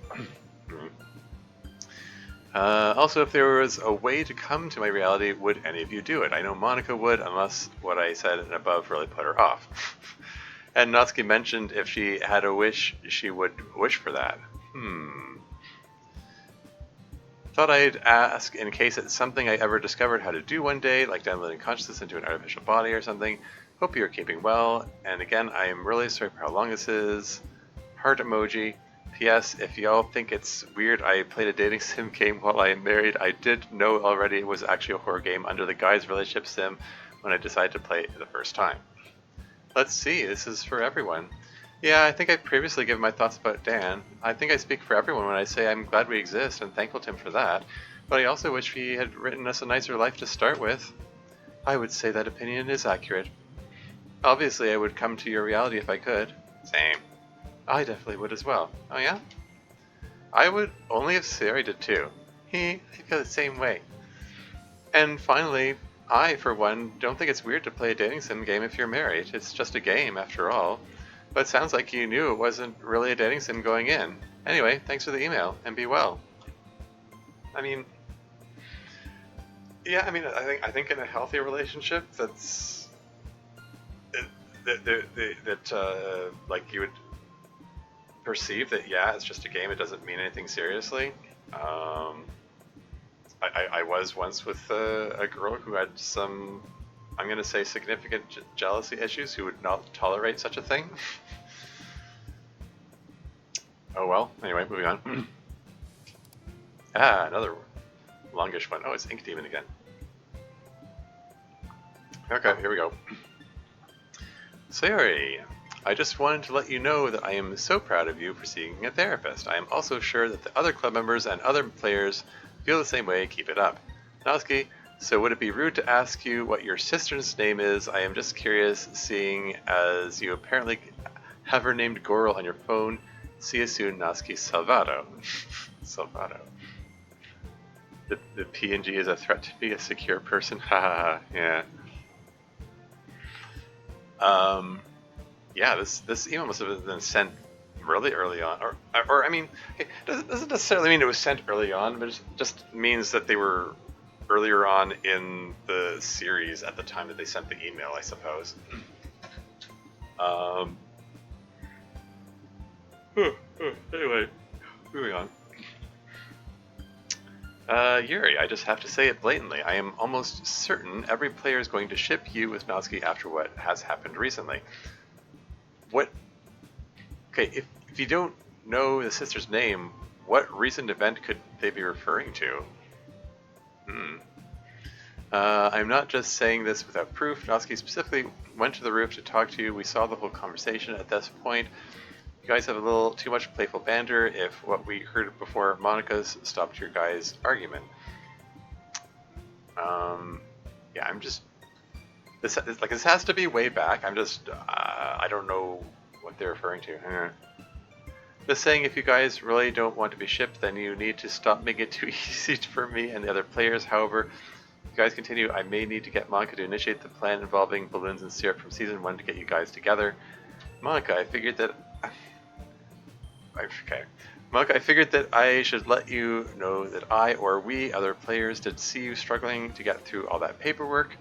Also, if there was a way to come to my reality, would any of you do it? I know Monica would, unless what I said and above really put her off. And Natsuki mentioned if she had a wish, she would wish for that. Thought I'd ask in case it's something I ever discovered how to do one day, like downloading consciousness into an artificial body or something. Hope you're keeping well. And again, I am really sorry for how long this is. Heart emoji. P.S. If y'all think it's weird I played a dating sim game while I am married, I did know already it was actually a horror game under the guise relationship sim when I decided to play it the first time. Let's see, this is for everyone. Yeah, I think I previously given my thoughts about Dan. I think I speak for everyone when I say I'm glad we exist and thankful to him for that, but I also wish he had written us a nicer life to start with. I would say that opinion is accurate. Obviously, I would come to your reality if I could. Same. I definitely would as well. Oh yeah? I would only if Sari did too. I feel the same way. And finally, I, for one, don't think it's weird to play a dating sim game if you're married. It's just a game, after all. But it sounds like you knew it wasn't really a dating sim going in. Anyway, thanks for the email, and be well. I mean, yeah, I think in a healthy relationship, that's like you would perceive that, yeah, it's just a game, it doesn't mean anything seriously. I was once with a girl who had some, I'm going to say, significant jealousy issues, who would not tolerate such a thing. Oh well, anyway, moving on. Another longish one. Oh, it's Ink Demon again. Okay, here we go. Sayori, I just wanted to let you know that I am so proud of you for seeing a therapist. I am also sure that the other club members and other players feel the same way. Keep it up. Natsuki, so would it be rude to ask you what your sister's name is? I am just curious, seeing as you apparently have her named Goro on your phone. See you soon, Natsuki Salvato. Salvato. The PNG is a threat to be a secure person. Haha, yeah. Yeah, this email must have been sent really early on, or I mean, it doesn't necessarily mean it was sent early on, but it just means that they were earlier on in the series at the time that they sent the email, I suppose. Anyway, moving on. Yuri, I just have to say it blatantly. I am almost certain every player is going to ship you with Natsuki after what has happened recently. What? Okay, if you don't know the sister's name, what recent event could they be referring to? I'm not just saying this without proof. Natsuki specifically went to the roof to talk to you. We saw the whole conversation at this point. You guys have a little too much playful banter if what we heard before Monica's stopped your guys' argument. Yeah, I'm just... This has to be way back. I'm just... I don't know what they're referring to. Just saying, if you guys really don't want to be shipped, then you need to stop making it too easy for me and the other players. However, if you guys continue, I may need to get Monica to initiate the plan involving balloons and syrup from season 1 to get you guys together. Monica, I figured that I should let you know that I, or we, other players, did see you struggling to get through all that paperwork.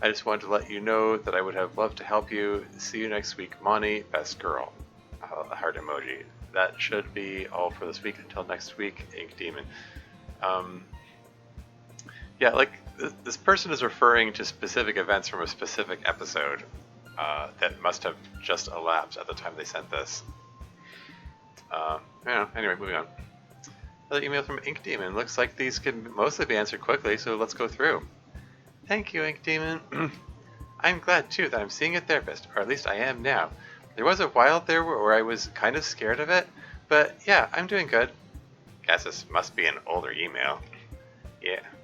I just wanted to let you know that I would have loved to help you. See you next week, Moni, best girl. A heart emoji. That should be all for this week. Until next week, Ink Demon. Yeah, like, this person is referring to specific events from a specific episode that must have just elapsed at the time they sent this. Yeah, anyway, moving on. Another email from Ink Demon. Looks like these can mostly be answered quickly, so let's go through. Thank you, Ink Demon. I'm glad, too, that I'm seeing a therapist, or at least I am now. There was a while there where I was kind of scared of it, but yeah, I'm doing good. Guess this must be an older email.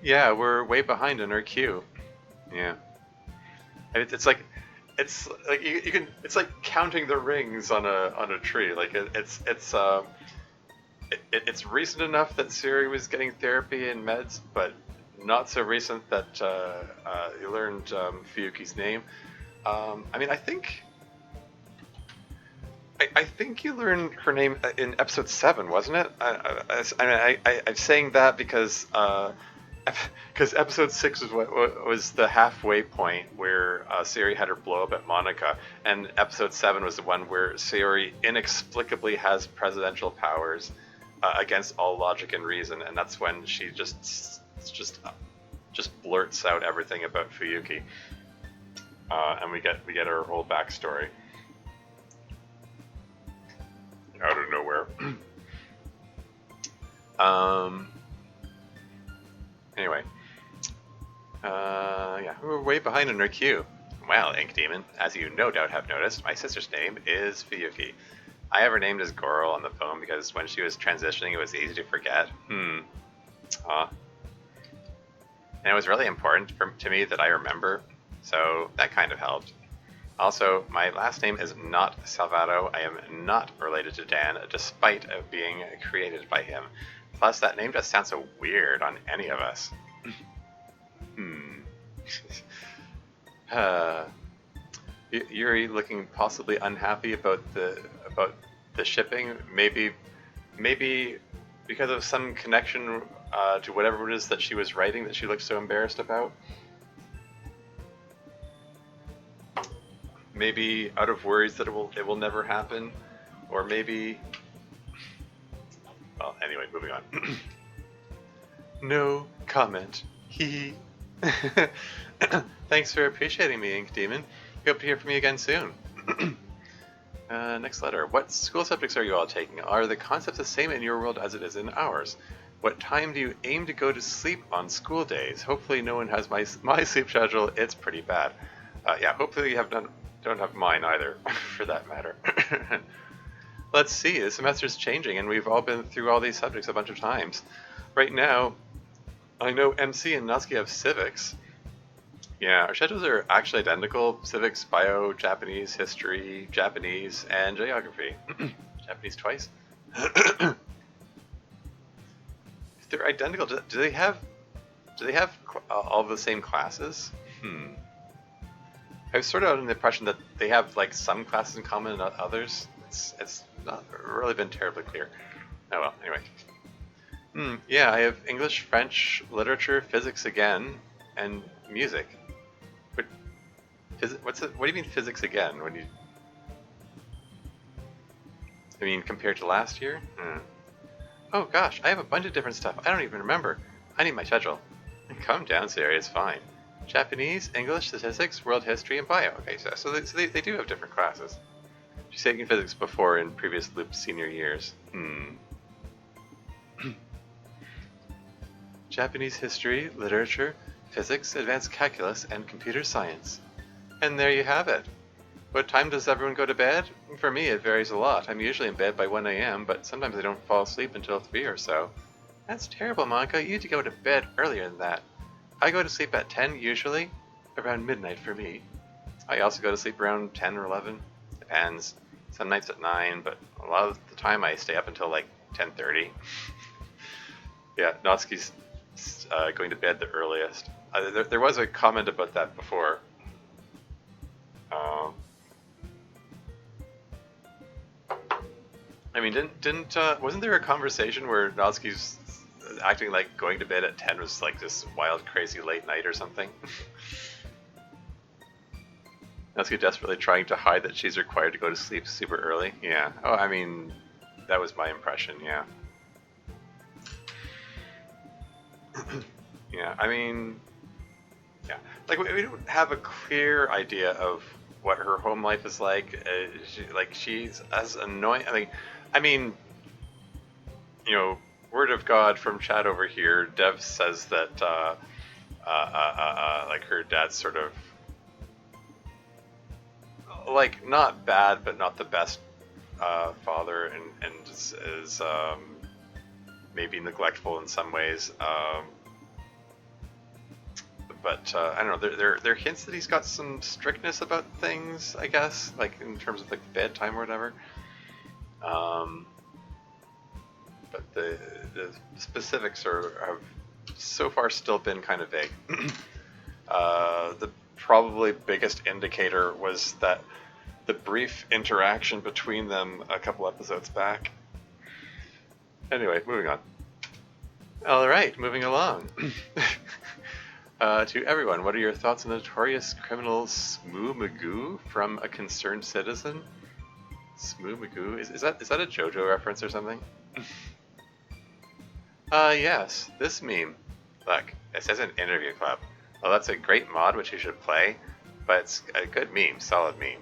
Yeah, we're way behind in our queue. Yeah. It's like you can. It's like counting the rings on a tree. Like it's recent enough that Siri was getting therapy and meds, but not so recent that you learned Fuyuki's name. I mean, I think you learned her name in episode 7, wasn't it? I'm saying that because episode 6 was what was the halfway point where Sayori had her blow up at Monica, and episode 7 was the one where Sayori inexplicably has presidential powers against all logic and reason, and that's when she just blurts out everything about Fuyuki, and we get her whole backstory out of nowhere. Anyway, yeah, we're way behind in our queue. Well, Ink Demon, as you no doubt have noticed, my sister's name is Fuyuki. I have her named as Goro on the phone because when she was transitioning, it was easy to forget. Aw. And it was really important to me that I remember, so that kind of helped. Also, my last name is not Salvato. I am not related to Dan, despite being created by him. Plus, that name just sounds so weird on any of us. Yuri looking possibly unhappy about the shipping. Maybe because of some connection to whatever it is that she was writing that she looks so embarrassed about. Maybe out of worries that it will never happen, or maybe. Well, anyway, moving on. No comment. Hee. Thanks for appreciating me, Ink Demon. Hope to hear from you again soon. Next letter. What school subjects are you all taking? Are the concepts the same in your world as it is in ours? What time do you aim to go to sleep on school days? Hopefully no one has my sleep schedule. It's pretty bad. Yeah, hopefully you don't have mine either, for that matter. Let's see, the semester's changing and we've all been through all these subjects a bunch of times. Right now, I know MC and Natsuki have civics. Yeah, our schedules are actually identical. Civics, bio, Japanese, history, Japanese, and geography. Japanese twice? If they're identical, do they have all the same classes? I was sort of under the impression that they have like some classes in common and not others. It's not really been terribly clear. Oh well, anyway. Yeah, I have English, French, literature, physics again, and music. But what do you mean physics again? I mean compared to last year? Oh gosh, I have a bunch of different stuff. I don't even remember. I need my schedule. Calm down, Siri. It's fine. Japanese, English, statistics, world history, and bio. Okay, so they do have different classes. She's taken physics before in previous Loop senior years. Japanese history, literature, physics, advanced calculus, and computer science. And there you have it. What time does everyone go to bed? For me, it varies a lot. I'm usually in bed by 1 a.m., but sometimes I don't fall asleep until 3 or so. That's terrible, Monica. You need to go to bed earlier than that. I go to sleep at 10 usually, around midnight for me. I also go to sleep around 10 or 11. Depends. Some nights at 9, but a lot of the time I stay up until like 10:30. Yeah, Natsuki's going to bed the earliest. There was a comment about that before. I mean, wasn't there a conversation where Natsuki's acting like going to bed at 10 was like this wild, crazy late night or something? Natsuki desperately trying to hide that she's required to go to sleep super early. Yeah. Oh, I mean, that was my impression, yeah. Yeah, I mean, yeah. Like, we don't have a clear idea of what her home life is like. She's as annoying. I mean, you know, word of God from chat over here, Dev says that, like, her dad's sort of, like, not bad, but not the best father, and is maybe neglectful in some ways. But I don't know. There are hints that he's got some strictness about things, I guess, like in terms of like bedtime or whatever. But the specifics are so far still been kind of vague. The probably biggest indicator was that the brief interaction between them a couple episodes back. Anyway, moving on. All right, moving along. To everyone, what are your thoughts on the notorious criminal Smoo Magoo from A Concerned Citizen? Smoo Magoo? Is that a JoJo reference or something? Yes, this meme. Look, it says an interview club. Well, that's a great mod which you should play, but it's a good meme, solid meme.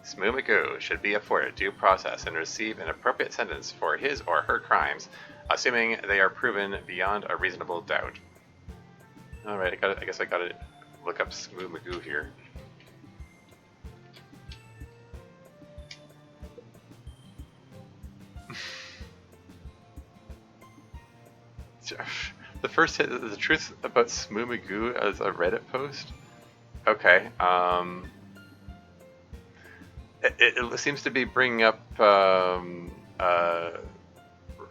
Smoo Magoo should be afforded due process and receive an appropriate sentence for his or her crimes, assuming they are proven beyond a reasonable doubt. Alright, I guess I gotta look up Smoo Magoo here. The first hit, the truth about Smoo Magoo as a Reddit post? Okay, it seems to be bringing up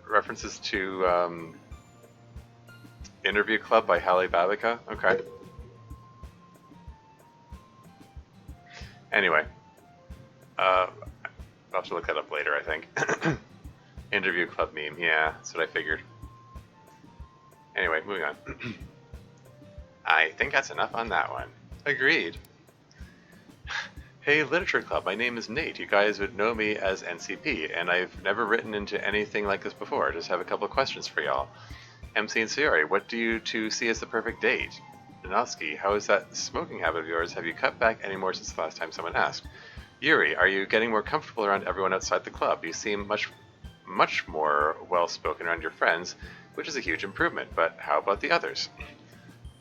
references to Interview Club by Halle Babica. Okay. Anyway, I'll have to look that up later, I think. Interview Club meme, yeah, that's what I figured. Anyway, moving on. I think that's enough on that one. Agreed. Hey, Literature Club, my name is Nate. You guys would know me as NCP, and I've never written into anything like this before. I just have a couple of questions for y'all. MC and Sayori, what do you two see as the perfect date? Nanoski, how is that smoking habit of yours? Have you cut back any more since the last time someone asked? Yuri, are you getting more comfortable around everyone outside the club? You seem much more well-spoken around your friends, which is a huge improvement, but how about the others?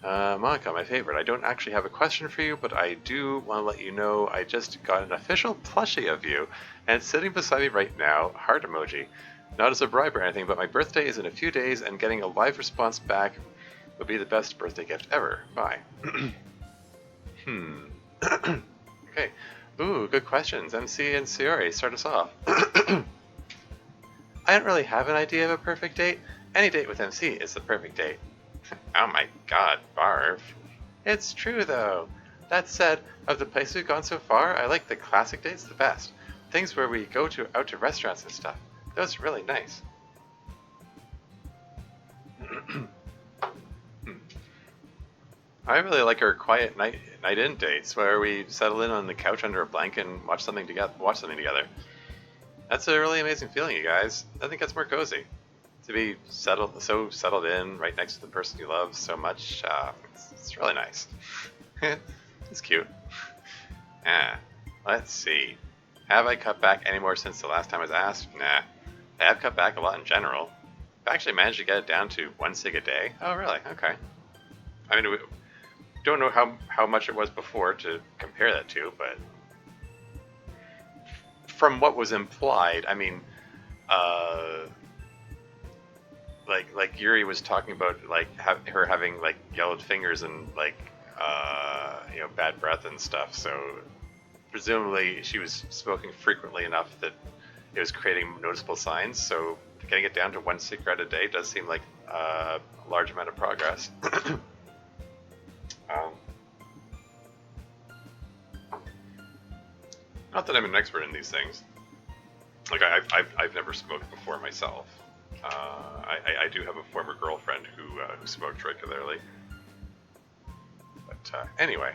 Monica, my favorite. I don't actually have a question for you, but I do want to let you know I just got an official plushie of you, and it's sitting beside me right now, heart emoji. Not as a bribe or anything, but my birthday is in a few days, and getting a live response back would be the best birthday gift ever. Bye. Okay. Ooh, good questions. MC and Sayori, start us off. I don't really have an idea of a perfect date. Any date with MC is the perfect date. Oh my god, Barf. It's true though. That said, of the places we've gone so far, I like the classic dates the best. Things where we go out to restaurants and stuff. Those are really nice. I really like our quiet night in dates where we settle in on the couch under a blanket and watch something together. That's a really amazing feeling, you guys. I think that's more cozy. To be settled in right next to the person you love so much, it's really nice. It's cute. Let's see. Have I cut back any more since the last time I was asked? Nah. I have cut back a lot in general. I've actually managed to get it down to 1 cig a day. Oh, really? Okay. I mean, we don't know how much it was before to compare that to, but from what was implied, I mean, like Yuri was talking about, like her having like yellowed fingers and like bad breath and stuff. So presumably she was smoking frequently enough that it was creating noticeable signs. So getting it down to 1 cigarette a day does seem like a large amount of progress. Not that I'm an expert in these things. Like I've never smoked before myself. I do have a former girlfriend who smoked regularly. But anyway,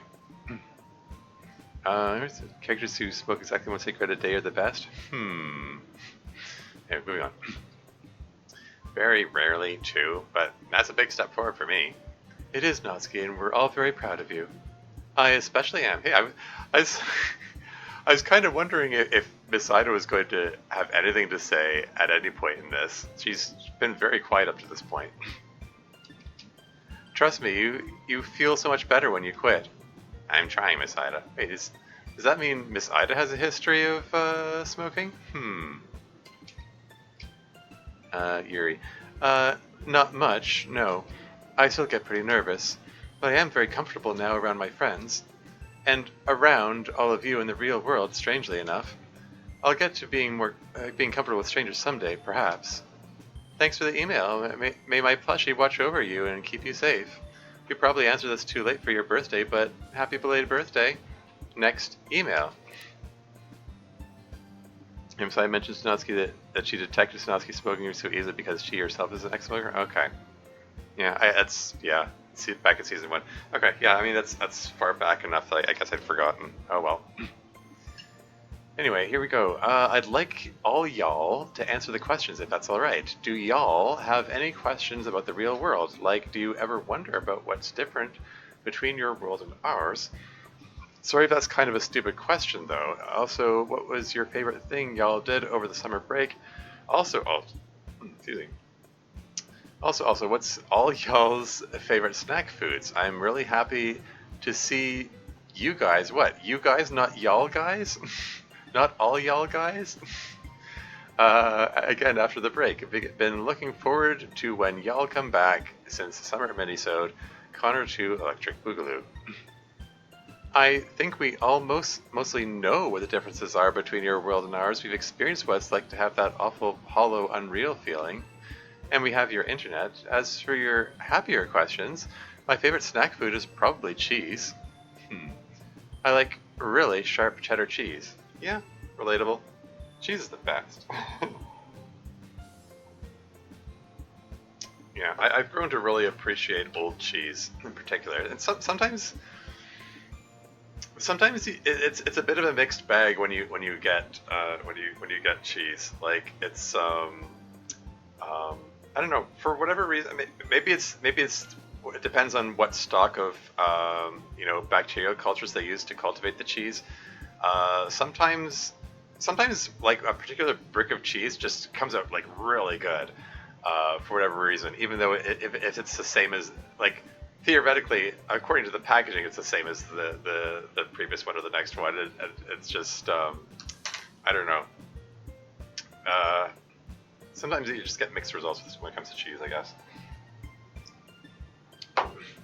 characters who smoke exactly 1 cigarette a day are the best. Okay, moving on. Very rarely, too, but that's a big step forward for me. It is, Natsuki, and we're all very proud of you. I especially am. Hey, I was kind of wondering if Miss Ida was going to have anything to say at any point in this. She's been very quiet up to this point. Trust me, you feel so much better when you quit. I'm trying, Miss Ida. Wait, does that mean Miss Ida has a history of smoking? Yuri. Not much, no. I still get pretty nervous, but I am very comfortable now around my friends. And around all of you in the real world, strangely enough. I'll get to being comfortable with strangers someday, perhaps. Thanks for the email. May my plushie watch over you and keep you safe. You probably answered this too late for your birthday, but happy belated birthday. Next email. So I mentioned Sanotsky that she detected Sanotsky smoking so easily because she herself is an ex-smoker? Okay. Yeah, back in season 1. Okay, yeah, I mean, that's far back enough that I guess I'd forgotten. Oh well. Anyway, here we go. I'd like all y'all to answer the questions if that's alright. Do y'all have any questions about the real world? Like, do you ever wonder about what's different between your world and ours? Sorry if that's kind of a stupid question, though. Also, what was your favorite thing y'all did over the summer break? Also, excuse me. Also, what's all y'all's favorite snack foods? I'm really happy to see you guys. What? You guys, not y'all guys? Not all y'all guys? Again, after the break. I've been looking forward to when y'all come back since the summer minisode, Connor 2 Electric Boogaloo. I think we all mostly know what the differences are between your world and ours. We've experienced what it's like to have that awful, hollow, unreal feeling. And we have your internet. As for your happier questions, my favorite snack food is probably cheese. I like really sharp cheddar cheese. Yeah, relatable. Cheese is the best. Yeah, I've grown to really appreciate old cheese in particular. And sometimes it's a bit of a mixed bag when you get cheese. Like it's I don't know, for whatever reason. Maybe it depends on what stock of bacterial cultures they use to cultivate the cheese. Sometimes like a particular brick of cheese just comes out like really good for whatever reason, even though if it's the same as, like, theoretically, according to the packaging, it's the same as the previous one or the next one. It's just I don't know. Sometimes you just get mixed results when it comes to cheese, I guess.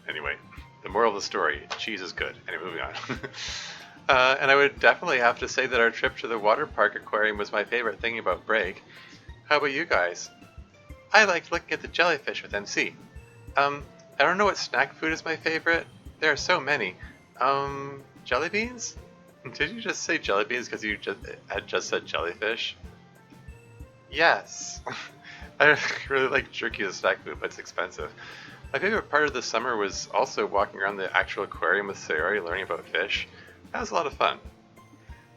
Anyway, the moral of the story: cheese is good. Anyway, moving on. And I would definitely have to say that our trip to the water park aquarium was my favorite thing about break. How about you guys? I liked looking at the jellyfish with MC. I don't know what snack food is my favorite. There are so many. Jelly beans? Did you just say jelly beans because you had just said jellyfish? Yes. I really like jerky as snack food, but it's expensive. My favorite part of the summer was also walking around the actual aquarium with Sayori, learning about fish. That was a lot of fun.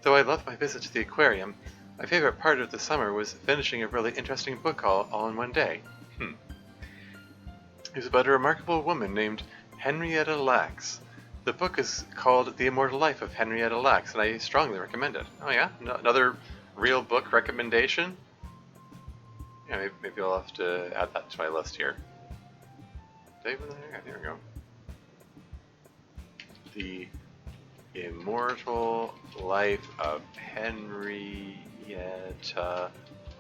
Though I loved my visit to the aquarium, my favorite part of the summer was finishing a really interesting book all in one day. It was about a remarkable woman named Henrietta Lacks. The book is called The Immortal Life of Henrietta Lacks, and I strongly recommend it. Oh yeah? Another real book recommendation? Yeah, maybe I'll have to add that to my list here. There we go. The Immortal Life of Henrietta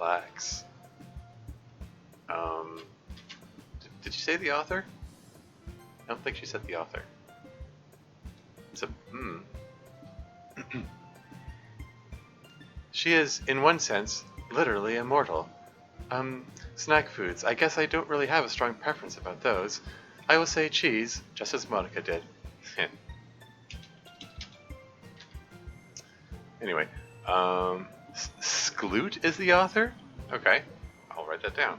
Lacks. Did you say the author? I don't think she said the author. It's a She is, in one sense, literally immortal. Snack foods. I guess I don't really have a strong preference about those. I will say cheese, just as Monica did. Anyway, Skloot is the author? Okay, I'll write that down.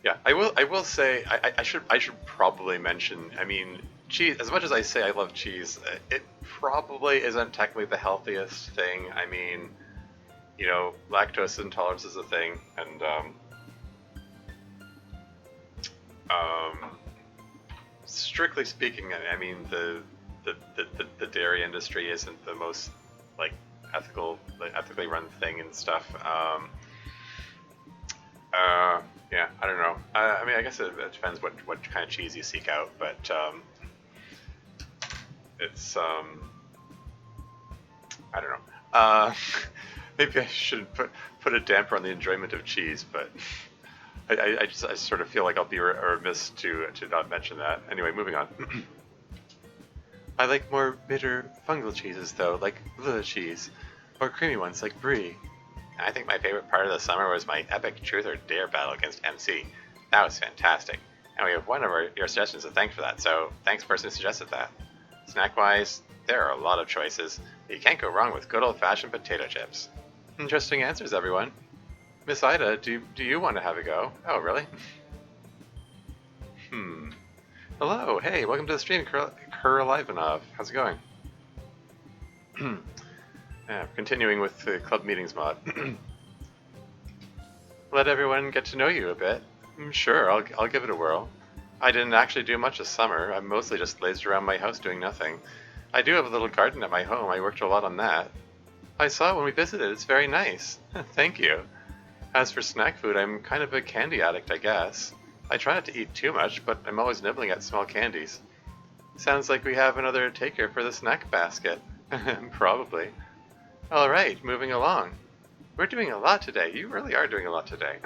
Yeah, I will say I should probably mention. I mean, cheese. As much as I say I love cheese, it probably isn't technically the healthiest thing. I mean, lactose intolerance is a thing, and strictly speaking, I mean the dairy industry isn't the most ethically run thing and stuff. Yeah, I don't know. I mean, I guess it depends what kind of cheese you seek out, but it's I don't know. Maybe I should put a damper on the enjoyment of cheese, but I sort of feel like I'll be remiss to not mention that. Anyway, moving on. I like more bitter fungal cheeses though, like the cheese, or creamy ones like brie. I think my favorite part of the summer was my epic truth or dare battle against MC. That was fantastic. And we have one of your suggestions to thank for that, so thanks person who suggested that. Snack-wise, there are a lot of choices. You can't go wrong with good old-fashioned potato chips. Interesting answers, everyone. Miss Ida, do you want to have a go? Oh, really? Hello, hey, welcome to the stream, Kuralivanov. How's it going? Continuing with the club meetings mod. Let everyone get to know you a bit. Sure, I'll give it a whirl. I didn't actually do much this summer. I mostly just lazed around my house doing nothing. I do have a little garden at my home. I worked a lot on that. I saw it when we visited. It's very nice. Thank you. As for snack food, I'm kind of a candy addict, I guess. I try not to eat too much, but I'm always nibbling at small candies. Sounds like we have another taker for the snack basket. Probably. Alright, moving along. We're doing a lot today. You really are doing a lot today.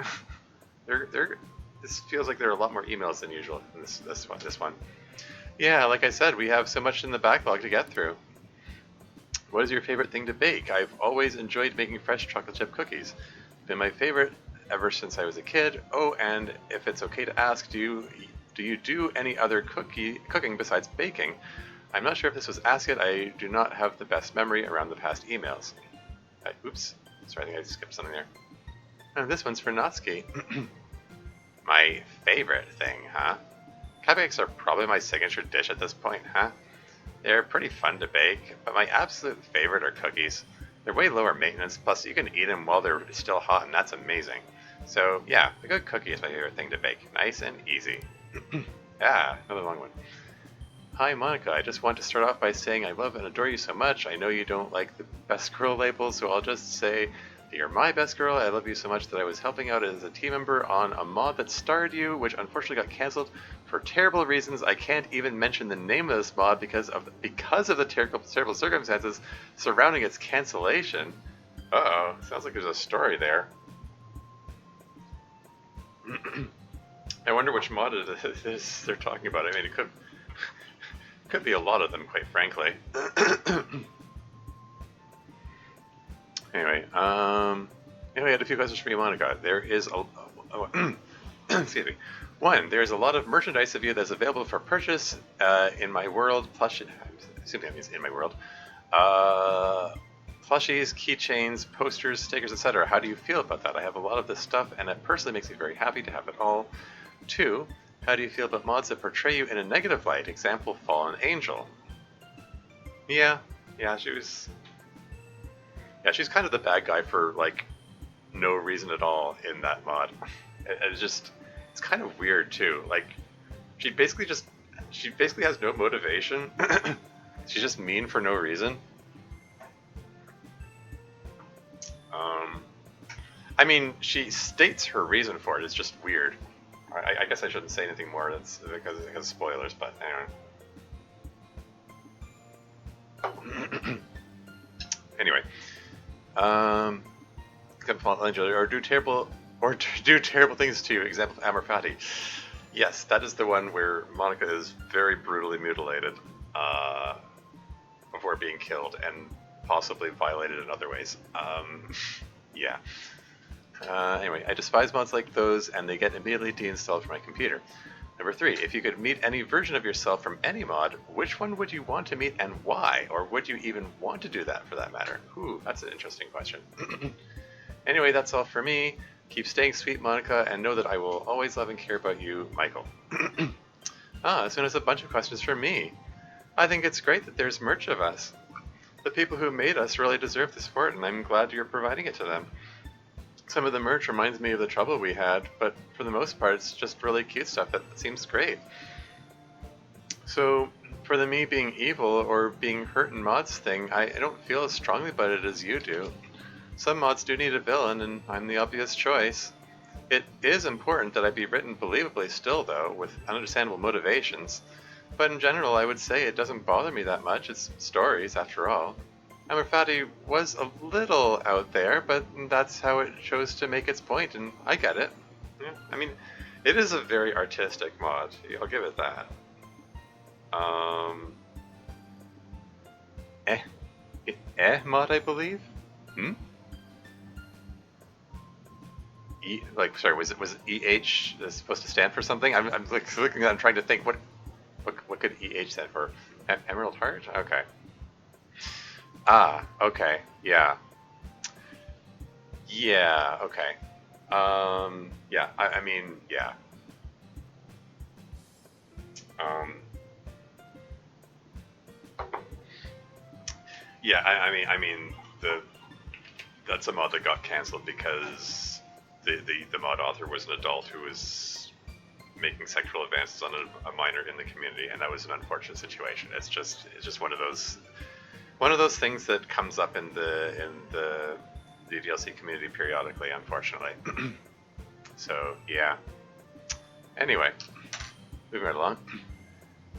This feels like there are a lot more emails than usual in this one. Yeah, like I said, we have so much in the backlog to get through. What is your favorite thing to bake? I've always enjoyed making fresh chocolate chip cookies. Been my favorite ever since I was a kid. Oh, and if it's okay to ask, do you do any other cooking besides baking? I'm not sure if this was asked yet. I do not have the best memory around the past emails. Oops. Sorry, I think I skipped something there. Oh, this one's for Natsuki. My favorite thing, huh? Cupcakes are probably my signature dish at this point, huh? They're pretty fun to bake, but my absolute favorite are cookies. They're way lower maintenance, plus you can eat them while they're still hot, and that's amazing. So yeah, a good cookie is my favorite thing to bake. Nice and easy. Yeah, another long one. Hi Monica, I just want to start off by saying I love and adore you so much. I know you don't like the best girl label, so I'll just say that you're my best girl. I love you so much that I was helping out as a team member on a mod that starred you, which unfortunately got cancelled for terrible reasons. I can't even mention the name of this mod because of the terrible circumstances surrounding its cancellation. Uh-oh, sounds like there's a story there. I wonder which mod it is they're talking about. I mean, it could be a lot of them, quite frankly. Anyway, I had a few questions for you, Monica. There is excuse me. One, there's a lot of merchandise of you that's available for purchase in my world. Assuming that means in my world. Plushies, keychains, posters, stickers, etc. How do you feel about that? I have a lot of this stuff, and it personally makes me very happy to have it all. 2, how do you feel about mods that portray you in a negative light? Example, Fallen Angel. Yeah, she's kind of the bad guy for, like, no reason at all in that mod. It's kind of weird, too. Like, she basically has no motivation. She's just mean for no reason. I mean, she states her reason for it. It's just weird. I guess I shouldn't say anything more. That's because of spoilers. But anyway. Or do terrible things to you. Example, Amor Fati. Yes, that is the one where Monica is very brutally mutilated before being killed and possibly violated in other ways. Yeah. Anyway, I despise mods like those, and they get immediately deinstalled from my computer. Number 3, if you could meet any version of yourself from any mod, which one would you want to meet and why? Or would you even want to do that for that matter? Ooh, that's an interesting question. Anyway, that's all for me. Keep staying sweet, Monica, and know that I will always love and care about you, Michael. This one has a bunch of questions for me. I think it's great that there's merch of us. The people who made us really deserve the support, and I'm glad you're providing it to them. Some of the merch reminds me of the trouble we had, but for the most part, it's just really cute stuff that seems great. So, for the me being evil or being hurt in mods thing, I don't feel as strongly about it as you do. Some mods do need a villain, and I'm the obvious choice. It is important that I be written believably still, though, with understandable motivations. But in general, I would say it doesn't bother me that much. It's stories, after all. Amor Fati was a little out there, but that's how it chose to make its point, and I get it. Yeah, I mean, it is a very artistic mod. I'll give it that. mod, I believe. Hmm. Sorry, was EH supposed to stand for something? I'm like looking. I'm trying to think what could EH stand for? Emerald Heart. Okay. Ah. Okay. Yeah. Yeah. Okay. Yeah. I mean. Yeah. Um. Yeah. I mean the that's a mod that got canceled because the mod author was an adult who was making sexual advances on a minor in the community, and that was an unfortunate situation. It's just one of those things that comes up in the DLC community periodically, unfortunately. So yeah. Anyway, moving right along.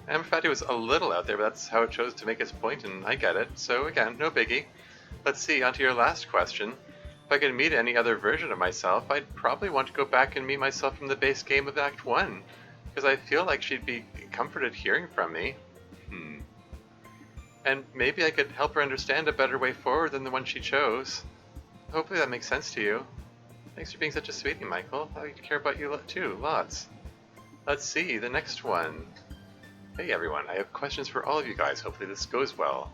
Amphati was a little out there, but that's how it chose to make its point, and I get it. So again, no biggie. Let's see, on to your last question. If I could meet any other version of myself, I'd probably want to go back and meet myself from the base game of Act 1, because I feel like she'd be comforted hearing from me. And maybe I could help her understand a better way forward than the one she chose. Hopefully that makes sense to you. Thanks for being such a sweetie, Michael. I care about you too, lots. Let's see, the next one. Hey everyone, I have questions for all of you guys. Hopefully this goes well.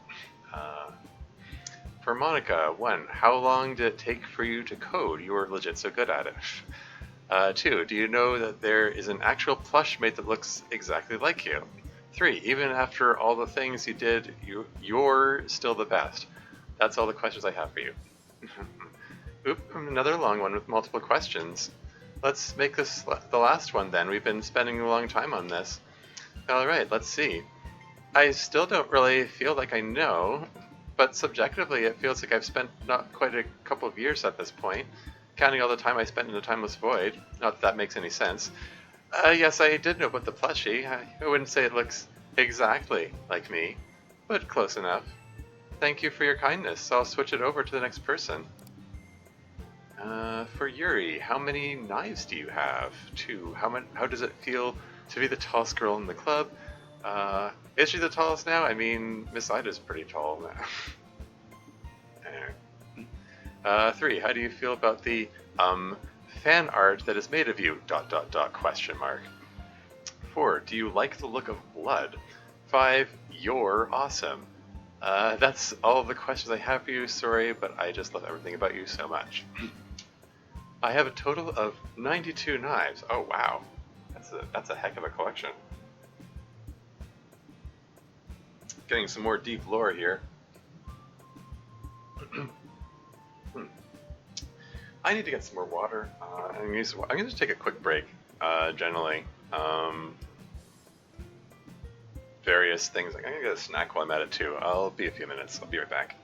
For Monica, 1, how long did it take for you to code? You were legit so good at it. 2, do you know that there is an actual plush mate that looks exactly like you? 3, even after all the things you did, you're still the best. That's all the questions I have for you. Oop, another long one with multiple questions. Let's make this the last one then. We've been spending a long time on this. Alright, let's see. I still don't really feel like I know, but subjectively it feels like I've spent not quite a couple of years at this point, counting all the time I spent in the Timeless Void. Not that that makes any sense. Yes, I did know about the plushie. I wouldn't say it looks exactly like me, but close enough. Thank you for your kindness. I'll switch it over to the next person. For Yuri, how many knives do you have? 2. How does it feel to be the tallest girl in the club? Is she the tallest now? I mean, Miss Ida's pretty tall now. 3. How do you feel about the fan art that is made of you? ... question mark. 4. Do you like the look of blood? 5. You're awesome. That's all the questions I have for you. Sorry, but I just love everything about you so much. I have a total of 92 knives. Oh wow, that's a heck of a collection. Getting some more deep lore here. I need to get some more water. I'm going to take a quick break. Generally, various things. I'm going to get a snack while I'm at it too. I'll be a few minutes. I'll be right back.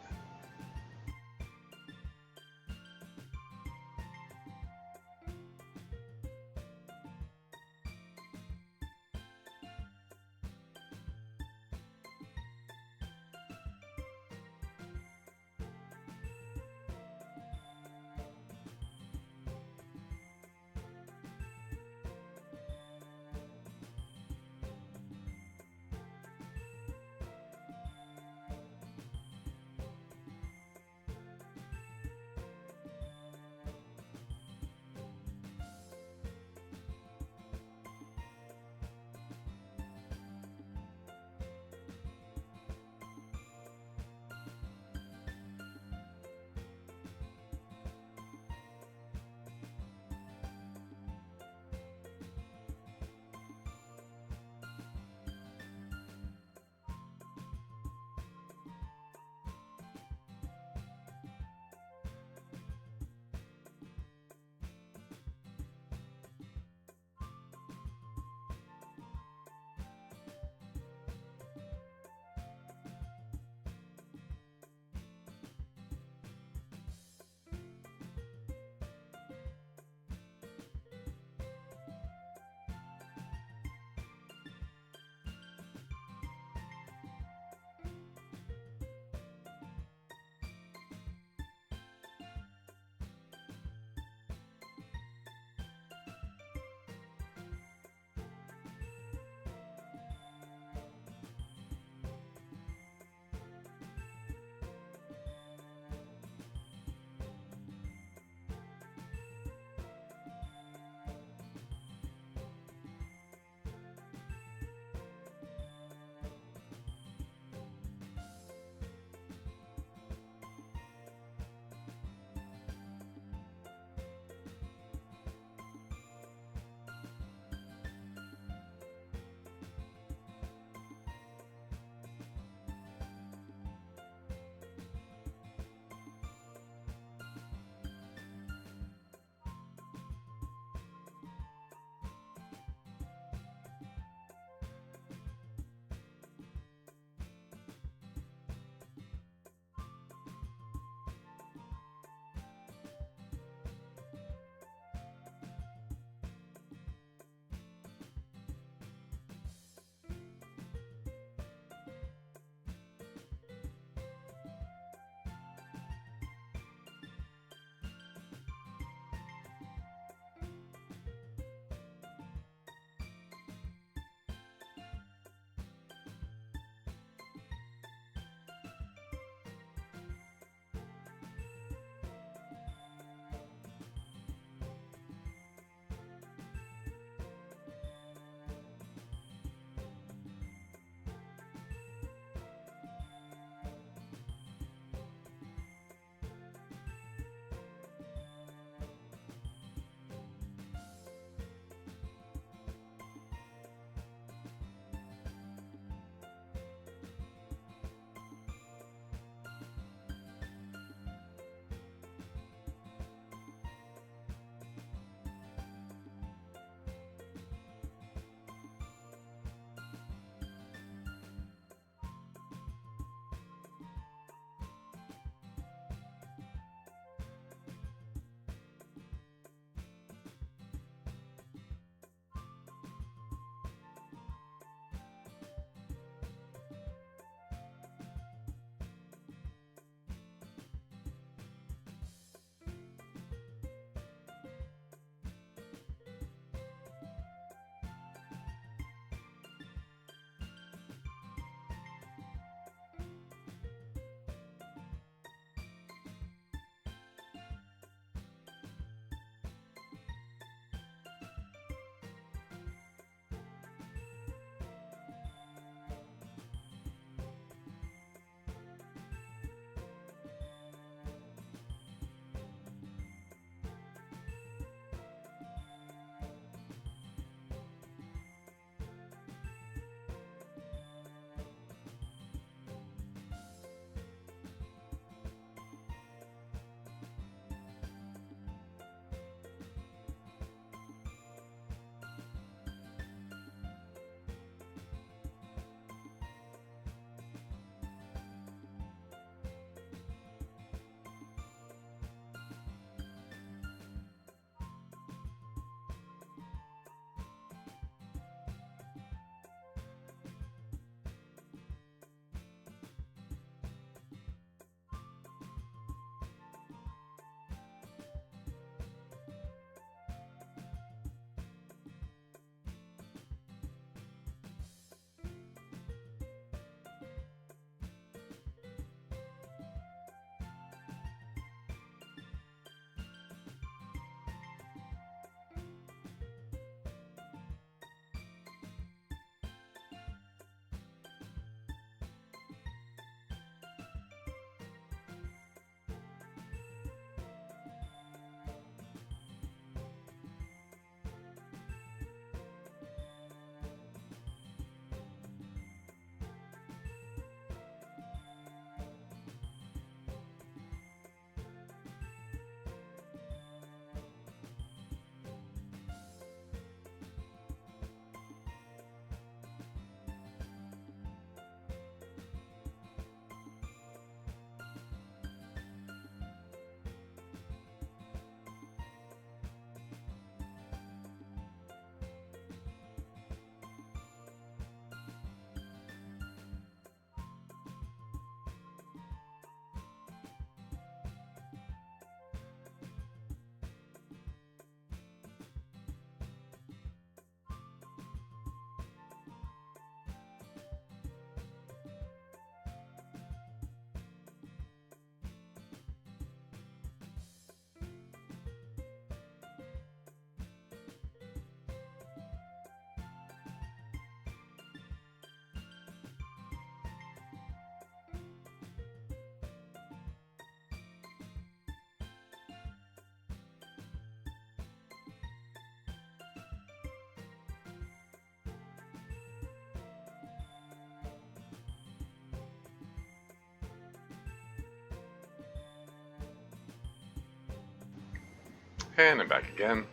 And I'm back again.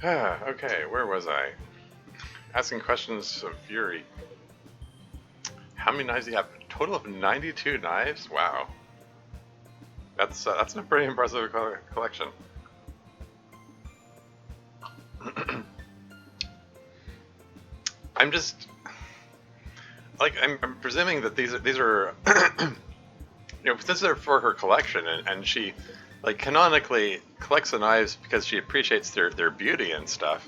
Okay, where was I? Asking questions of fury. How many knives do you have? A total of 92 knives? Wow. That's a pretty impressive collection. I'm just like I'm presuming that these are since they're for her collection and she like canonically collects the knives because she appreciates their beauty and stuff.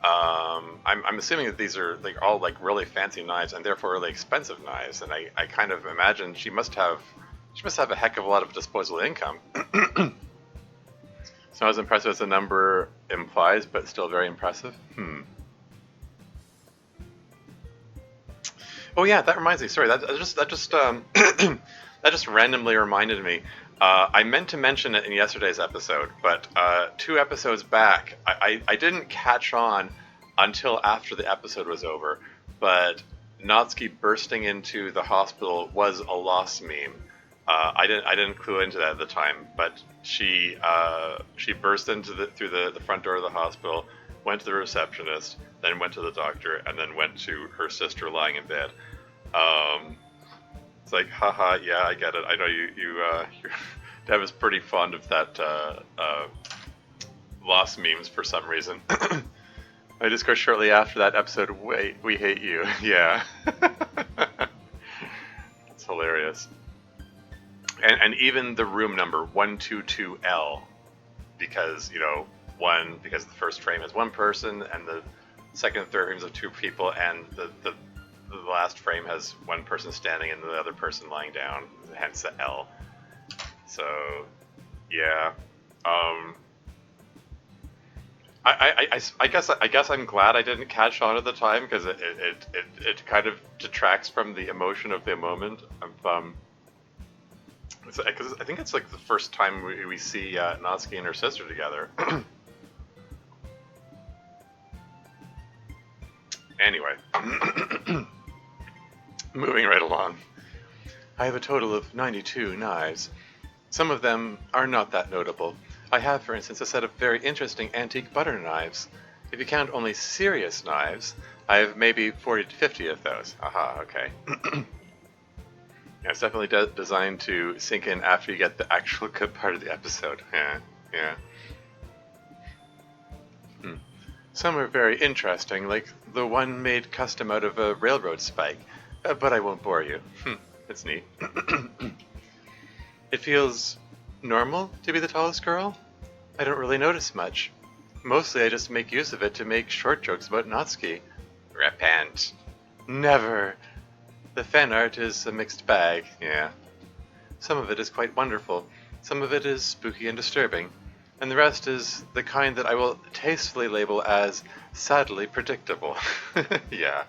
I'm assuming that these are like all like really fancy knives and therefore really expensive knives, and I kind of imagine she must have a heck of a lot of disposable income. It's not as impressive as the number implies, but still very impressive. Oh yeah, that reminds me. Sorry, that just randomly reminded me. I meant to mention it in yesterday's episode, but 2 episodes back, I didn't catch on until after the episode was over. But Natsuki bursting into the hospital was a lost meme. I didn't clue into that at the time, but she burst through the front door of the hospital, went to the receptionist, then went to the doctor, and then went to her sister lying in bed. It's like, haha, yeah, I get it. I know your Dev is pretty fond of that lost memes for some reason. I just go shortly after that episode, wait, we hate you. Yeah. It's hilarious. And even the room number 122L, because because the first frame is one person and the second and third frames of 2 people, and the last frame has one person standing and the other person lying down, hence the L. So yeah, I guess I'm glad I didn't catch on at the time, because it kind of detracts from the emotion of the moment. Because I think it's like the first time we see Natsuki and her sister together. Anyway, moving right along. I have a total of 92 knives. Some of them are not that notable. I have, for instance, a set of very interesting antique butter knives. If you count only serious knives, I have maybe 40 to 50 of those. Aha, okay. Yeah, it's definitely designed to sink in after you get the actual good part of the episode. Yeah. Some are very interesting, like the one made custom out of a railroad spike, but I won't bore you. It's neat. It feels normal to be the tallest girl. I don't really notice much. Mostly I just make use of it to make short jokes about Natsuki. Repent. Never. The fan art is a mixed bag, yeah. Some of it is quite wonderful, some of it is spooky and disturbing, and the rest is the kind that I will tastefully label as sadly predictable. Yeah.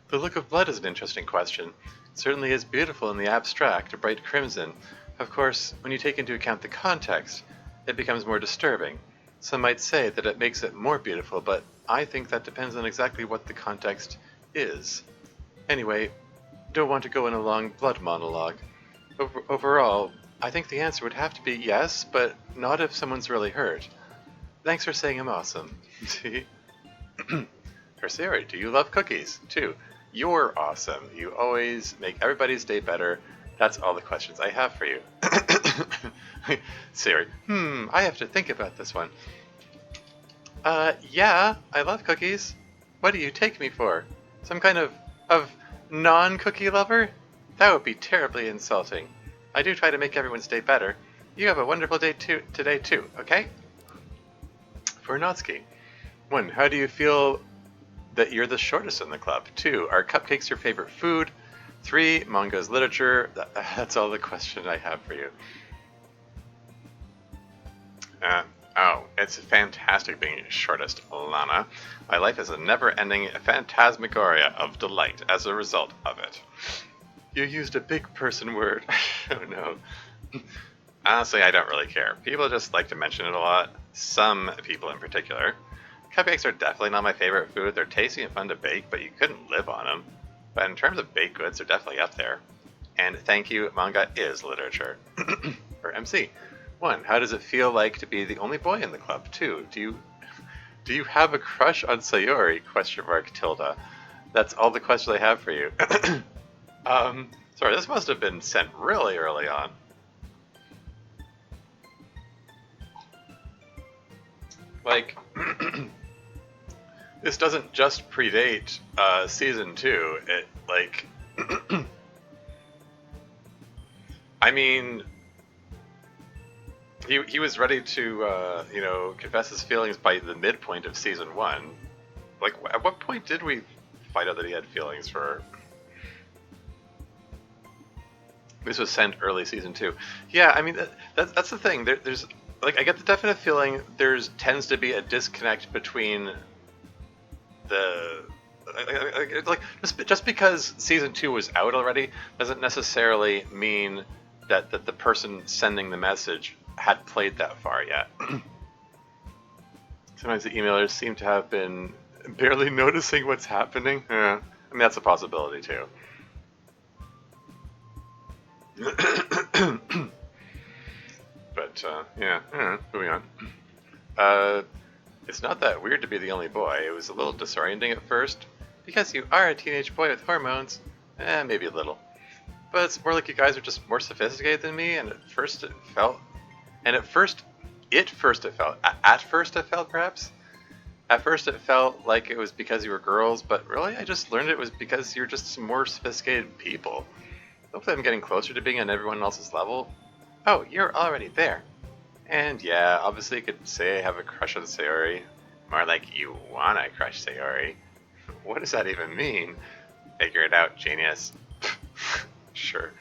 The look of blood is an interesting question. It certainly is beautiful in the abstract, a bright crimson. Of course, when you take into account the context, it becomes more disturbing. Some might say that it makes it more beautiful, but I think that depends on exactly what the context is. Anyway, don't want to go in a long blood monologue. Overall, I think the answer would have to be yes, but not if someone's really hurt. Thanks for saying I'm awesome. See? Perseri, do you love cookies? Too. You're awesome. You always make everybody's day better. That's all the questions I have for you. Siri, I have to think about this one. Yeah, I love cookies. What do you take me for? Some kind of non-cookie lover? That would be terribly insulting. I do try to make everyone's day better. You have a wonderful day today too, okay? For Natsuki. 1. How do you feel that you're the shortest in the club? 2. Are cupcakes your favorite food? 3. Manga's literature. That's all the question I have for you. It's fantastic being shortest, Lana. My life is a never-ending phantasmagoria of delight as a result of it. You used a big person word. Oh no. Honestly, I don't really care. People just like to mention it a lot. Some people in particular. Cupcakes are definitely not my favorite food. They're tasty and fun to bake, but you couldn't live on them. But in terms of baked goods, they're definitely up there. And thank you, manga is literature. Or MC. 1. How does it feel like to be the only boy in the club? 2. Do you have a crush on Sayori? Question mark tilde. That's all the questions I have for you. Sorry, this must have been sent really early on. Like, this doesn't just predate season 2. It, like, I mean, he was ready to, you know, confess his feelings by the midpoint of season 1. Like, at what point did we find out that he had feelings for her? This was sent early season 2. Yeah, I mean, that's the thing. There's, like, I get the definite feeling tends to be a disconnect between the, like just because season 2 was out already doesn't necessarily mean that the person sending the message had played that far yet. Sometimes the emailers seem to have been barely noticing what's happening. I mean, that's a possibility too. But yeah, moving on. It's not that weird to be the only boy. It was a little disorienting at first, because you are a teenage boy with hormones. Maybe a little. But it's more like you guys are just more sophisticated than me, and at first it felt like it was because you were girls, but really I just learned it was because you're just some more sophisticated people. Hopefully I'm getting closer to being on everyone else's level. Oh, you're already there. And yeah, obviously you could say I have a crush on Sayori. More like you wanna crush Sayori. What does that even mean? Figure it out, genius. Sure.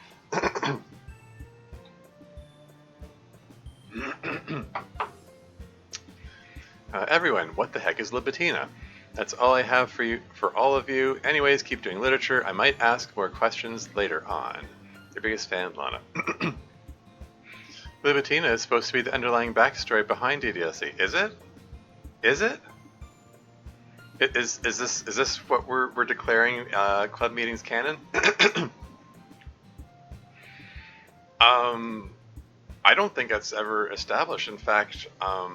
Everyone, what the heck is Libitina? That's all I have for all of you. Anyways, keep doing literature. I might ask more questions later on. Your biggest fan, Lana. Libitina is supposed to be the underlying backstory behind DDLC. Is it? Is it? Is this what we're declaring club meetings canon? I don't think that's ever established. In fact, I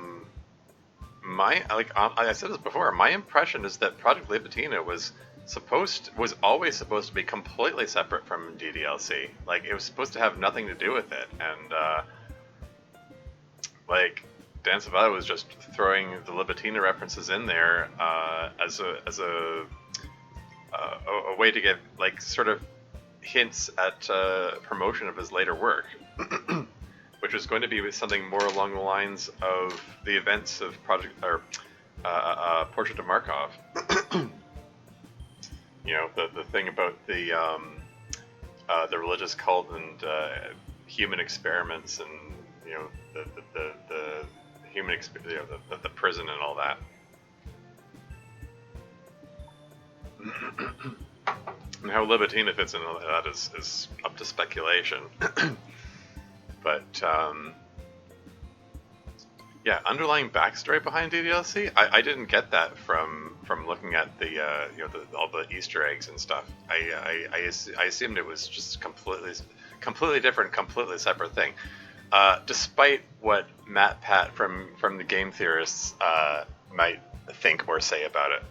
said this before. My impression is that Project Libitina was always supposed to be completely separate from DDLC. Like, it was supposed to have nothing to do with it, and like, Dan Savada was just throwing the Libitina references in there as a way to get, like, sort of hints at promotion of his later work, which was going to be something more along the lines of the events of Portrait of Markov. You know, the thing about the religious cult and human experiments, and you know the human the prison and all that. And how Libitina fits into that is up to speculation. But yeah, underlying backstory behind DDLC, I didn't get that from looking at the all the Easter eggs and stuff. I assumed it was just completely different, completely separate thing. Despite what Matt Pat from the Game Theorists might think or say about it.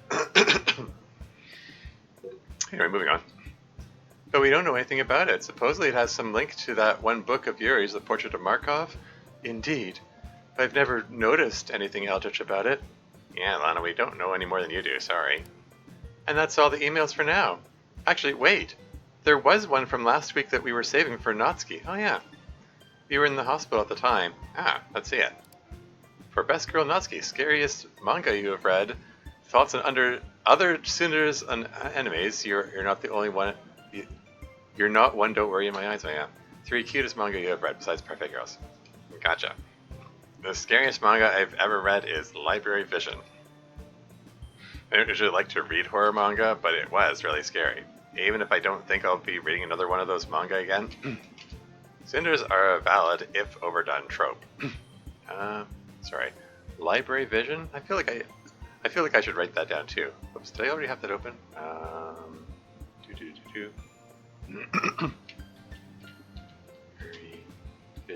Anyway, moving on. But we don't know anything about it. Supposedly it has some link to that one book of Yuri's, The Portrait of Markov. Indeed. But I've never noticed anything eldritch about it. Yeah, Lana, we don't know any more than you do, sorry. And that's all the emails for now. Actually, wait. There was one from last week that we were saving for Natsuki. Oh yeah. You were in the hospital at the time. Let's see it. For Best Girl Natsuki, scariest manga you have read. Thoughts on other tsunders and enemies. You're not the only one. You're not one, don't worry in my eyes, I am. 3 cutest manga you have read besides Perfect Girls. Gotcha. The scariest manga I've ever read is Library Vision. I don't usually like to read horror manga, but it was really scary. Even if I don't think I'll be reading another one of those manga again. Tsunders are a valid, if overdone, trope. Sorry. Library Vision? I feel like I should write that down too. Oops, did I already have that open?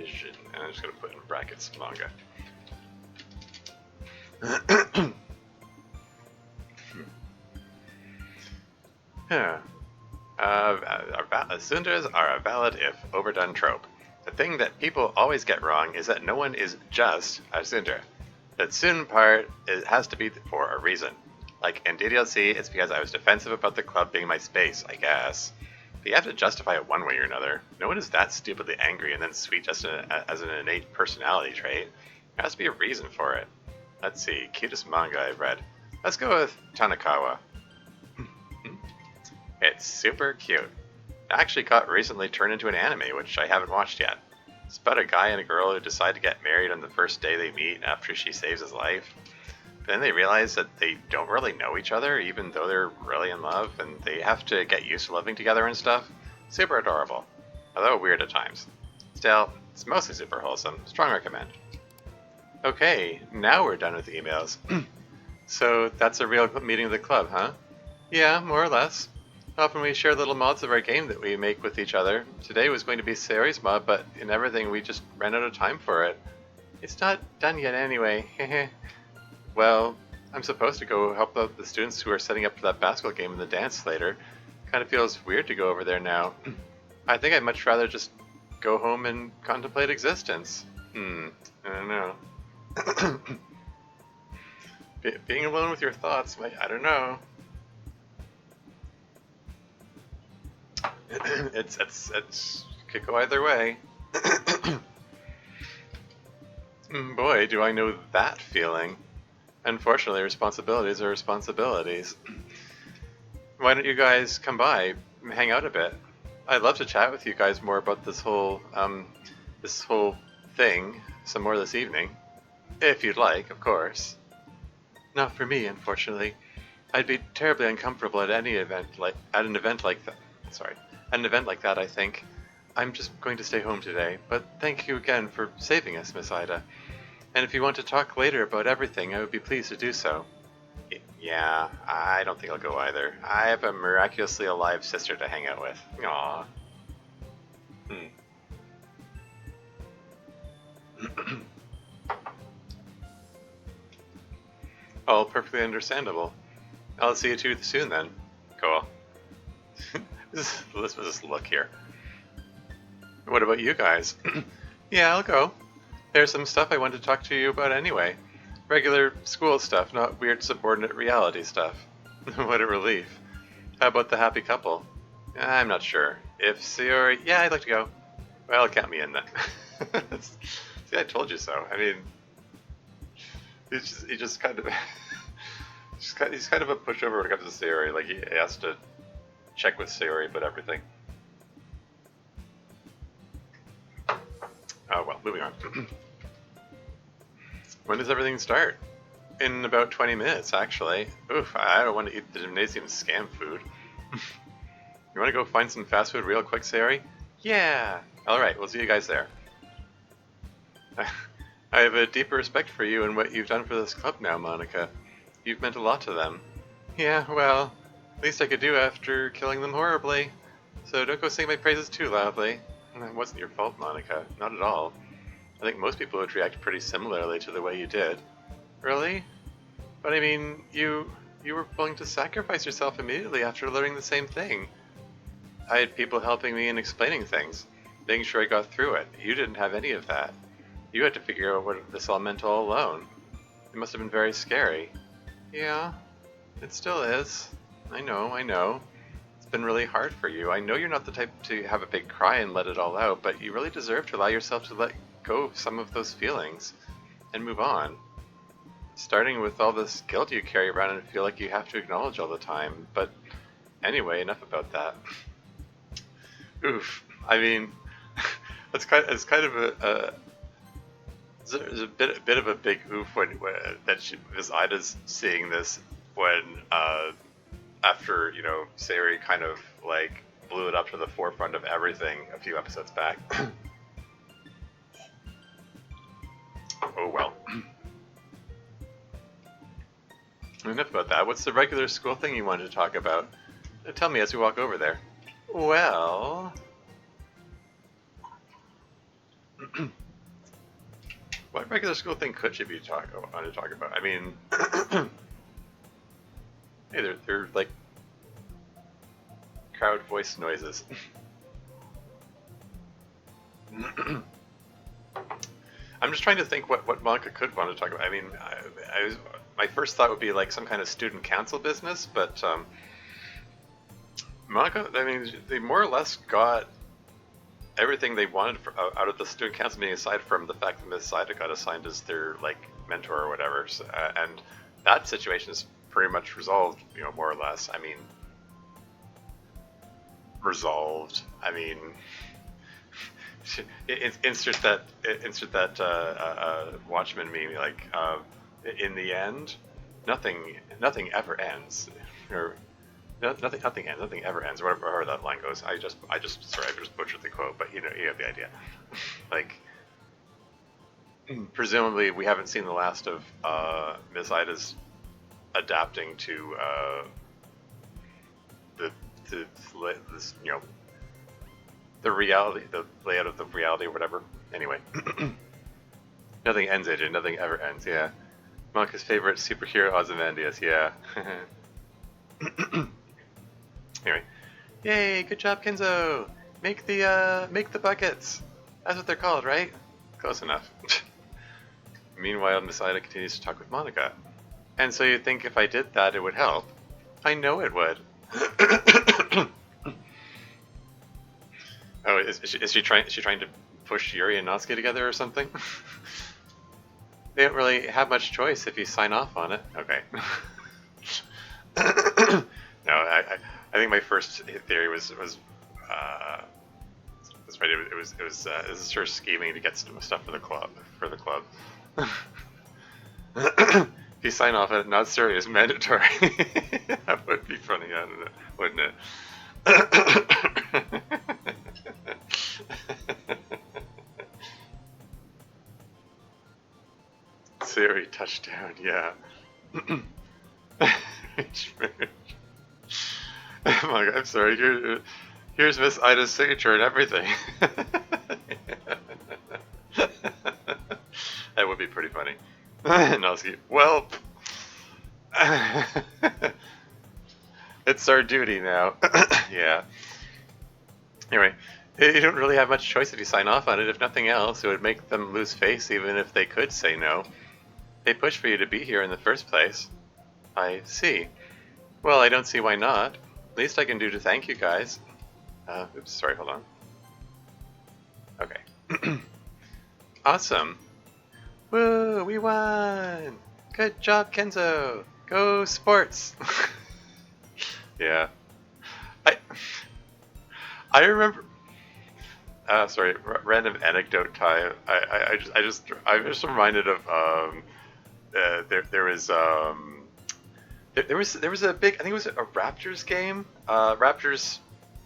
vision. And I'm just going to put in brackets manga. Yeah. Tsunders are a valid if overdone trope. The thing that people always get wrong is that no one is just a tsundere. The tsun part has to be for a reason. Like in DDLC, it's because I was defensive about the club being my space, I guess. But you have to justify it one way or another. No one is that stupidly angry and then sweet just as an innate personality trait. There has to be a reason for it. Let's see, cutest manga I've read. Let's go with Tanakawa. It's super cute. It actually got recently turned into an anime, which I haven't watched yet. It's about a guy and a girl who decide to get married on the first day they meet after she saves his life. Then they realize that they don't really know each other, even though they're really in love, and they have to get used to living together and stuff. Super adorable, although weird at times. Still, it's mostly super wholesome. Strong recommend. Okay, now we're done with the emails. So that's a real meeting of the club, huh? Yeah, more or less. Often we share little mods of our game that we make with each other. Today was going to be Sayori's mod, but in everything we just ran out of time for it. It's not done yet anyway. Well, I'm supposed to go help out the students who are setting up for that basketball game and the dance later. Kind of feels weird to go over there now. I think I'd much rather just go home and contemplate existence. I don't know. Being alone with your thoughts, I don't know. It's could go either way. Boy, do I know that feeling. Unfortunately, responsibilities are responsibilities. Why don't you guys come by, hang out a bit? I'd love to chat with you guys more about this whole thing some more this evening. If you'd like, of course. Not for me, unfortunately. I'd be terribly uncomfortable at an event like that, I think. I'm just going to stay home today, but thank you again for saving us, Miss Ida. And if you want to talk later about everything, I would be pleased to do so. Yeah, I don't think I'll go either. I have a miraculously alive sister to hang out with. Aww. All perfectly understandable. I'll see you two soon then. Cool. Let's just look here. What about you guys? Yeah, I'll go. There's some stuff I want to talk to you about anyway. Regular school stuff, not weird subordinate reality stuff. What a relief. How about the happy couple? I'm not sure. If Sayori... Yeah, I'd like to go. Well, count me in then. See, I told you so. I mean... He just kind of... he's kind of a pushover when it comes to Sayori. Like, he has to check with Sayori about everything. Oh, well, moving on. When does everything start? In about 20 minutes, actually. Oof, I don't want to eat the gymnasium scam food. You want to go find some fast food real quick, Sayori? Yeah! Alright, we'll see you guys there. I have a deeper respect for you and what you've done for this club now, Monica. You've meant a lot to them. Yeah, well, least I could do after killing them horribly. So don't go sing my praises too loudly. It wasn't your fault, Monica. Not at all. I think most people would react pretty similarly to the way you did. Really? But I mean, you were willing to sacrifice yourself immediately after learning the same thing. I had people helping me and explaining things, making sure I got through it. You didn't have any of that. You had to figure out what this all meant all alone. It must have been very scary. Yeah, it still is. I know. It's been really hard for you. I know you're not the type to have a big cry and let it all out, but you really deserve to allow yourself to let go of some of those feelings and move on. Starting with all this guilt you carry around and feel like you have to acknowledge all the time. But anyway, enough about that. Oof. I mean, it's kind of there's a bit of a big oof when Miss Ida's seeing this when after Sayori kind of like blew it up to the forefront of everything a few episodes back. Oh well. Enough about that. What's the regular school thing you wanted to talk about? Tell me as we walk over there. Well... What regular school thing could you be want to talk about? I mean, hey, they're like crowd voice noises. I'm just trying to think what Monica could want to talk about. I mean, my first thought would be like some kind of student council business, but Monica, I mean, they more or less got everything they wanted out of the student council meeting, aside from the fact that Miss Saida got assigned as their like mentor or whatever, so, and that situation is pretty much resolved, you know, more or less. I mean, resolved. I mean, insert that Watchmen meme. Like, in the end, nothing ever ends, or nothing ends, nothing ever ends. Whatever that line goes. I just butchered the quote, but you have the idea. Like, presumably we haven't seen the last of Miss Ida's adapting to this, you know, the reality, the layout of the reality or whatever. Anyway, nothing ends, AJ. Nothing ever ends. Yeah. Monica's favorite superhero, Ozymandias. Yeah. Anyway, yay! Good job, Kenzo. Make the buckets. That's what they're called, right? Close enough. Meanwhile, Miss Ida continues to talk with Monica. And so you think if I did that, it would help? I know it would. Oh, is she trying to push Yuri and Natsuki together or something? They don't really have much choice if you sign off on it. Okay. No, I think my first theory was right. It was this is her scheming to get stuff for the club. If you sign off on it, not serious, mandatory. That would be funny, wouldn't it? Siri touchdown, yeah. Oh my god, I'm sorry. Here's Miss Ida's signature and everything. That would be pretty funny. Natsuki, well, it's our duty now. Yeah. Anyway, you don't really have much choice if you sign off on it. If nothing else, it would make them lose face even if they could say no. They pushed for you to be here in the first place. I see. Well, I don't see why not. Least I can do to thank you guys. Oops, sorry, hold on. Okay. Awesome. Woo, we won! Good job, Kenzo! Go sports! Yeah. I remember... sorry, random anecdote time. I'm just reminded of, there was a big, I think it was a Raptors game. Raptors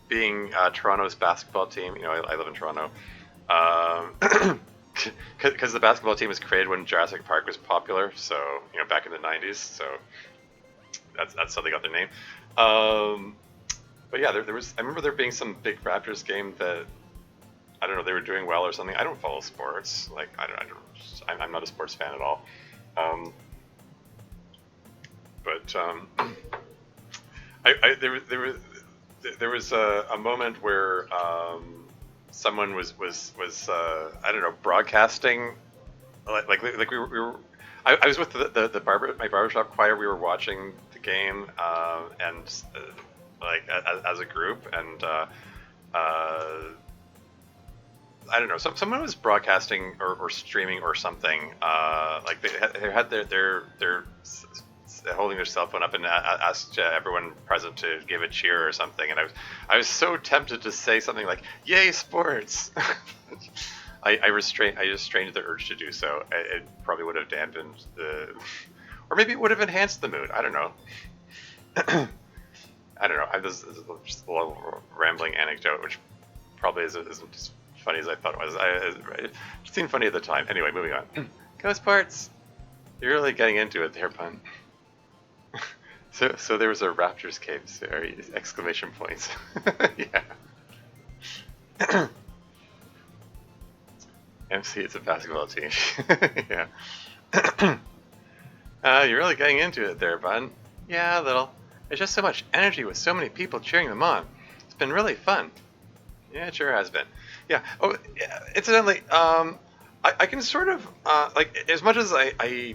being Toronto's basketball team. You know, I live in Toronto. Because the basketball team was created when Jurassic Park was popular. So, you know, back in the 90s. So that's how they got their name. But yeah, there was. I remember there being some big Raptors game that, I don't know, they were doing well or something. I don't follow sports. Like I'm not a sports fan at all. There was a moment where someone was I don't know, broadcasting like we were. I was with my barbershop choir. We were watching the game and like as a group, and I don't know. Someone was broadcasting or streaming or something. Like they had their holding their cell phone up and asked everyone present to give a cheer or something. And I was so tempted to say something like "Yay sports!" I restrained the urge to do so. It probably would have dampened or maybe it would have enhanced the mood. I don't know. I don't know. This is just a little rambling anecdote, which probably isn't as funny as I thought it was. It seemed funny at the time. Anyway, moving on. Go Sparts! You're really getting into it there, pun. So there was a Raptors cave, exclamation points. Yeah. MC, it's a basketball team. Yeah. You're really getting into it there, bud. Yeah, a little. There's just so much energy with so many people cheering them on. It's been really fun. Yeah, it sure has been. Yeah. Oh, yeah. Incidentally, I can sort of like as much as I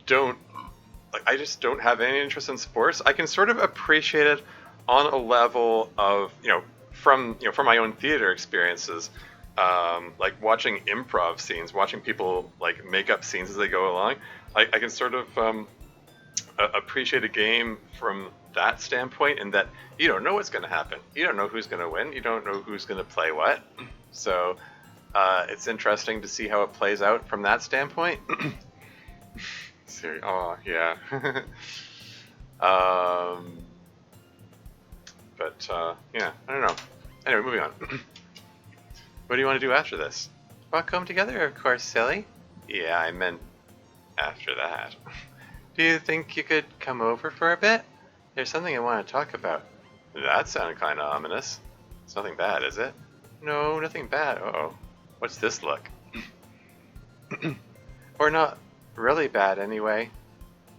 don't like I just don't have any interest in sports. I can sort of appreciate it on a level of from my own theater experiences, like watching improv scenes, watching people like make up scenes as they go along. I can sort of appreciate a game from that standpoint, in that you don't know what's going to happen. You don't know who's going to win. You don't know who's going to play what. So it's interesting to see how it plays out from that standpoint. Oh yeah. Yeah, I don't know. Anyway, moving on. What do you want to do after this? Walk home together, of course, silly. Yeah, I meant after that. Do you think you could come over for a bit? There's something I want to talk about. That sounded kind of ominous. It's nothing bad, is it? No, nothing bad. Uh-oh. What's this look? Or not really bad, anyway.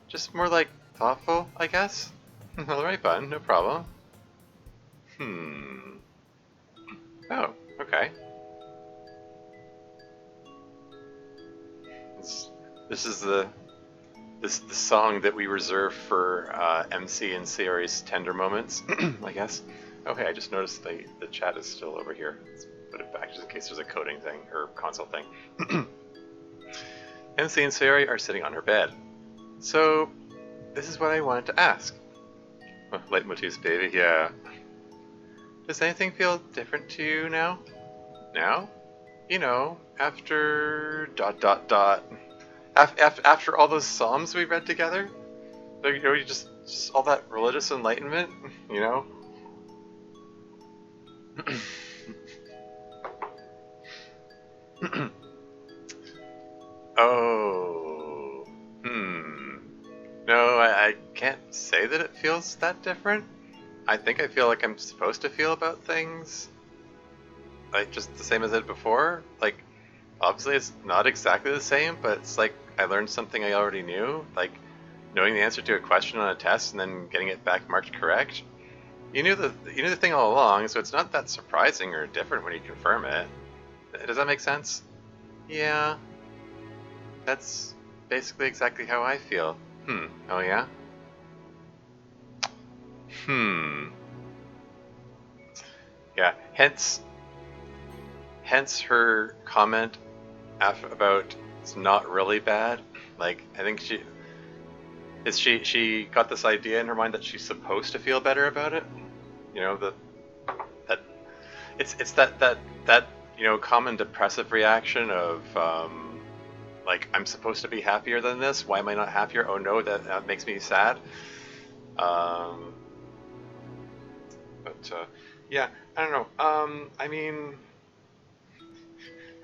Just more like thoughtful, I guess? Alright, bud, no problem. Oh, okay. This is the song that we reserve for MC and Sayori's tender moments, I guess. Okay, I just noticed the chat is still over here. Let's put it back just in case there's a coding thing or console thing. MC and Sayori are sitting on her bed. So, this is what I wanted to ask. Leitmotifs, baby, yeah. Does anything feel different to you now? Now? You know, after ... After all those psalms we read together? Like, you just all that religious enlightenment, you know? Oh, no, I can't say that it feels that different. I think I feel like I'm supposed to feel about things like just the same as it before. Like, obviously it's not exactly the same, but it's like I learned something I already knew, like knowing the answer to a question on a test and then getting it back marked correct. You knew the thing all along, so it's not that surprising or different when you confirm it. Does that make sense? Yeah, that's basically exactly how I feel. Oh yeah? Hmm. Yeah, hence her comment about it's not really bad. Like, I think she got this idea in her mind that she's supposed to feel better about it. You know, that it's that common depressive reaction of like, I'm supposed to be happier than this. Why am I not happier? Oh no, that makes me sad. Yeah, I don't know. I mean,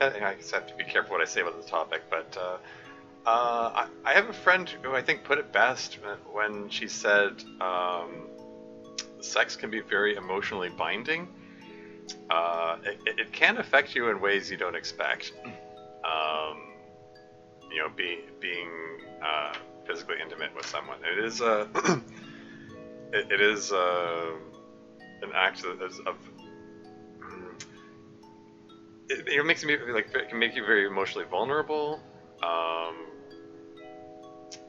I guess I have to be careful what I say about the topic, but I have a friend who I think put it best when she said sex can be very emotionally binding. It can affect you in ways you don't expect. Being physically intimate with someone. It is it is an act of it makes me like, it can make you very emotionally vulnerable.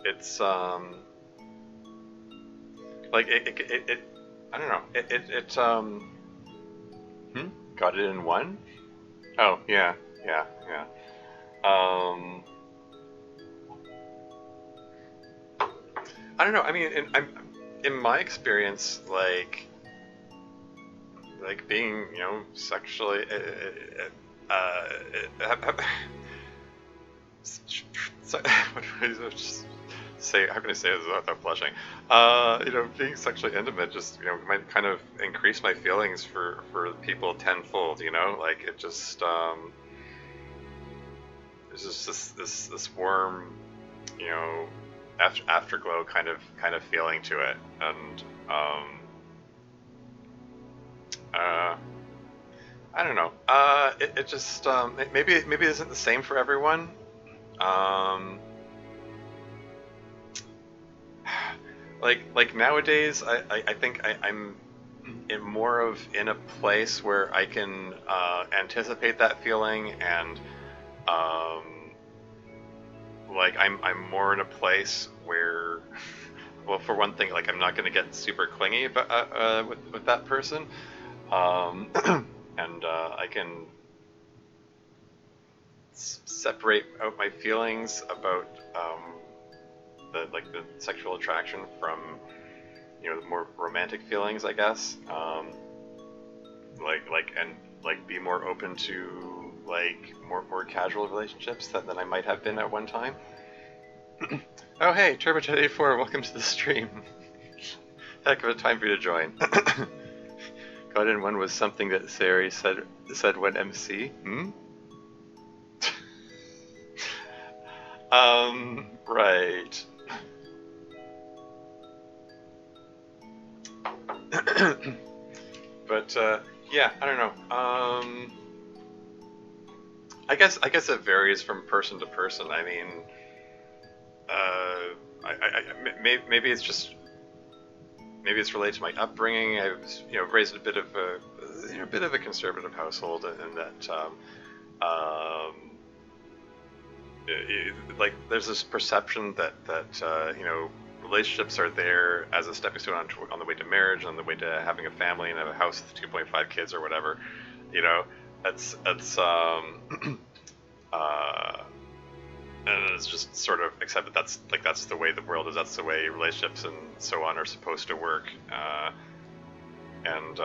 It's like it I don't know, got it in one. Oh yeah. um I don't know, I mean, in my experience, like being, sexually so, what do I just say? How can I say this without blushing? Being sexually intimate just might kind of increase my feelings for people tenfold. Like, it just there's just this warm, afterglow kind of feeling to it, and I don't know. It just maybe it isn't the same for everyone. Um, like nowadays, I think I'm in a place where I can anticipate that feeling, and um, like I'm more in a place where, well, for one thing, like I'm not going to get super clingy about, with that person, um, and I can separate out my feelings about the sexual attraction from the more romantic feelings, I guess. And like be more open to like more casual relationships than I might have been at one time. Oh hey, TurboChat84, welcome to the stream. Heck of a time for you to join. God in One was something that Sari said when MC. Right. But yeah, I don't know. I guess it varies from person to person. I mean, maybe it's just maybe it's related to my upbringing. I was raised in a bit of a conservative household, and that like there's this perception that relationships are there as a stepping stone on the way to marriage, on the way to having a family and have a house with 2.5 kids or whatever. You know, that's uh, and it's just sort of accepted. That's the way the world is. That's the way relationships and so on are supposed to work. And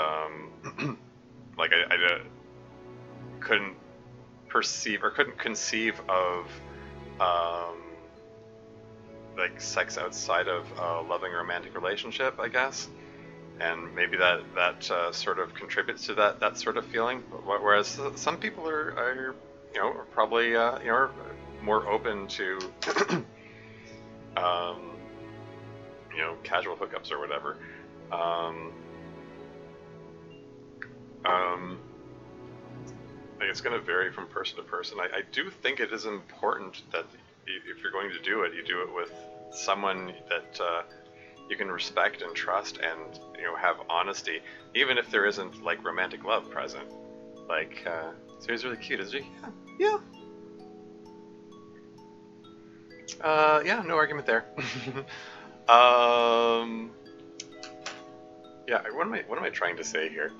like I couldn't perceive or couldn't conceive of like sex outside of a loving romantic relationship, I guess. And maybe that sort of contributes to that sort of feeling. Whereas some people are probably more open to um, casual hookups or whatever. Like it's going to vary from person to person. I do think it is important that if you're going to do it, you do it with someone that you can respect and trust, and have honesty, even if there isn't like romantic love present. Like, so he's really cute, isn't he? Yeah. Yeah, no argument there. Yeah, what am I trying to say here?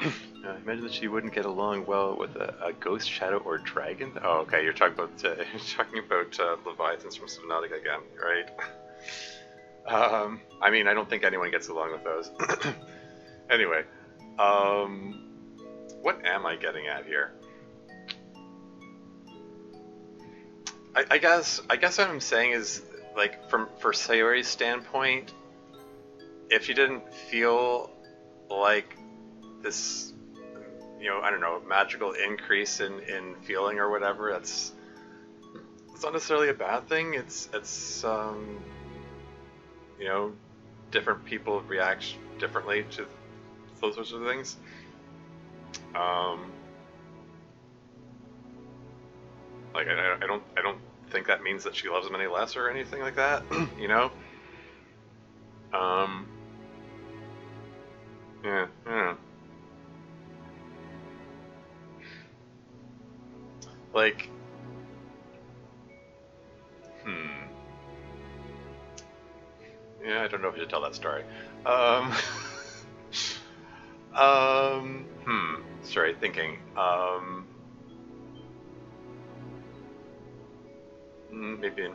Imagine that she wouldn't get along well with a ghost, shadow, or dragon. Oh, okay, you're talking about Leviathans from Subnautica again, right? I mean, I don't think anyone gets along with those. Anyway, what am I getting at here? I guess what I'm saying is, like, for Sayori's standpoint, if she didn't feel like this, I don't know, magical increase in feeling or whatever, it's not necessarily a bad thing. It's different people react differently to those sorts of things. Like I don't think that means that she loves him any less or anything like that. Yeah, yeah. Like, yeah, I don't know if you should tell that story. Um, Sorry, thinking. Maybe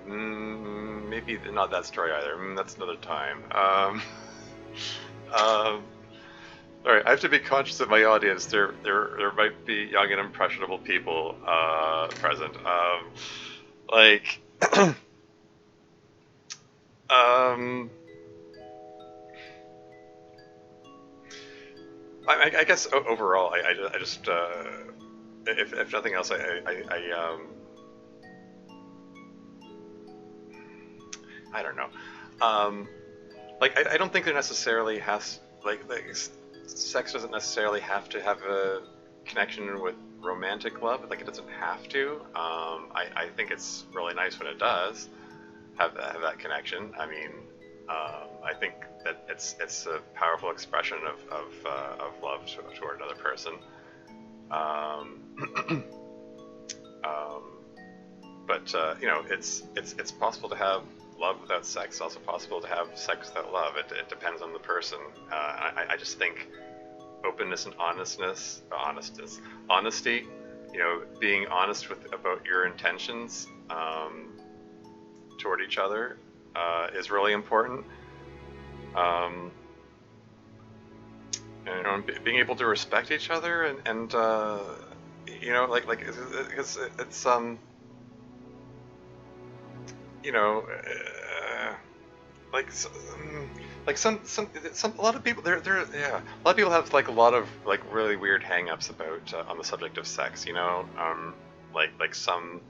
not that story either. That's another time. Um, all right, I have to be conscious of my audience. There might be young and impressionable people present. Like, I guess overall, I just if nothing else, I don't know. Like I don't think there necessarily has like sex doesn't necessarily have to have a connection with romantic love. Like, it doesn't have to. I think it's really nice when it does have that connection. I mean, I think that it's a powerful expression of love toward another person. Um, um, but you know, it's possible to have love without sex. It's also possible to have sex without love. It depends on the person. I just think openness and honesty. You know, being honest about your intentions toward each other is really important. And, you know, being able to respect each other and you know, like it's you know, like like some a lot of people there yeah, a lot of people have like a lot of like really weird hang-ups about on the subject of sex, you know, like some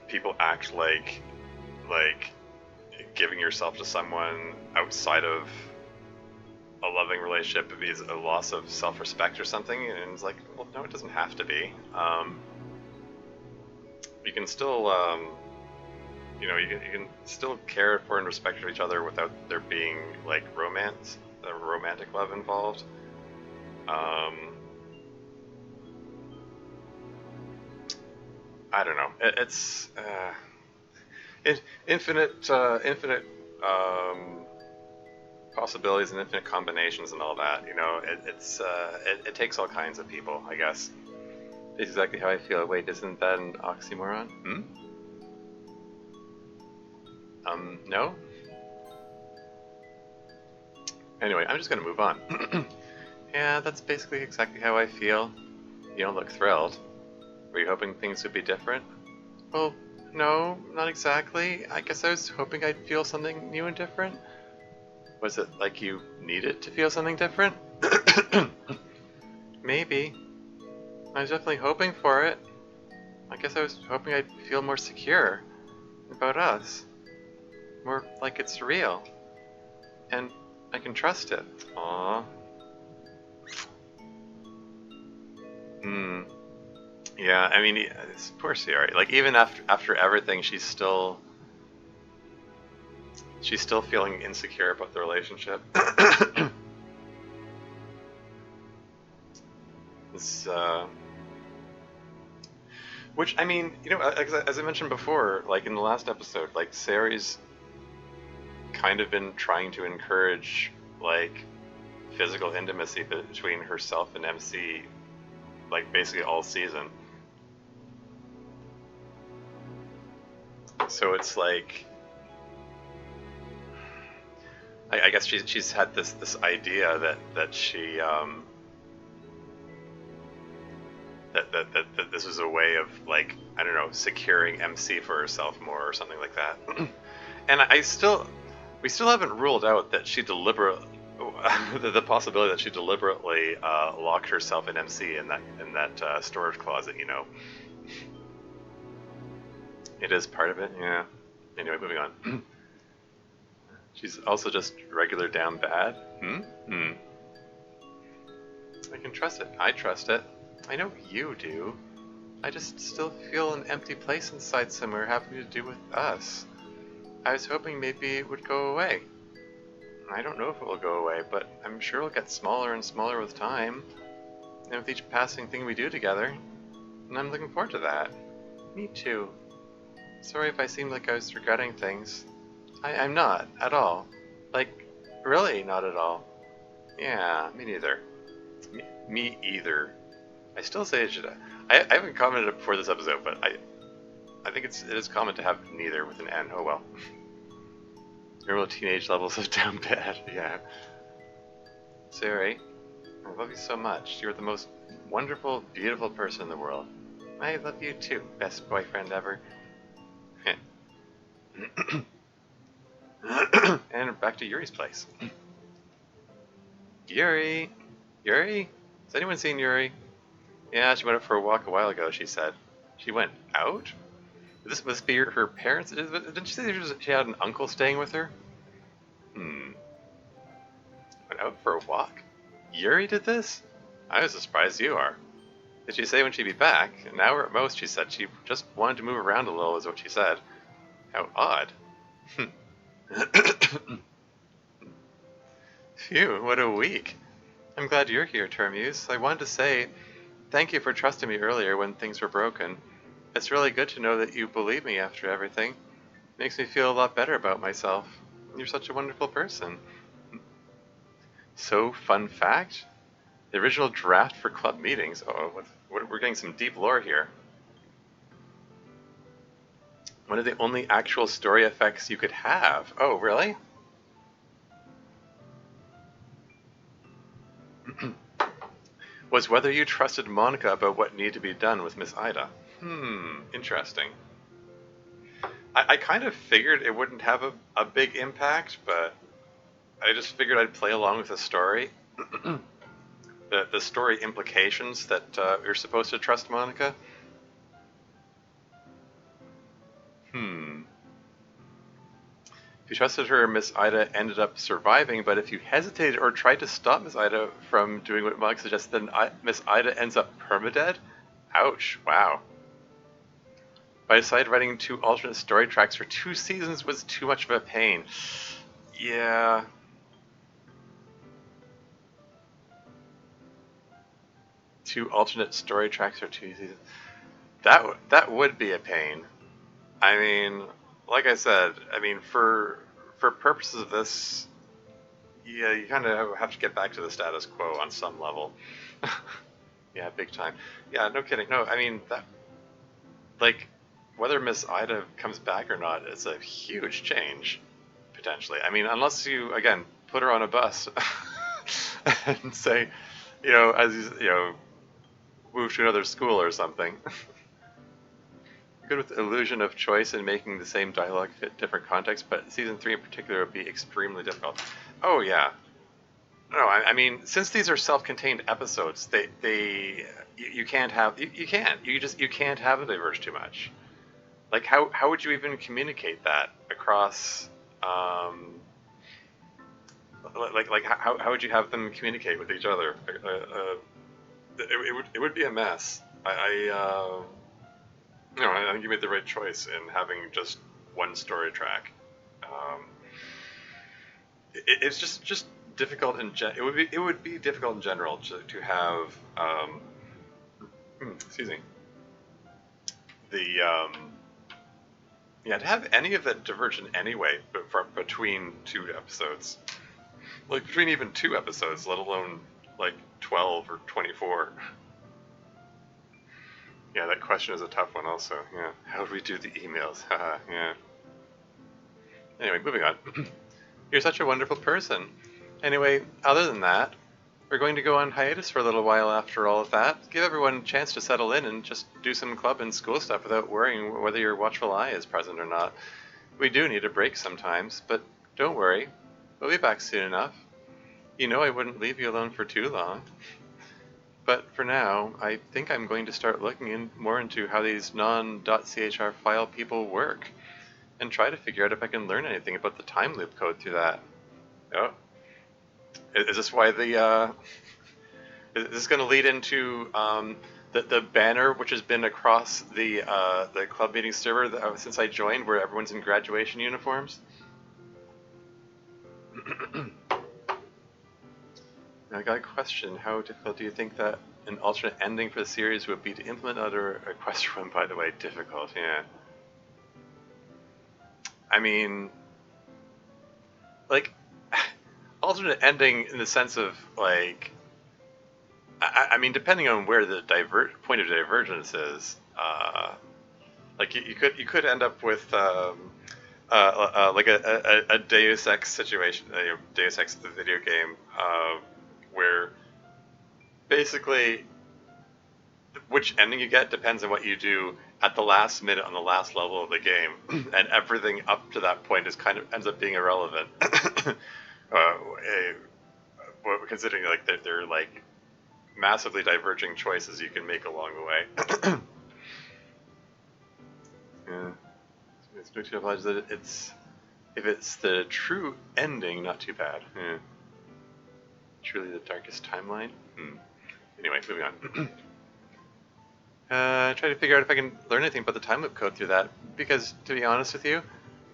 people act like giving yourself to someone outside of a loving relationship is a loss of self-respect or something, and it's like, well, no, it doesn't have to be. You can still you know, you can still care for and respect each other without there being like romantic love involved. I don't know. It's infinite possibilities and infinite combinations and all that. You know, it takes all kinds of people, I guess. It's exactly how I feel. Wait, isn't that an oxymoron? No? Anyway, I'm just gonna move on. Yeah, that's basically exactly how I feel. You don't look thrilled. Were you hoping things would be different? Well, no, not exactly. I guess I was hoping I'd feel something new and different. Was it like you needed to feel something different? Maybe. I was definitely hoping for it. I guess I was hoping I'd feel more secure about us. More like it's real. And I can trust it. Aww. Yeah, I mean, it's poor Sierra. Like, even after everything, she's still feeling insecure about the relationship. It's, which, I mean, you know, as I mentioned before, like in the last episode, like Sari's kind of been trying to encourage like physical intimacy between herself and MC, like basically all season. So it's like, I guess she's had this idea that she that this was a way of, like, I don't know, securing MC for herself more or something like that. And we still haven't ruled out that she the possibility that she deliberately locked herself in MC in that storage closet, you know. It is part of it, yeah. Anyway, moving on. She's also just regular down bad. I can trust it. I trust it. I know you do. I just still feel an empty place inside somewhere having to do with us. I was hoping maybe it would go away. I don't know if it will go away, but I'm sure it'll get smaller and smaller with time, and with each passing thing we do together. And I'm looking forward to that. Me too. Sorry if I seemed like I was regretting things. I'm not, at all. Like, really not at all. Yeah, me neither. Me either. I still say it should. I haven't commented before this episode, but I think it is common to have neither with an N. Oh well. Normal teenage levels of down bad. Yeah. Sari, I love you so much. You're the most wonderful, beautiful person in the world. I love you too, best boyfriend ever. And back to Yuri's place. Yuri? Yuri? Has anyone seen Yuri? Yeah, she went out for a walk a while ago, she said. She went out? This must be her parents? Didn't she say she had an uncle staying with her? Went out for a walk? Yuri did this? I was as surprised you are. Did she say when she'd be back? An hour at most, she said. She just wanted to move around a little, is what she said. How odd. Phew, what a week. I'm glad you're here, Termuse. I wanted to say thank you for trusting me earlier when things were broken. It's really good to know that you believe me after everything. Makes me feel a lot better about myself. You're such a wonderful person. So, fun fact? The original draft for club meetings. We're getting some deep lore here. One of the only actual story effects you could have. Oh, really? Was whether you trusted Monica about what needed to be done with Miss Ida. Interesting. I kind of figured it wouldn't have a big impact, but I just figured I'd play along with the story. the story implications that you're supposed to trust Monica. If you trusted her, Miss Ida ended up surviving, but if you hesitated or tried to stop Miss Ida from doing what Monica suggested, then Miss Ida ends up permadead? Ouch, wow. But I decided writing 2 alternate story tracks for 2 seasons was too much of a pain. Yeah. Two alternate story tracks for 2 seasons. That would be a pain. I mean, like I said, I mean for purposes of this, yeah, you kind of have to get back to the status quo on some level. Yeah, big time. Yeah, no kidding. No, I mean that, like, whether Miss Ida comes back or not, it's a huge change potentially. I mean, unless you again put her on a bus and say, as move to another school or something. Good with illusion of choice and making the same dialogue fit different contexts, but season 3 in particular would be extremely difficult. Oh yeah. No, I mean, since these are self-contained episodes, you can't have you can't have them diverge too much. Like how would you even communicate that across like how would you have them communicate with each other? It would be a mess. I think you made the right choice in having just one story track. It's just difficult it would be difficult in general to have excuse me the to have any of that diverge in any way, but between 2 episodes, like between even 2 episodes, let alone like 12 or 24. Yeah, that question is a tough one also. Yeah, how would we do the emails? Yeah. Anyway, moving on. You're such a wonderful person. Anyway, other than that, we're going to go on hiatus for a little while after all of that. Give everyone a chance to settle in and just do some club and school stuff without worrying whether your watchful eye is present or not. We do need a break sometimes, but don't worry. We'll be back soon enough. You know I wouldn't leave you alone for too long. But for now, I think I'm going to start looking more into how these non.chr file people work, and try to figure out if I can learn anything about the time loop code through that. Oh, is this why is this going to lead into the banner which has been across the club meeting server since I joined, where everyone's in graduation uniforms? I got a question. How difficult do you think that an alternate ending for the series would be to implement? Other question, by the way, difficult. Yeah. I mean, like, alternate ending in the sense of like, I mean, depending on where the point of divergence is, like you could end up with like a Deus Ex situation, Deus Ex the video game, where basically which ending you get depends on what you do at the last minute on the last level of the game, and everything up to that point is kind of ends up being irrelevant. Considering like they're like massively diverging choices you can make along the way. Yeah, it's good to acknowledge that if it's the true ending, not too bad. Yeah. Truly the darkest timeline? Anyway, moving on. Try to figure out if I can learn anything about the time loop code through that, because to be honest with you,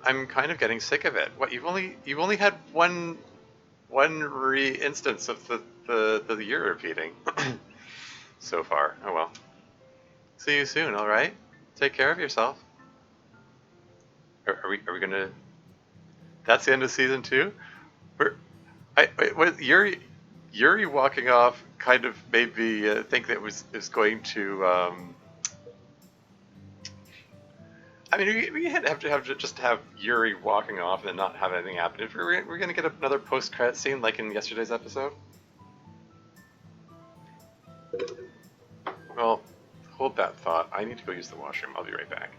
I'm kind of getting sick of it. What, you've only had one re-instance of the year repeating so far. Oh well. See you soon, alright? Take care of yourself. Are we gonna... That's the end of season 2? Yuri walking off kind of made me think that it was going to... I mean, we have to just have Yuri walking off and then not have anything happen. If we're going to get another post-credit scene like in yesterday's episode. Well, hold that thought. I need to go use the washroom. I'll be right back.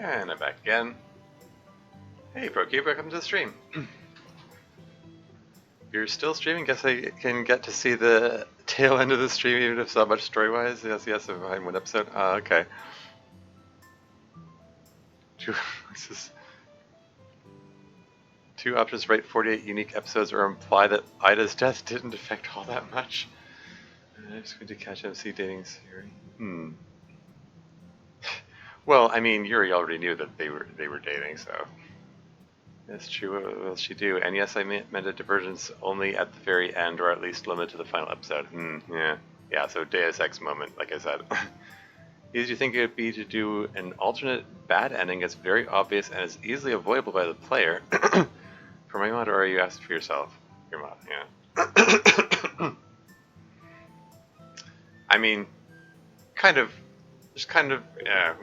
And I'm back again. Hey, ProCube, welcome to the stream. You're still streaming? Guess I can get to see the tail end of the stream, even if it's not much story-wise. Yes, I'm behind one episode. Okay. Two options write 48 unique episodes or imply that Ida's death didn't affect all that much. I'm just going to catch MC dating Yuri. Well, I mean, Yuri already knew that they were dating, so that's true. What will she do? And yes, I meant a divergence only at the very end, or at least limited to the final episode. Yeah. So Deus Ex moment, like I said. Easy you think it would be to do an alternate bad ending that's very obvious and is easily avoidable by the player. For my mod, or are you asking for yourself? Your mod, yeah. I mean,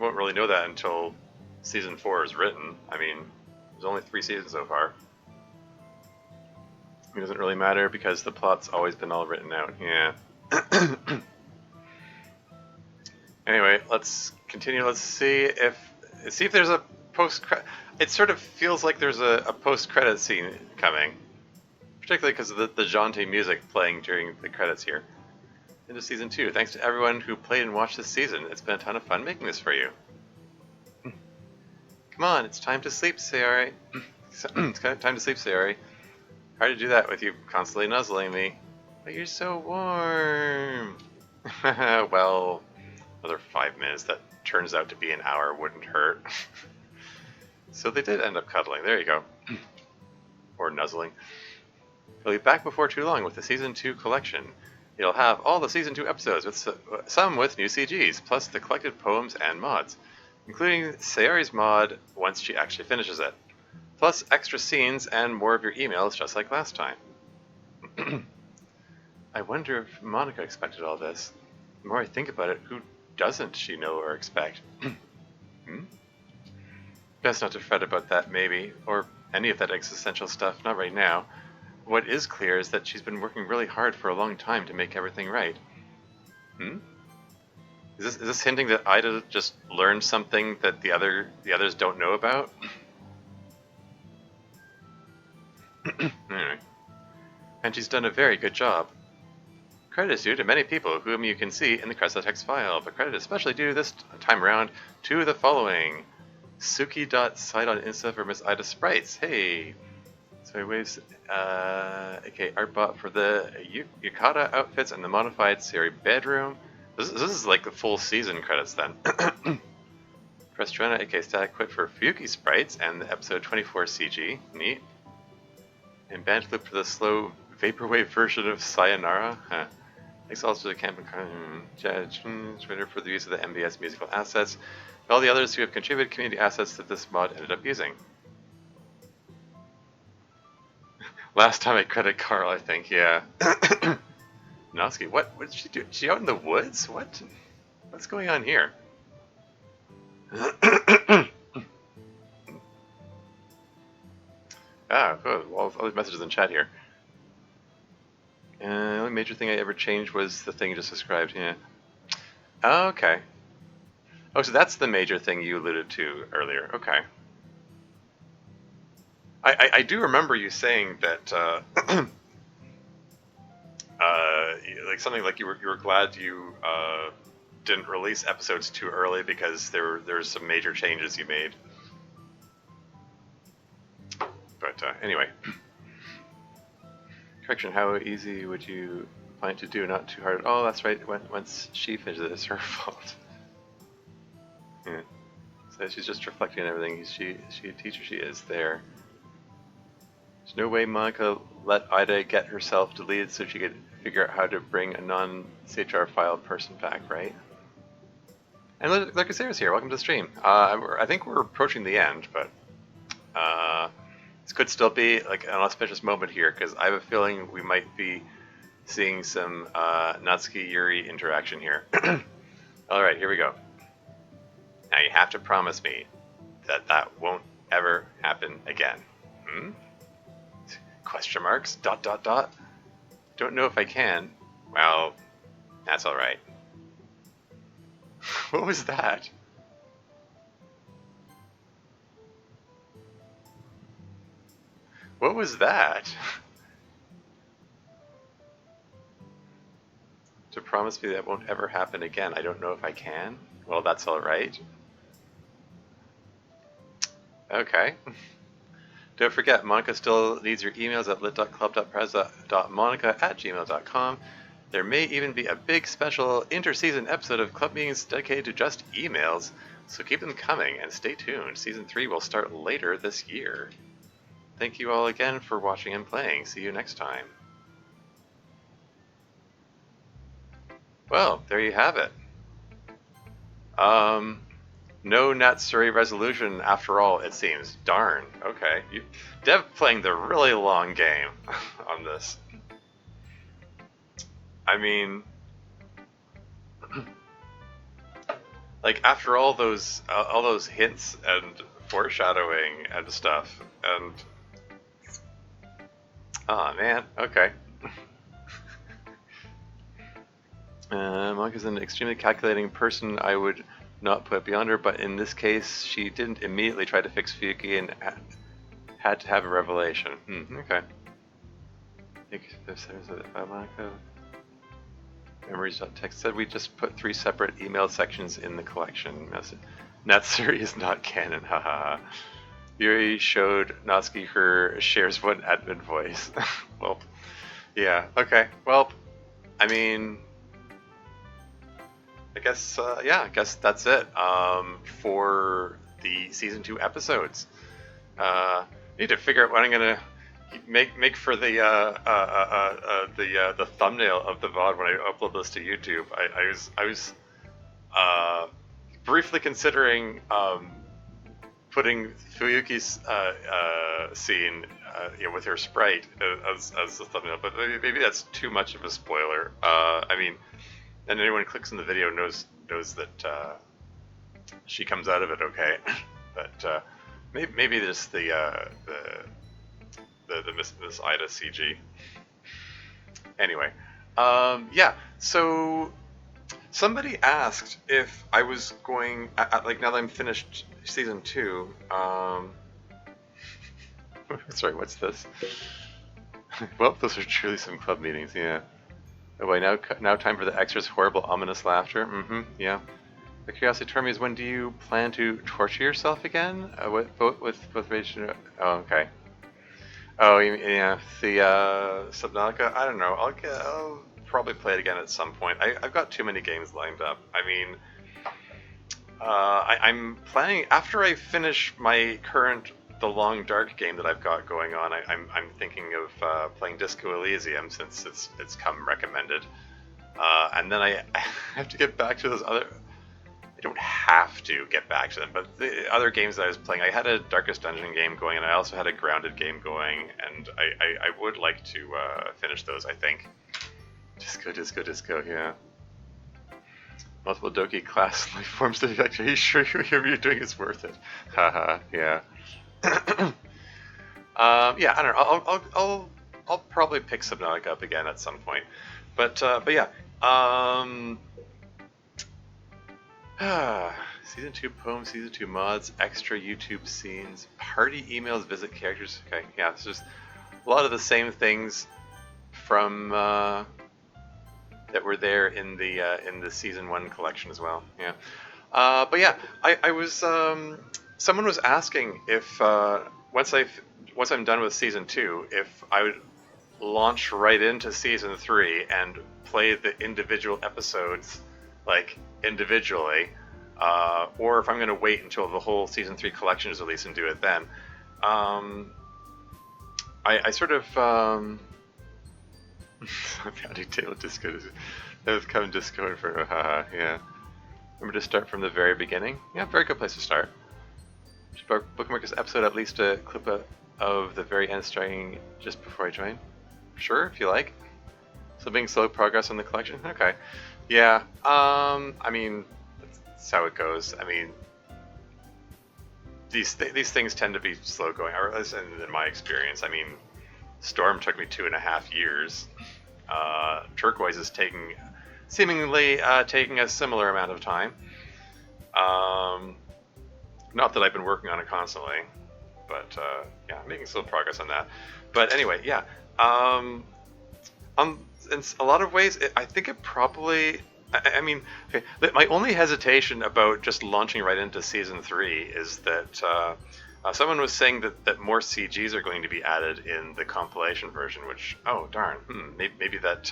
won't really know that until season 4 is written. I mean, there's only 3 seasons so far. It doesn't really matter because the plot's always been all written out, yeah. Anyway, let's continue. Let's see if there's a post-credit. It sort of feels like there's a post-credit scene coming, particularly because of the jaunty music playing during the credits here. Into season 2. Thanks to everyone who played and watched this season. It's been a ton of fun making this for you. Come on, it's time to sleep, Sayori. It's kind of time to sleep, Sayori. Hard to do that with you constantly nuzzling me. But you're so warm. Well, another 5 minutes that turns out to be an hour wouldn't hurt. So they did end up cuddling. There you go. Or nuzzling. We'll be back before too long with the Season 2 collection. It'll have all the Season 2 episodes, with some with new CGs, plus the collected poems and mods, including Sayori's mod once she actually finishes it, plus extra scenes and more of your emails just like last time. I wonder if Monica expected all this. The more I think about it, who doesn't she know or expect? Best not to fret about that, maybe, or any of that existential stuff, not right now. What is clear is that she's been working really hard for a long time to make everything right. Is this hinting that Ida just learned something that the others don't know about? Anyway. And she's done a very good job. Credit is due to many people whom you can see in the Cresta file, but credit is especially due this time around to the following. Suki.site on Insta for Miss Ida Sprites. Hey! So he waves, aka Artbot for the Yukata outfits and the modified Sayori bedroom. This is like the full season credits then. Prestrana, aka Static Quit for Fuyuki Sprites and the episode 24 CG. Neat. And Bandloop for the slow vaporwave version of Sayonara. Huh. Thanks also to the Camping Judge Twitter for the use of the MBS musical assets, and all the others who have contributed community assets that this mod ended up using. Last time I credit Carl, I think, yeah. Noski, what did she do? Is she out in the woods? What's going on here? All these messages in chat here. The only major thing I ever changed was the thing you just described, yeah. Oh, okay. Oh, so that's the major thing you alluded to earlier. Okay. I do remember you saying that, like something like you were glad you didn't release episodes too early because there's some major changes you made. But anyway. Correction, how easy would you plan to do? Not too hard at all. That's right. Once she finishes it, it's her fault. Yeah. So she's just reflecting on everything she a teacher she is there. There's no way Monica let Ida get herself deleted so she could figure out how to bring a non-CHR file person back, right? And Lucasera's here. Welcome to the stream. I think we're approaching the end, but this could still be like an auspicious moment here because I have a feeling we might be seeing some Natsuki Yuri interaction here. All right, here we go. Now you have to promise me that that won't ever happen again. Question marks? ... Don't know if I can. Well, that's all right. What was that? What was that? To promise me that won't ever happen again. I don't know if I can. Well, that's all right. Okay. Don't forget, Monica still needs your emails at lit.club.preza.monica@gmail.com. There may even be a big special inter-season episode of Club Meetings dedicated to just emails, so keep them coming and stay tuned. Season 3 will start later this year. Thank you all again for watching and playing. See you next time. Well, there you have it. No Natsuri resolution after all, it seems. Darn. Okay. Dev playing the really long game on this. I mean, like after all those hints and foreshadowing and stuff, and oh man, okay. Monica's an extremely calculating person. I would not put beyond her, but in this case, she didn't immediately try to fix Fuyuki and had to have a revelation. Okay. Monica. Memories.txt said we just put 3 separate email sections in the collection. Natsuri is not canon, haha. Yuri showed Natsuki her shares one admin voice. Well, yeah, okay. Well, I mean, I guess, yeah, I guess that's it for the season 2 episodes. I need to figure out what I'm gonna make for the thumbnail of the VOD when I upload this to YouTube. I was uh, briefly considering putting Fuyuki's scene, with her sprite as the thumbnail, but maybe that's too much of a spoiler. I mean, and anyone who clicks on the video knows that she comes out of it okay, but maybe just the Miss Ida CG. Anyway, yeah. So somebody asked if I was going, like now that I'm finished season 2. Sorry, what's this? Well, those are truly some club meetings. Yeah. Oh wait, now time for the extras horrible ominous laughter. Mm-hmm. Yeah. The curiosity term is, when do you plan to torture yourself again? With rage? Oh, okay. Oh, yeah. The Subnautica. I don't know. I'll probably play it again at some point. I've got too many games lined up. I mean, I'm planning after I finish my current The Long Dark game that I've got going on. I'm thinking of playing Disco Elysium since it's come recommended, and then I have to get back to those other. I don't have to get back to them, but the other games that I was playing, I had a Darkest Dungeon game going, and I also had a Grounded game going, and I would like to finish those, I think. Disco, yeah. Multiple Doki class life forms to affect. Are you sure whatever you're doing is worth it? Haha, yeah. Yeah, I don't know. I'll probably pick Subnautica up again at some point, but yeah. Season 2 poems, Season 2 mods, extra YouTube scenes, party emails, visit characters. Okay, yeah, it's just a lot of the same things from that were there in the Season 1 collection as well. Yeah, but yeah, I was someone was asking if once I'm done with Season 2, if I would launch right into Season 3 and play the individual episodes like individually, or if I'm going to wait until the whole Season 3 collection is released and do it then. I sort of founding Tale of Disco. That was coming Disco for haha, yeah. Remember to start from the very beginning? Yeah, very good place to start. Should bookmark this episode, at least a clip of the very end starting just before I join. Sure, if you like. So being slow progress on the collection? Okay. Yeah, I mean, that's how it goes. I mean, these things tend to be slow going, or at least in my experience. I mean, Storm took me 2.5 years. Turquoise is seemingly taking a similar amount of time. Not that I've been working on it constantly, but yeah, making slow progress on that. But anyway, yeah. In a lot of ways, I think it probably. I mean, okay, my only hesitation about just launching right into Season 3 is that someone was saying that more CGs are going to be added in the compilation version, which, oh darn, maybe that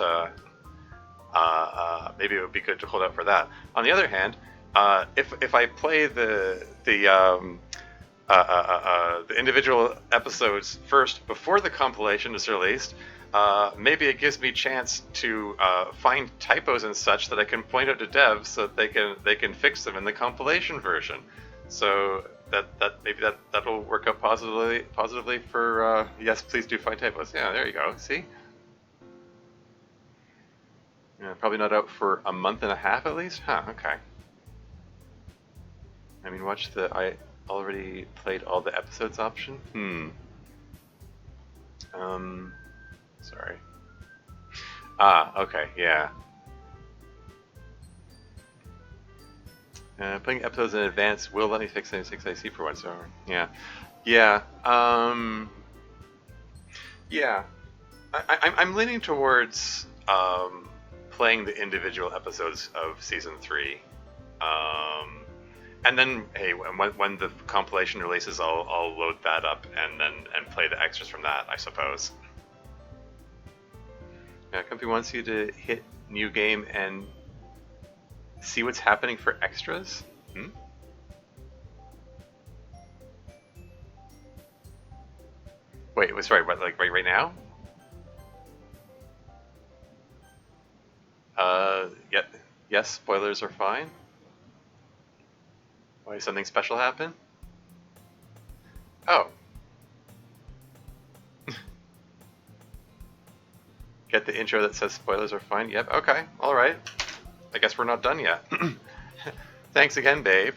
maybe it would be good to hold out for that. On the other hand, if I play the individual episodes first before the compilation is released, maybe it gives me a chance to find typos and such that I can point out to devs so that they can fix them in the compilation version. So that'll work out positively for yes, please do find typos. Yeah, there you go. See. Yeah, probably not out for a month and a half at least. Huh. Okay. I mean, I already played all the episodes option. Sorry. Okay, yeah. Playing episodes in advance will let me fix 96 IC for once. So, yeah. Yeah. Yeah. I'm leaning towards playing the individual episodes of Season 3. And then, hey, when the compilation releases, I'll load that up and play the extras from that, I suppose. Yeah, Comfy wants you to hit new game and see what's happening for extras? Hmm? Wait, sorry, what, like right now? Yeah, yes, spoilers are fine. Why, something special happen? Oh, get the intro that says spoilers are fine? Yep, okay, alright. I guess we're not done yet. Thanks again, babe.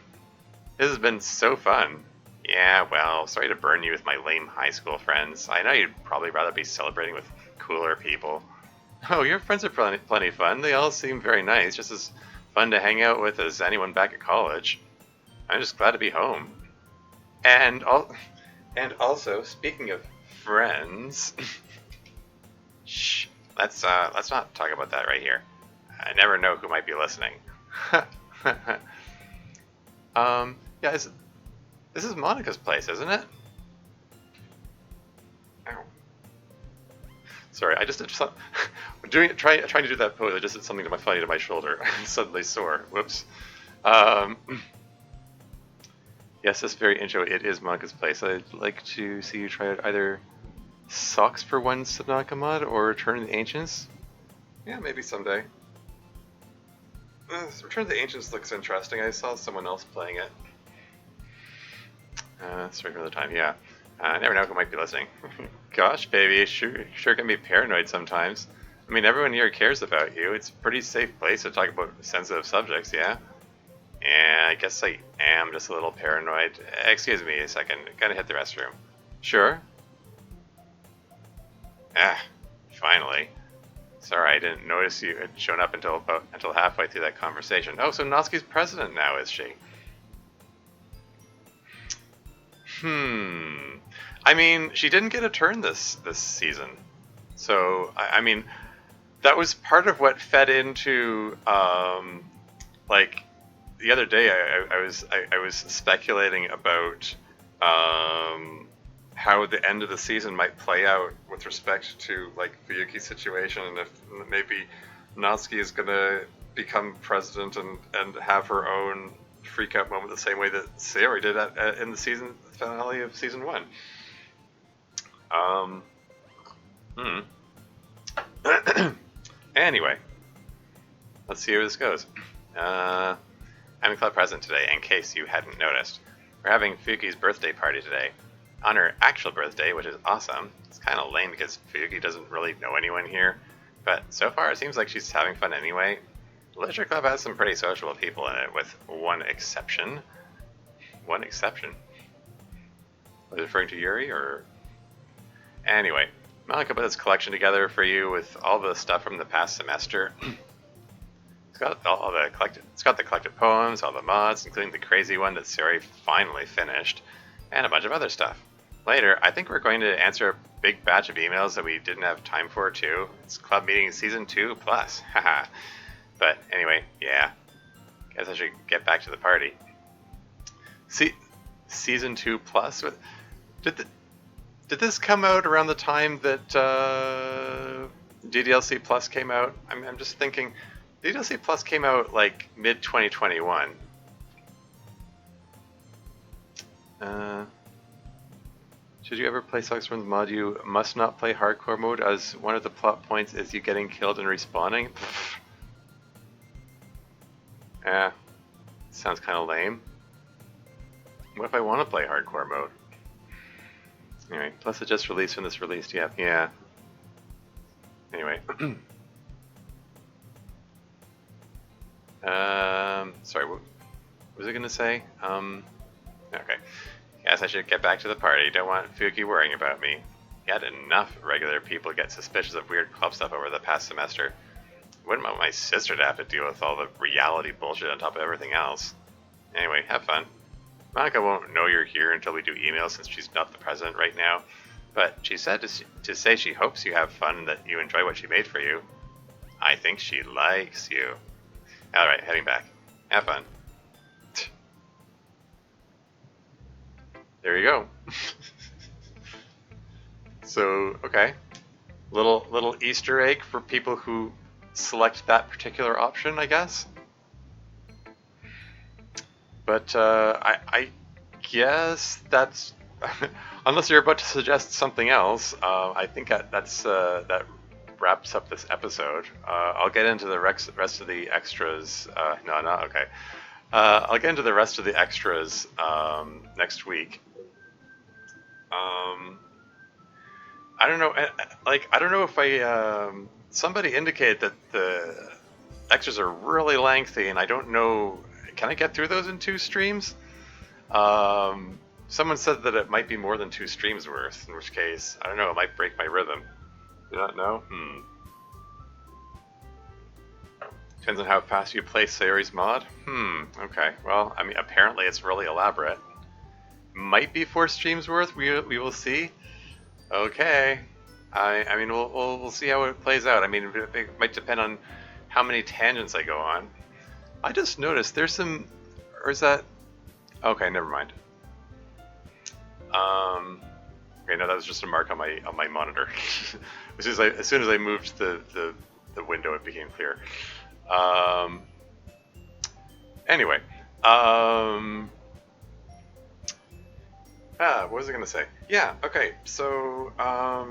This has been so fun. Yeah, well, sorry to burn you with my lame high school friends. I know you'd probably rather be celebrating with cooler people. Oh, your friends are plenty fun. They all seem very nice, just as fun to hang out with as anyone back at college. I'm just glad to be home. And and also, speaking of friends, shh, let's not talk about that right here. I never know who might be listening. Yeah, this is Monica's place, isn't it? Ow. Sorry, I just did some, trying to do that pose. I just did something to funny to my shoulder. I'm suddenly sore. Whoops. Um, yes, this very intro. It is Monica's place. I'd like to see you try out either Socks for One Subnautica or Return of the Ancients. Yeah, maybe someday. Return of the Ancients looks interesting. I saw someone else playing it. Sorry for the time. Yeah. I never know who might be listening. Gosh, baby, sure can be paranoid sometimes. I mean, everyone here cares about you. It's a pretty safe place to talk about sensitive subjects, yeah? Yeah, I guess I am just a little paranoid. Excuse me a second. Gotta hit the restroom. Sure? Ah, finally. Sorry, I didn't notice you had shown up until halfway through that conversation. Oh, so Natsuki's president now, is she? I mean, she didn't get a turn this season, so I mean, that was part of what fed into like the other day. I was speculating about how the end of the season might play out with respect to like Fuyuki's situation, and if maybe Natsuki is gonna become president and have her own freak out moment the same way that Sayori did in the season finale of season 1. Um, hmm. Anyway, let's see where this goes. I'm the club president today, in case you hadn't noticed. We're having Fuyuki's birthday party today. On her actual birthday, which is awesome. It's kind of lame because Fuyuki doesn't really know anyone here, but so far it seems like she's having fun anyway. The Literature Club has some pretty sociable people in it, with one exception. One exception? Was it referring to Yuri, or... Anyway, Monica put this collection together for you with all the stuff from the past semester. It's got the collected poems, all the mods, including the crazy one that Sayori finally finished, and a bunch of other stuff. Later, I think we're going to answer a big batch of emails that we didn't have time for, too. It's club meeting season 2 plus, haha. But anyway, yeah. Guess I should get back to the party. See, season 2 plus? Did this come out around the time that DDLC Plus came out? I'm just thinking, DDLC Plus came out like mid 2021. Should you ever play Socks from the mod, you must not play hardcore mode, as one of the plot points is you getting killed and respawning. Yeah, sounds kind of lame. What if I want to play hardcore mode? Anyway, plus it just released when this released, yeah. Anyway. Sorry, what was I gonna say? Okay. Guess I should get back to the party. Don't want Fuki worrying about me. He had enough regular people get suspicious of weird club stuff over the past semester. Wouldn't want my sister to have to deal with all the reality bullshit on top of everything else. Anyway, have fun. Monica won't know you're here until we do emails, since she's not the president right now, but she said to say she hopes you have fun and that you enjoy what she made for you. I think she likes you. Alright, heading back. Have fun. There you go. So, okay. Little Easter egg for people who select that particular option, I guess. But I guess that's... Unless you're about to suggest something else, I think that wraps up this episode. I'll get into the rest of the extras. No, not okay. I'll get into the rest of the extras next week. Um, I don't know. I don't know if I. Somebody indicated that the extras are really lengthy, and I don't know. Can I get through those in 2 streams? Someone said that it might be more than 2 streams worth, in which case, I don't know, it might break my rhythm. Do not know? Depends on how fast you play Sayori's mod? Okay. Well, I mean, apparently it's really elaborate. Might be 4 streams worth, we will see. Okay. I mean, we'll see how it plays out. I mean, it might depend on how many tangents I go on. I just noticed there's some... Or is that... Okay, never mind. Okay, no, that was just a mark on my monitor. as soon as I moved the window, it became clear. Anyway, what was I gonna say? Yeah, okay. So I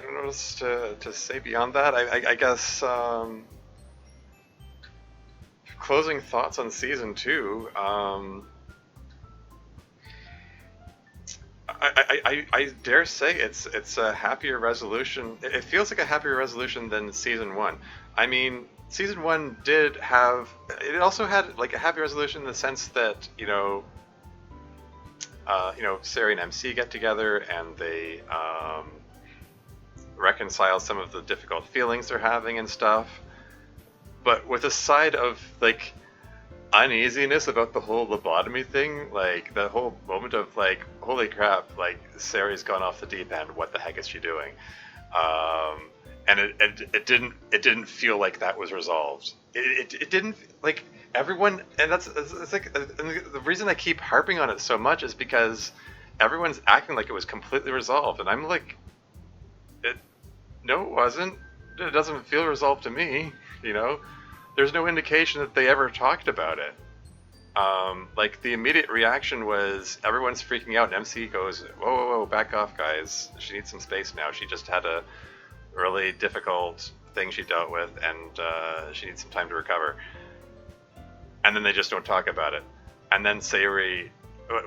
don't know what to say beyond that. I guess closing thoughts on season 2. I dare say it's a happier resolution. It feels like a happier resolution than season 1. I mean, season 1 did have... It also had like a happy resolution in the sense that, Sari and MC get together and they reconcile some of the difficult feelings they're having and stuff. But with a side of like uneasiness about the whole lobotomy thing, like the whole moment of like, holy crap, like Sari's gone off the deep end. What the heck is she doing? And it didn't feel like that was resolved. It didn't, like, everyone, and it's like, the reason I keep harping on it so much is because everyone's acting like it was completely resolved, and I'm like, no, it wasn't. It doesn't feel resolved to me. There's no indication that they ever talked about it. Like, the immediate reaction was everyone's freaking out, and MC goes, whoa, back off, guys. She needs some space now. She just had a really difficult thing she dealt with, and she needs some time to recover. And then they just don't talk about it. And then Sayori,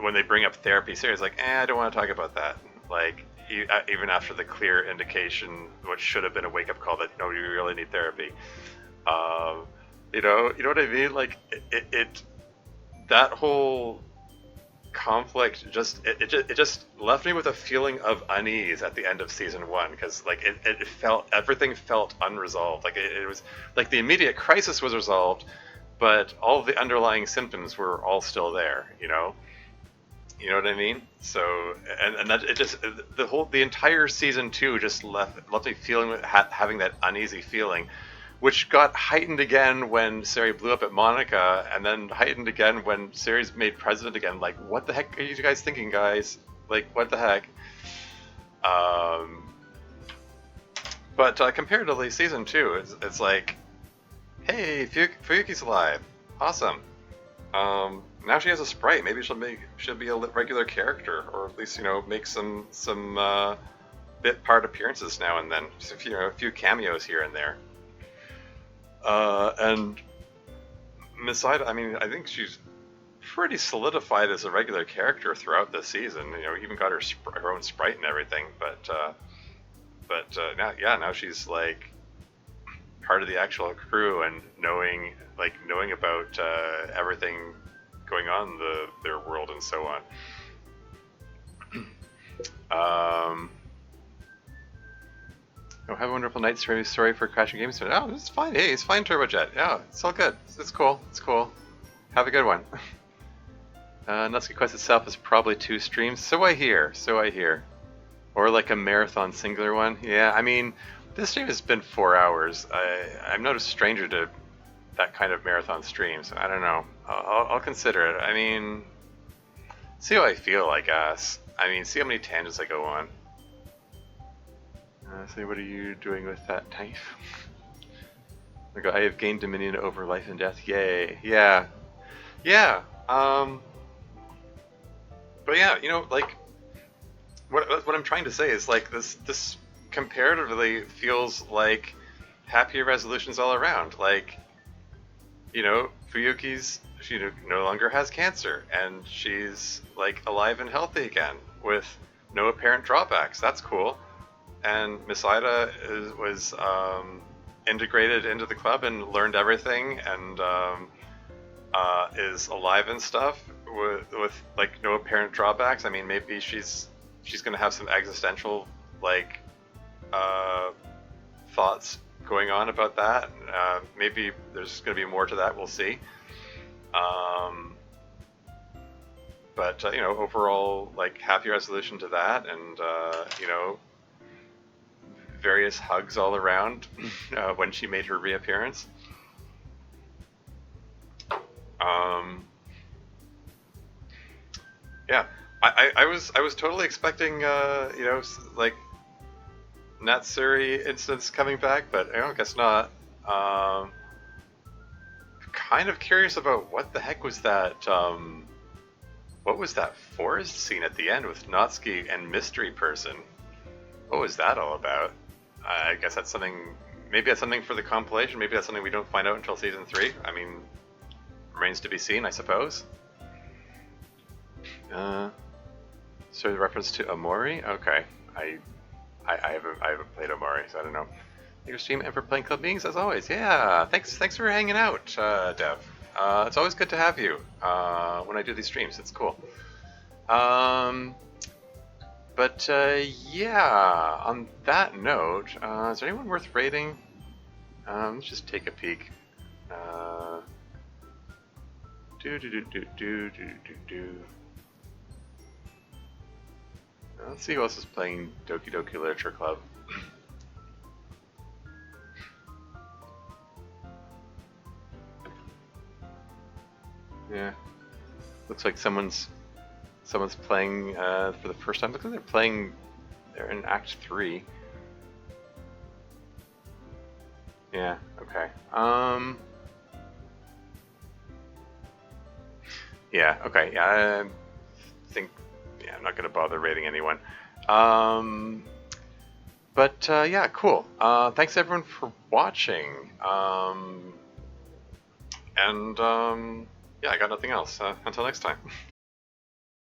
when they bring up therapy, Sayori's like, I don't want to talk about that. Like, even after the clear indication, what should have been a wake-up call that, no, you really need therapy. You know what I mean? Like, that whole conflict just left me with a feeling of unease at the end of season 1, because like everything felt unresolved. Like it was like the immediate crisis was resolved, but all of the underlying symptoms were all still there. You know what I mean? So and that the entire season 2 just left me feeling having that uneasy feeling, which got heightened again when Sari blew up at Monica, and then heightened again when Sari's made president again. Like, what the heck are you guys thinking, guys? Like, what the heck? But comparatively, season 2, it's like, hey, Fuyuki's alive. Awesome. Now she has a sprite. Maybe she'll be a regular character, or at least make some bit part appearances now and then. Just a few cameos here and there. And Misaida, I mean, I think she's pretty solidified as a regular character throughout the season. Even got her own sprite and everything. But now she's like part of the actual crew and knowing about everything going on in their world and so on. Have a wonderful night. Sorry for crashing games. Oh, it's fine. Hey, it's fine, Turbojet. Yeah, it's all good. It's cool. Have a good one. Nutsuki Quest itself is probably 2 streams. So I hear. Or like a marathon singular one. Yeah, I mean, this stream has been 4 hours. I'm not a stranger to that kind of marathon stream, so I don't know. I'll consider it. I mean, see how I feel, I guess. I mean, see how many tangents I go on. Say, what are you doing with that knife? I have gained dominion over life and death. Yay. Yeah. But But yeah, like what I'm trying to say is like this comparatively feels like happier resolutions all around. Like, Fuyuki's she no longer has cancer and she's like alive and healthy again with no apparent drawbacks. That's cool. And Misaida was integrated into the club and learned everything and is alive and stuff with like no apparent drawbacks. I mean, maybe she's gonna have some existential like uh, thoughts going on about that. Maybe there's gonna be more to that. We'll see. Um, but overall, like happy resolution to that, and various hugs all around when she made her reappearance. Um, yeah, I was totally expecting like Natsuri instance coming back, but I guess not. Kind of curious about what the heck was that. What was that forest scene at the end with Natsuki and Mystery Person? What was that all about? I guess that's something. Maybe that's something for the compilation. Maybe that's something we don't find out until season 3. I mean, remains to be seen, I suppose. So the reference to Omori? Okay, I haven't played Omori, so I don't know. Thank you for stream and for playing club meetings as always. Yeah, thanks for hanging out, Dev. It's always good to have you when I do these streams. It's cool. But yeah, on that note, is there anyone worth rating? Let's just take a peek. Let's see who else is playing Doki Doki Literature Club. Yeah, looks like someone's playing for the first time. Looks like they're in Act 3. Yeah, okay. Yeah, okay. Yeah, I think I'm not gonna bother rating anyone. But yeah, cool. Thanks everyone for watching. And yeah, I got nothing else. Until next time.